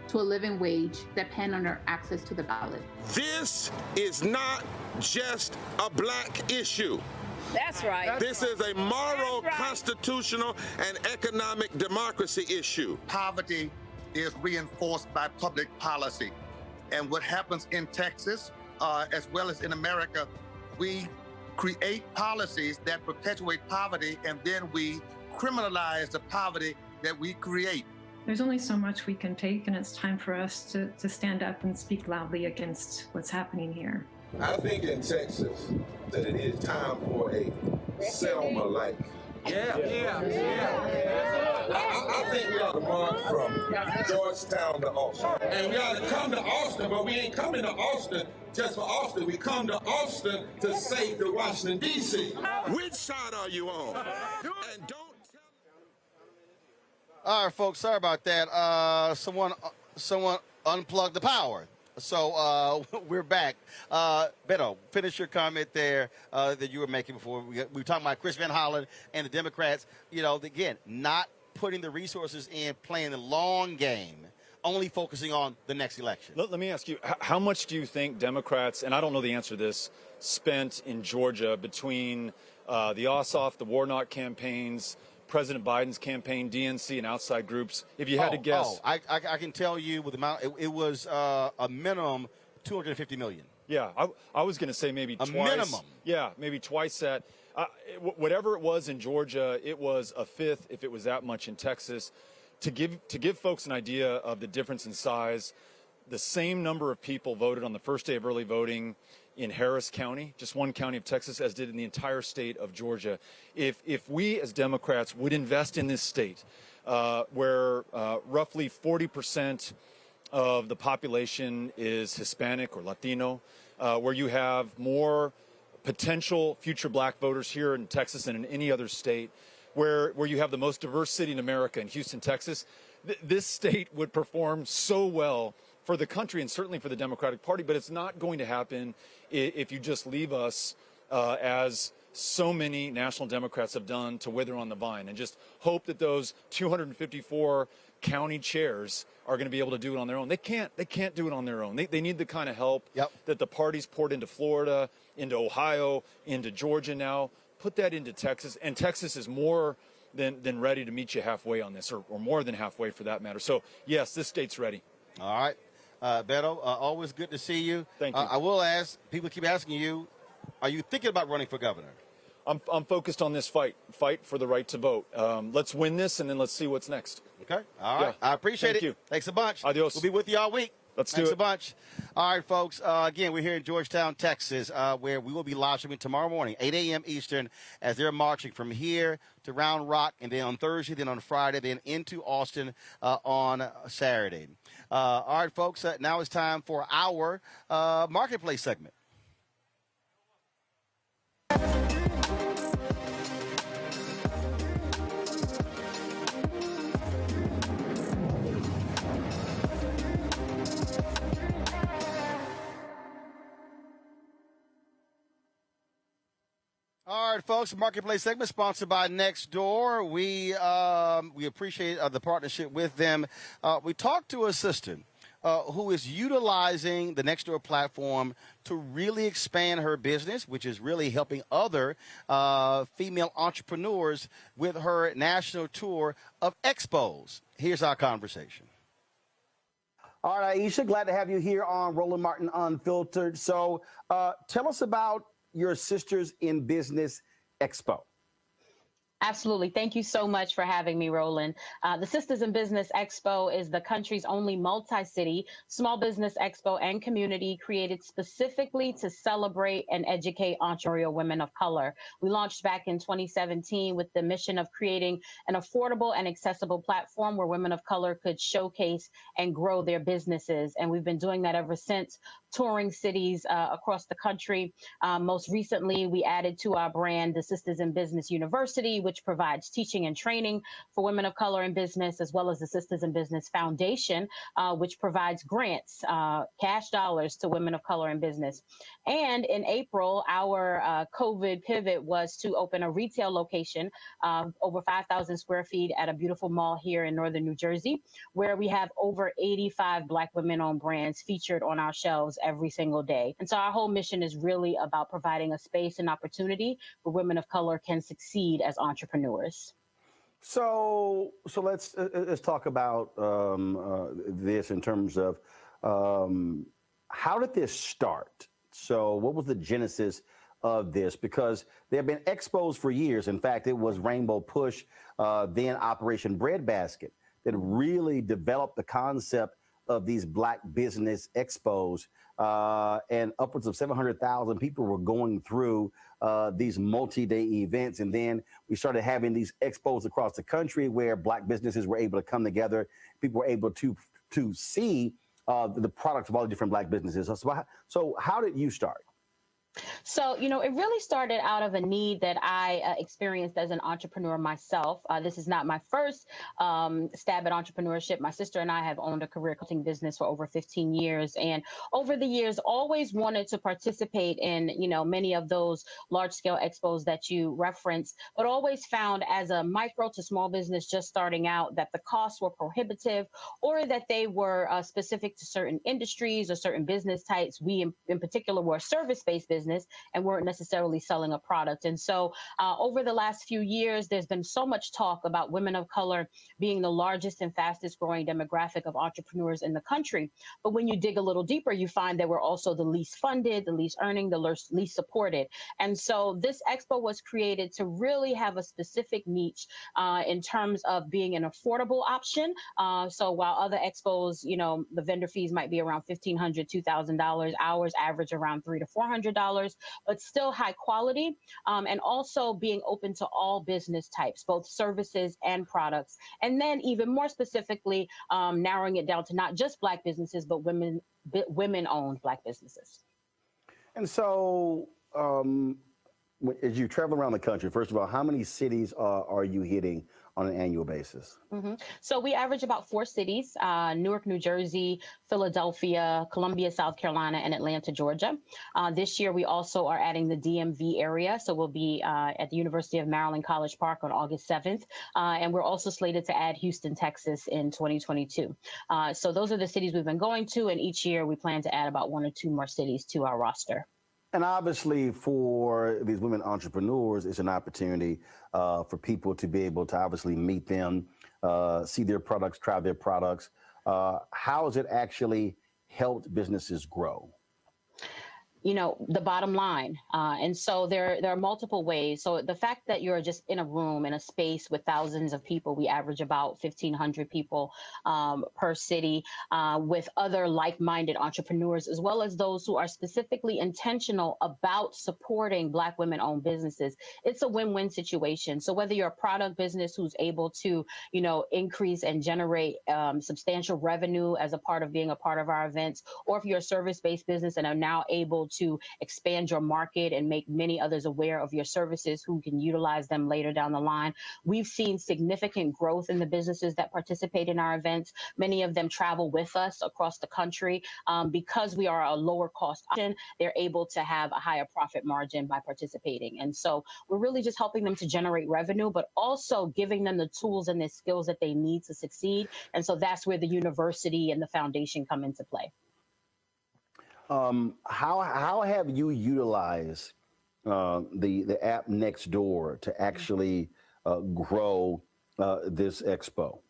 to a living wage, depend on our access to the ballot. This is not just a black issue. That's right. This is a moral, constitutional, and economic democracy issue. Poverty is reinforced by public policy. And what happens in Texas, as well as in America, we create policies that perpetuate poverty, and then we criminalize the poverty that we create. There's only so much we can take, and it's time for us to stand up and speak loudly against what's happening here. I think in Texas that it is time for a Selma-like. I think we ought to march from Georgetown to Austin. And we ought to come to Austin, but we ain't coming to Austin just for Austin. We come to Austin to save the Washington, D.C. Which side are you on? And don't... All right, folks, sorry about that. Someone unplugged the power. So we're back. Beto, finish your comment there that you were making before. We were talking about Chris Van Hollen and the Democrats, again, not putting the resources in, playing the long game, only focusing on the next election. Let me ask you, how much do you think Democrats, and I don't know the answer to this, spent in Georgia between the Ossoff, the Warnock campaigns, President Biden's campaign, DNC, and outside groups, if you had to guess? I can tell you with the amount, it was a minimum $250 million. Yeah, I was going to say maybe twice. A minimum. Yeah, maybe twice that. Whatever it was in Georgia, it was a fifth if it was that much in Texas. To give folks an idea of the difference in size, the same number of people voted on the first day of early voting in Harris County, just one county of Texas, as did in the entire state of Georgia. If we as Democrats would invest in this state, where roughly 40% of the population is Hispanic or Latino, where you have more potential future black voters here in Texas than in any other state, where you have the most diverse city in America, in Houston, Texas, this state would perform so well for the country and certainly for the Democratic Party, but it's not going to happen if you just leave us as so many national Democrats have done to wither on the vine, and just hope that those 254 county chairs are going to be able to do it on their own. They can't do it on their own. They need the kind of help that the party's poured into Florida, into Ohio, into Georgia now. Put that into Texas, and Texas is more than ready to meet you halfway on this, or more than halfway for that matter. So yes, this state's ready. All right. Beto, always good to see you. Thank you. I will ask, people keep asking you, are you thinking about running for governor? I'm focused on this fight for the right to vote. Let's win this, and then let's see what's next. Okay. All right. Yeah. I appreciate it. Thank you. Thanks a bunch. Adios. We'll be with you all week. Let's do Thanks it. a bunch. All right, folks. Again, we're here in Georgetown, Texas, where we will be live streaming tomorrow morning, 8 a.m. Eastern, as they're marching from here to Round Rock, and then on Thursday, then on Friday, then into Austin on Saturday. All right, folks. Now it's time for our marketplace segment. All right, folks, Marketplace segment sponsored by Nextdoor. We appreciate the partnership with them. We talked to a sister who is utilizing the Nextdoor platform to really expand her business, which is really helping other female entrepreneurs with her national tour of expos. Here's our conversation. All right, Aisha, glad to have you here on Roland Martin Unfiltered. So tell us about your Sistahs in Business Expo. Absolutely. Thank you so much for having me, Roland. The Sistahs in Business Expo is the country's only multi-city small business expo and community created specifically to celebrate and educate entrepreneurial women of color. We launched back in 2017 with the mission of creating an affordable and accessible platform where women of color could showcase and grow their businesses. And we've been doing that ever since, touring cities across the country. Most recently, we added to our brand the Sistahs in Business University, which provides teaching and training for women of color in business, as well as the Sistahs in Business Foundation, which provides grants, cash dollars to women of color in business. And in April, our COVID pivot was to open a retail location, over 5,000 square feet at a beautiful mall here in northern New Jersey, where we have over 85 Black women-owned brands featured on our shelves every single day. And so our whole mission is really about providing a space and opportunity where women of color can succeed as entrepreneurs. So let's talk about this in terms of how did this start? So what was the genesis of this? Because there have been expos for years. In fact, it was Rainbow Push, then Operation Breadbasket, that really developed the concept of these Black business expos, and upwards of 700,000 people were going through these multi-day events. And then we started having these expos across the country where Black businesses were able to come together. People were able to see the products of all the different Black businesses. So how did you start? So, you know, it really started out of a need that I experienced as an entrepreneur myself. This is not my first stab at entrepreneurship. My sister and I have owned a career coaching business for over 15 years. And over the years, always wanted to participate in, you know, many of those large scale expos that you referenced, but always found as a micro to small business just starting out that the costs were prohibitive, or that they were specific to certain industries or certain business types. We in particular were a service-based business. business and weren't necessarily selling a product. And so over the last few years, there's been so much talk about women of color being the largest and fastest growing demographic of entrepreneurs in the country. But when you dig a little deeper, you find that we're also the least funded, the least earning, the least supported. And so this expo was created to really have a specific niche in terms of being an affordable option. So while other expos, you know, the vendor fees might be around $1,500, $2,000, ours average around $300 to $400, but still high quality, and also being open to all business types, both services and products. And then even more specifically, narrowing it down to not just Black businesses, but women-owned Black businesses. And so as you travel around the country, first of all, how many cities are you hitting on an annual basis? So we average about 4 cities, Newark, New Jersey, Philadelphia, Columbia, South Carolina, and Atlanta, Georgia. This year, we also are adding the DMV area. So we'll be at the University of Maryland College Park on August 7th. And we're also slated to add Houston, Texas in 2022. So those are the cities we've been going to. And each year, we plan to add about 1 or 2 more cities to our roster. And obviously for these women entrepreneurs, it's an opportunity for people to be able to obviously meet them, see their products, try their products. How has it actually helped businesses grow? You know, the bottom line. And so there are multiple ways. So the fact that you're just in a room, in a space with thousands of people, we average about 1,500 people per city, with other like-minded entrepreneurs, as well as those who are specifically intentional about supporting Black women-owned businesses. It's a win-win situation. So whether you're a product business who's able to, you know, increase and generate substantial revenue as a part of being a part of our events, or if you're a service-based business and are now able to expand your market and make many others aware of your services who can utilize them later down the line. We've seen significant growth in the businesses that participate in our events. Many of them travel with us across the country because we are a lower cost option. They're able to have a higher profit margin by participating. And so we're really just helping them to generate revenue, but also giving them the tools and the skills that they need to succeed. And so that's where the university and the foundation come into play. How have you utilized the app Nextdoor to actually grow this expo?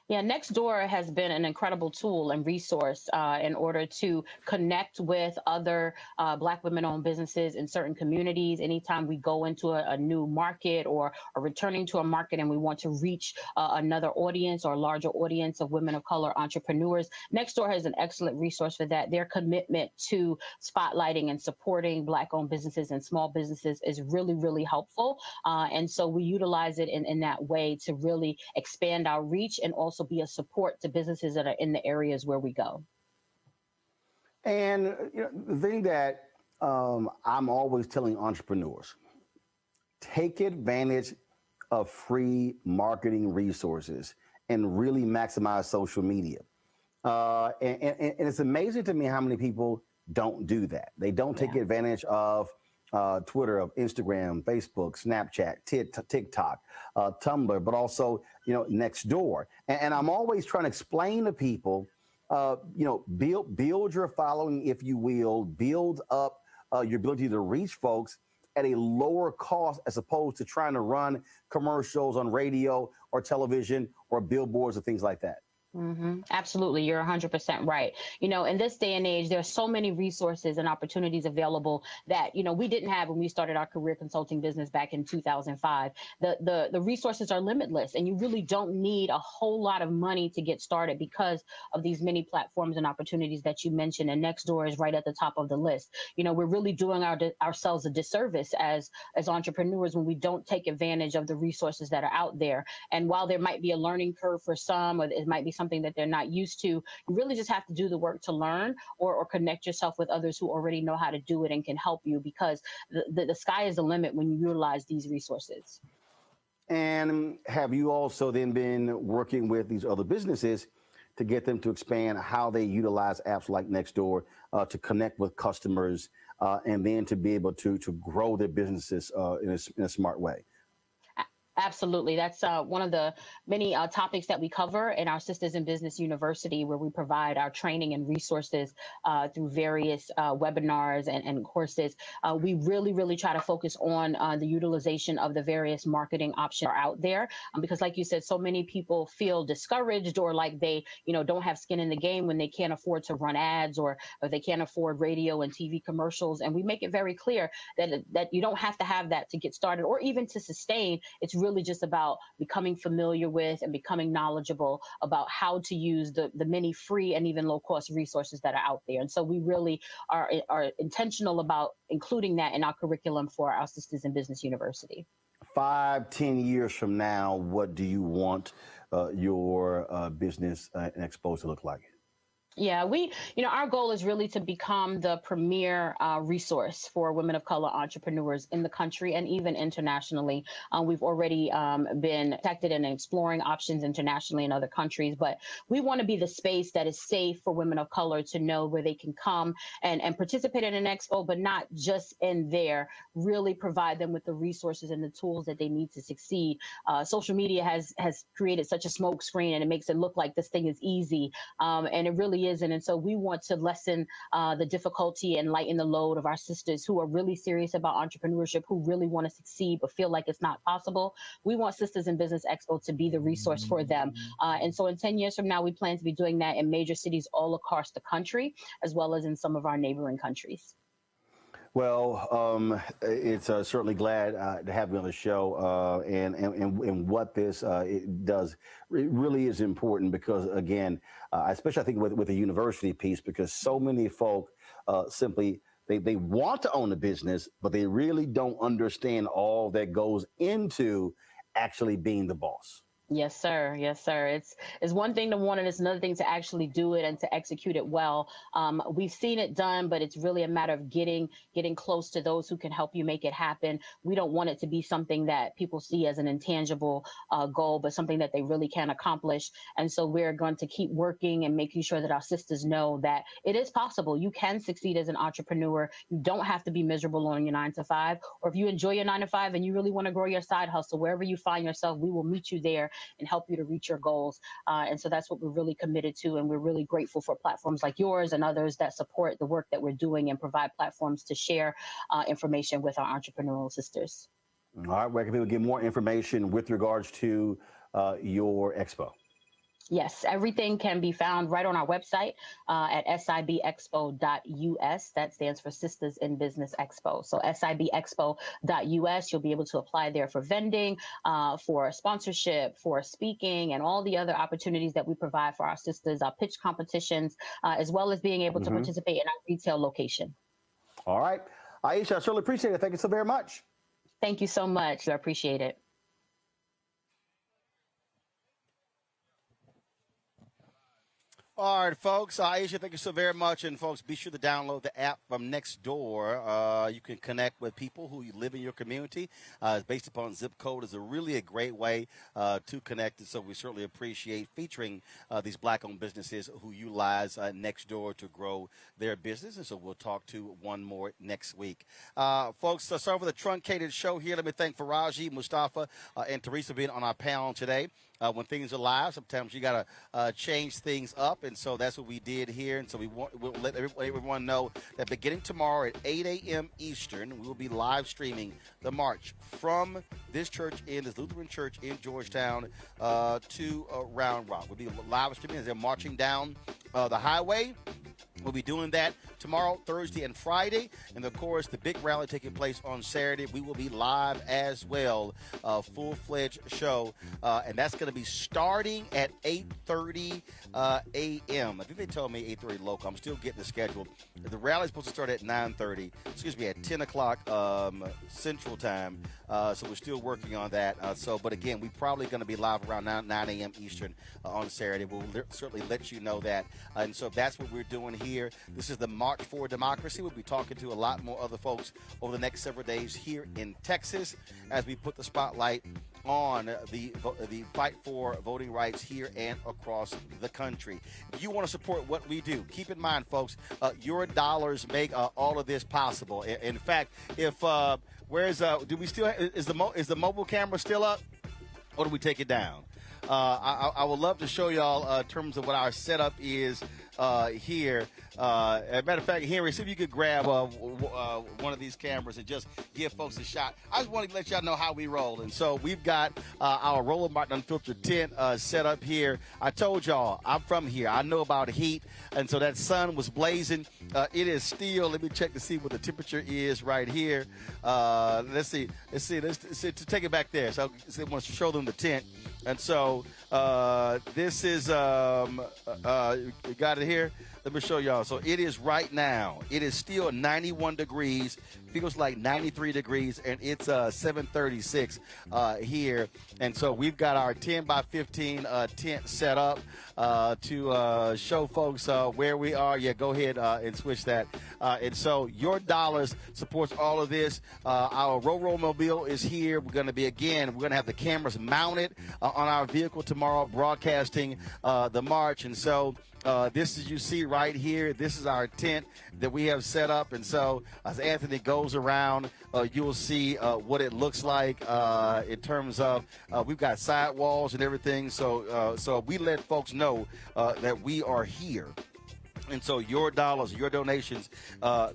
Yeah, Nextdoor has been an incredible tool and resource in order to connect with other Black women-owned businesses in certain communities. Anytime we go into a new market or are returning to a market and we want to reach another audience or a larger audience of women of color entrepreneurs, Nextdoor has an excellent resource for that. Their commitment to spotlighting and supporting Black-owned businesses and small businesses is really, really helpful. And so we utilize it in that way to really expand our reach and also be a support to businesses that are in the areas where we go. And you know, the thing that I'm always telling entrepreneurs, take advantage of free marketing resources and really maximize social media. And it's amazing to me how many people don't do that. They don't take advantage of Twitter, of Instagram, Facebook, Snapchat, TikTok, Tumblr, but also, you know, Nextdoor. And I'm always trying to explain to people, you know, build your following, if you will, build up your ability to reach folks at a lower cost as opposed to trying to run commercials on radio or television or billboards or things like that. Absolutely. You're 100% right. You know, in this day and age, there are so many resources and opportunities available that, you know, we didn't have when we started our career consulting business back in 2005. The resources are limitless, and you really don't need a whole lot of money to get started because of these many platforms and opportunities that you mentioned. And Nextdoor is right at the top of the list. You know, we're really doing ourselves a disservice as entrepreneurs when we don't take advantage of the resources that are out there. And while there might be a learning curve for some, or it might be something that they're not used to, you really just have to do the work to learn or connect yourself with others who already know how to do it and can help you, because the sky is the limit when you utilize these resources. And have you also then been working with these other businesses to get them to expand how they utilize apps like Nextdoor to connect with customers and then to be able to grow their businesses in a smart way? Absolutely. That's one of the many topics that we cover in our Sistahs in Business University, where we provide our training and resources through various webinars and courses. We really try to focus on the utilization of the various marketing options are out there, because like you said, so many people feel discouraged or like they, don't have skin in the game when they can't afford to run ads or they can't afford radio and TV commercials. And we make it very clear that you don't have to have that to get started or even to sustain. It's really just about becoming familiar with and becoming knowledgeable about how to use the many free and even low cost resources that are out there. And so we really are intentional about including that in our curriculum for our Sistahs in Business University. 5-10 years from now, what do you want your business expo to look like? Yeah, our goal is really to become the premier resource for women of color entrepreneurs in the country and even internationally. We've already been detected in exploring options internationally in other countries, but we want to be the space that is safe for women of color to know where they can come and participate in an expo, but not just in there, really provide them with the resources and the tools that they need to succeed. Social media has created such a smoke screen, and it makes it look like this thing is easy, and it really isn't. And so we want to lessen the difficulty and lighten the load of our sisters who are really serious about entrepreneurship, who really want to succeed but feel like it's not possible. We want Sistahs in Business Expo to be the resource for them. And so in 10 years from now, we plan to be doing that in major cities all across the country, as well as in some of our neighboring countries. Well, it's certainly glad to have you on the show, and what this it does, it really is important because, again, especially I think with the university piece, because so many folk simply they want to own a business, but they really don't understand all that goes into actually being the boss. Yes, sir. Yes, sir. It's one thing to want it. It's another thing to actually do it and to execute it well. We've seen it done, but it's really a matter of getting close to those who can help you make it happen. We don't want it to be something that people see as an intangible goal, but something that they really can accomplish. And so we're going to keep working and making sure that our sisters know that it is possible. You can succeed as an entrepreneur. You don't have to be miserable on your 9-to-5, or if you enjoy your 9-to-5 and you really want to grow your side hustle, wherever you find yourself, we will meet you there and help you to reach your goals. And so that's what we're really committed to. And we're really grateful for platforms like yours and others that support the work that we're doing and provide platforms to share information with our entrepreneurial sisters. All right, where can people get more information with regards to your expo? Yes, everything can be found right on our website at sibexpo.us. That stands for Sistahs in Business Expo. So sibexpo.us, you'll be able to apply there for vending, for sponsorship, for speaking, and all the other opportunities that we provide for our sisters, our pitch competitions, as well as being able to participate in our retail location. All right. Aisha, I certainly appreciate it. Thank you so very much. Thank you so much. I appreciate it. All right, folks. Aisha, thank you so very much. And, folks, be sure to download the app from Nextdoor. You can connect with people who live in your community. It's based upon zip code. It's really a great way to connect. And so we certainly appreciate featuring these Black-owned businesses who utilize Nextdoor to grow their business. And so we'll talk to one more next week. Folks, let's start with a truncated show here. Let me thank Faraji, Mustafa, and Teresa being on our panel today. When things are live, sometimes you got to change things up, and so that's what we did here. And so we'll let everyone know that beginning tomorrow at 8 a.m. Eastern, we will be live streaming the march from this Lutheran church in Georgetown to Round Rock. We'll be live streaming as they're marching down the highway. We'll be doing that tomorrow, Thursday, and Friday. And, of course, the big rally taking place on Saturday. We will be live as well, full-fledged show. And that's going to be starting at 8:30 a.m. I think they told me 8:30 local. I'm still getting the schedule. The rally is supposed to start at at 10 o'clock Central Time. So we're still working on that. But, again, we're probably going to be live around 9 a.m. Eastern on Saturday. We'll certainly let you know that. And so that's what we're doing here. This is the March for Democracy. We'll be talking to a lot more other folks over the next several days here in Texas as we put the spotlight on the fight for voting rights here and across the country. If you want to support what we do, keep in mind, folks, your dollars make all of this possible. In fact, if is the mobile camera still up? or do we take it down? I would love to show y'all in terms of what our setup is here. As a matter of fact, Henry, see if you could grab one of these cameras and just give folks a shot. I just want to let y'all know how we roll. And so we've got our Roland Martin Unfiltered tent set up here. I told y'all, I'm from here. I know about heat. And so that sun was blazing. It is still, let me check to see what the temperature is right here. Let's see. Let's take it back there. So I want to show them the tent. And so this is, you got it here? Let me show y'all. So it is right now. It is still 91 degrees. Feels like 93 degrees, and it's 7:36 here. And so we've got our 10 by 15 tent set up to show folks where we are. Yeah, go ahead and switch that. And so your dollars supports all of this. Our Roll Mobile is here. We're going to have the cameras mounted on our vehicle tomorrow, broadcasting the march. And so this is, you see right here, this is our tent that we have set up. And so as Anthony goes around, you'll see what it looks like in terms of we've got sidewalls and everything. So we let folks know that we are here. And so your dollars, your donations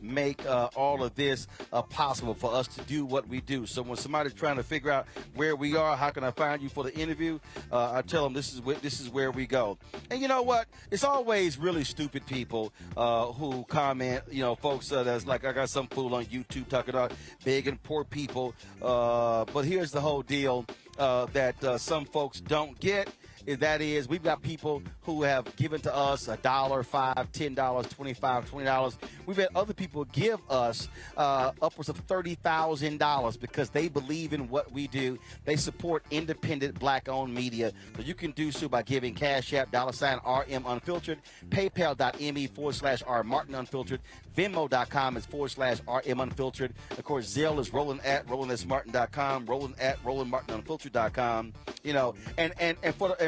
make all of this possible for us to do what we do. So when somebody's trying to figure out where we are, how can I find you for the interview, I tell them this is where we go. And you know what? It's always really stupid people who comment, folks that's like, I got some fool on YouTube talking about big and poor people. But here's the whole deal that some folks don't get. That is, we've got people who have given to us $1, $5, $10, $25, $20. We've had other people give us upwards of $30,000 because they believe in what we do. They support independent black-owned media. So you can do so by giving Cash App, $RM Unfiltered, PayPal.me/R Martin Unfiltered, Venmo.com is /RM Unfiltered. Of course, Zelle is RolandSMartin.com, RolandMartinUnfiltered.com. And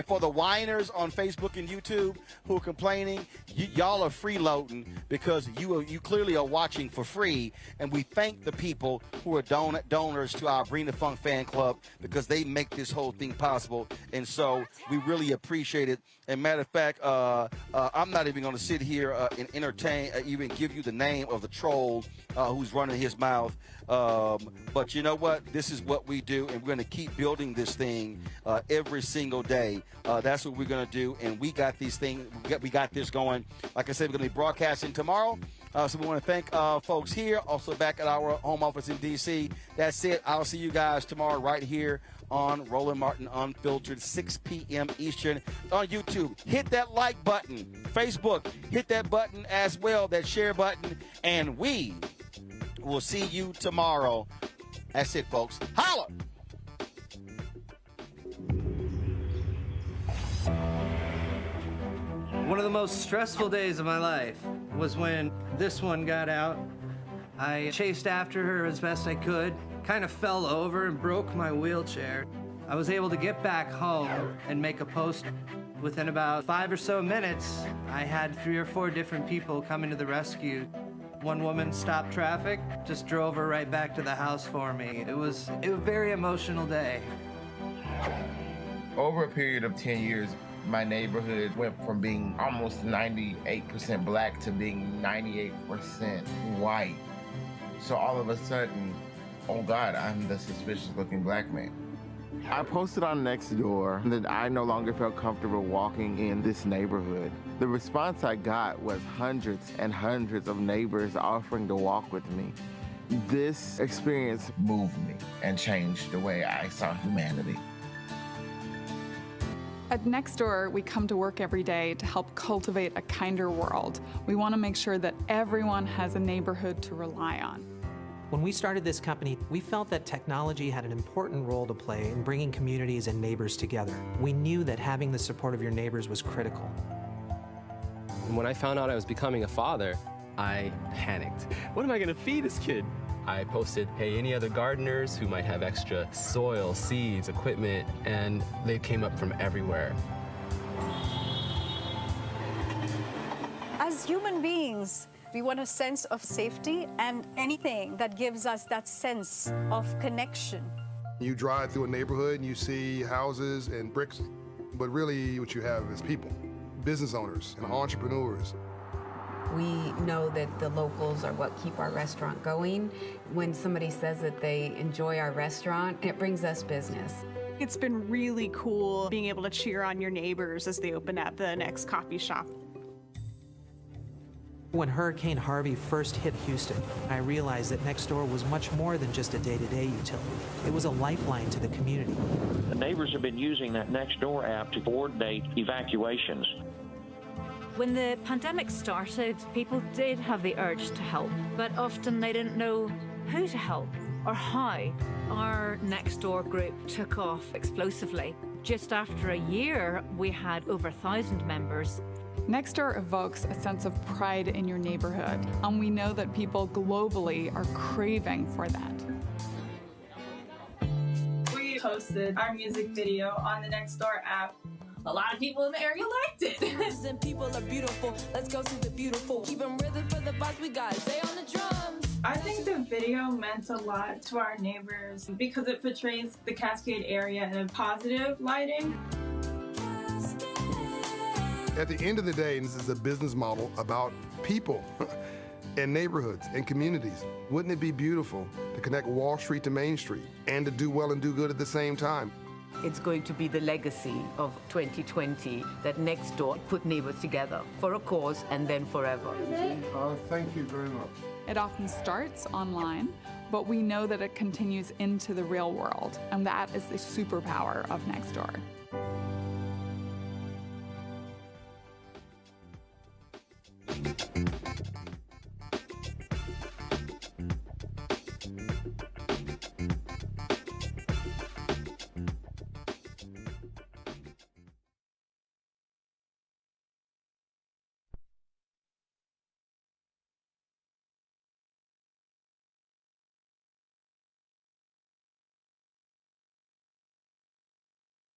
for the whiners on Facebook and YouTube who are complaining, y'all are freeloading because you clearly are watching for free. And we thank the people who are donors to our Bring the Funk fan club because they make this whole thing possible. And so we really appreciate it. And matter of fact, I'm not even going to sit here and entertain, even give you the name of the troll who's running his mouth. But you know what? This is what we do, and we're going to keep building this thing every single day. That's what we're going to do, and we got these things. We got this going. Like I said, we're going to be broadcasting tomorrow. So we want to thank folks here, also back at our home office in D.C. That's it. I'll see you guys tomorrow right here on Roland Martin Unfiltered, 6 p.m. Eastern on YouTube. Hit that like button. Facebook, hit that button as well, that share button, and we will see you tomorrow. That's it, folks. Holla! One of the most stressful days of my life was when this one got out. I chased after her as best I could, kind of fell over and broke my wheelchair. I was able to get back home and make a post. Within about 5 or so minutes, I had 3 or 4 different people coming to the rescue. One woman stopped traffic, just drove her right back to the house for me. It was a very emotional day. Over a period of 10 years, my neighborhood went from being almost 98% black to being 98% white. So all of a sudden, oh God, I'm the suspicious looking black man. I posted on Nextdoor that I no longer felt comfortable walking in this neighborhood. The response I got was hundreds and hundreds of neighbors offering to walk with me. This experience moved me and changed the way I saw humanity. At Nextdoor, we come to work every day to help cultivate a kinder world. We want to make sure that everyone has a neighborhood to rely on. When we started this company, we felt that technology had an important role to play in bringing communities and neighbors together. We knew that having the support of your neighbors was critical. When I found out I was becoming a father, I panicked. What am I going to feed this kid? I posted, hey, any other gardeners who might have extra soil, seeds, equipment, and they came up from everywhere. As human beings, we want a sense of safety and anything that gives us that sense of connection. You drive through a neighborhood and you see houses and bricks, but really what you have is people, business owners and entrepreneurs. We know that the locals are what keep our restaurant going. When somebody says that they enjoy our restaurant, it brings us business. It's been really cool being able to cheer on your neighbors as they open up the next coffee shop. When Hurricane Harvey first hit Houston, I realized that Nextdoor was much more than just a day-to-day utility. It was a lifeline to the community. The neighbors have been using that Nextdoor app to coordinate evacuations. When the pandemic started, people did have the urge to help, but often they didn't know who to help or how. Our Nextdoor group took off explosively. Just after a year, we had over 1,000 members. Nextdoor evokes a sense of pride in your neighborhood, and we know that people globally are craving for that. We posted our music video on the Nextdoor app. A lot of people in the area liked it. And people are beautiful. Let's go to the beautiful. Keep them rhythm for the vibes we got. Stay on the drums. I think the video meant a lot to our neighbors because it portrays the Cascade area in a positive lighting. At the end of the day, this is a business model about people and neighborhoods and communities. Wouldn't it be beautiful to connect Wall Street to Main Street and to do well and do good at the same time? It's going to be the legacy of 2020 that Nextdoor put neighbors together for a cause and then forever. Thank you very much. It often starts online, but we know that it continues into the real world, and that is the superpower of Nextdoor.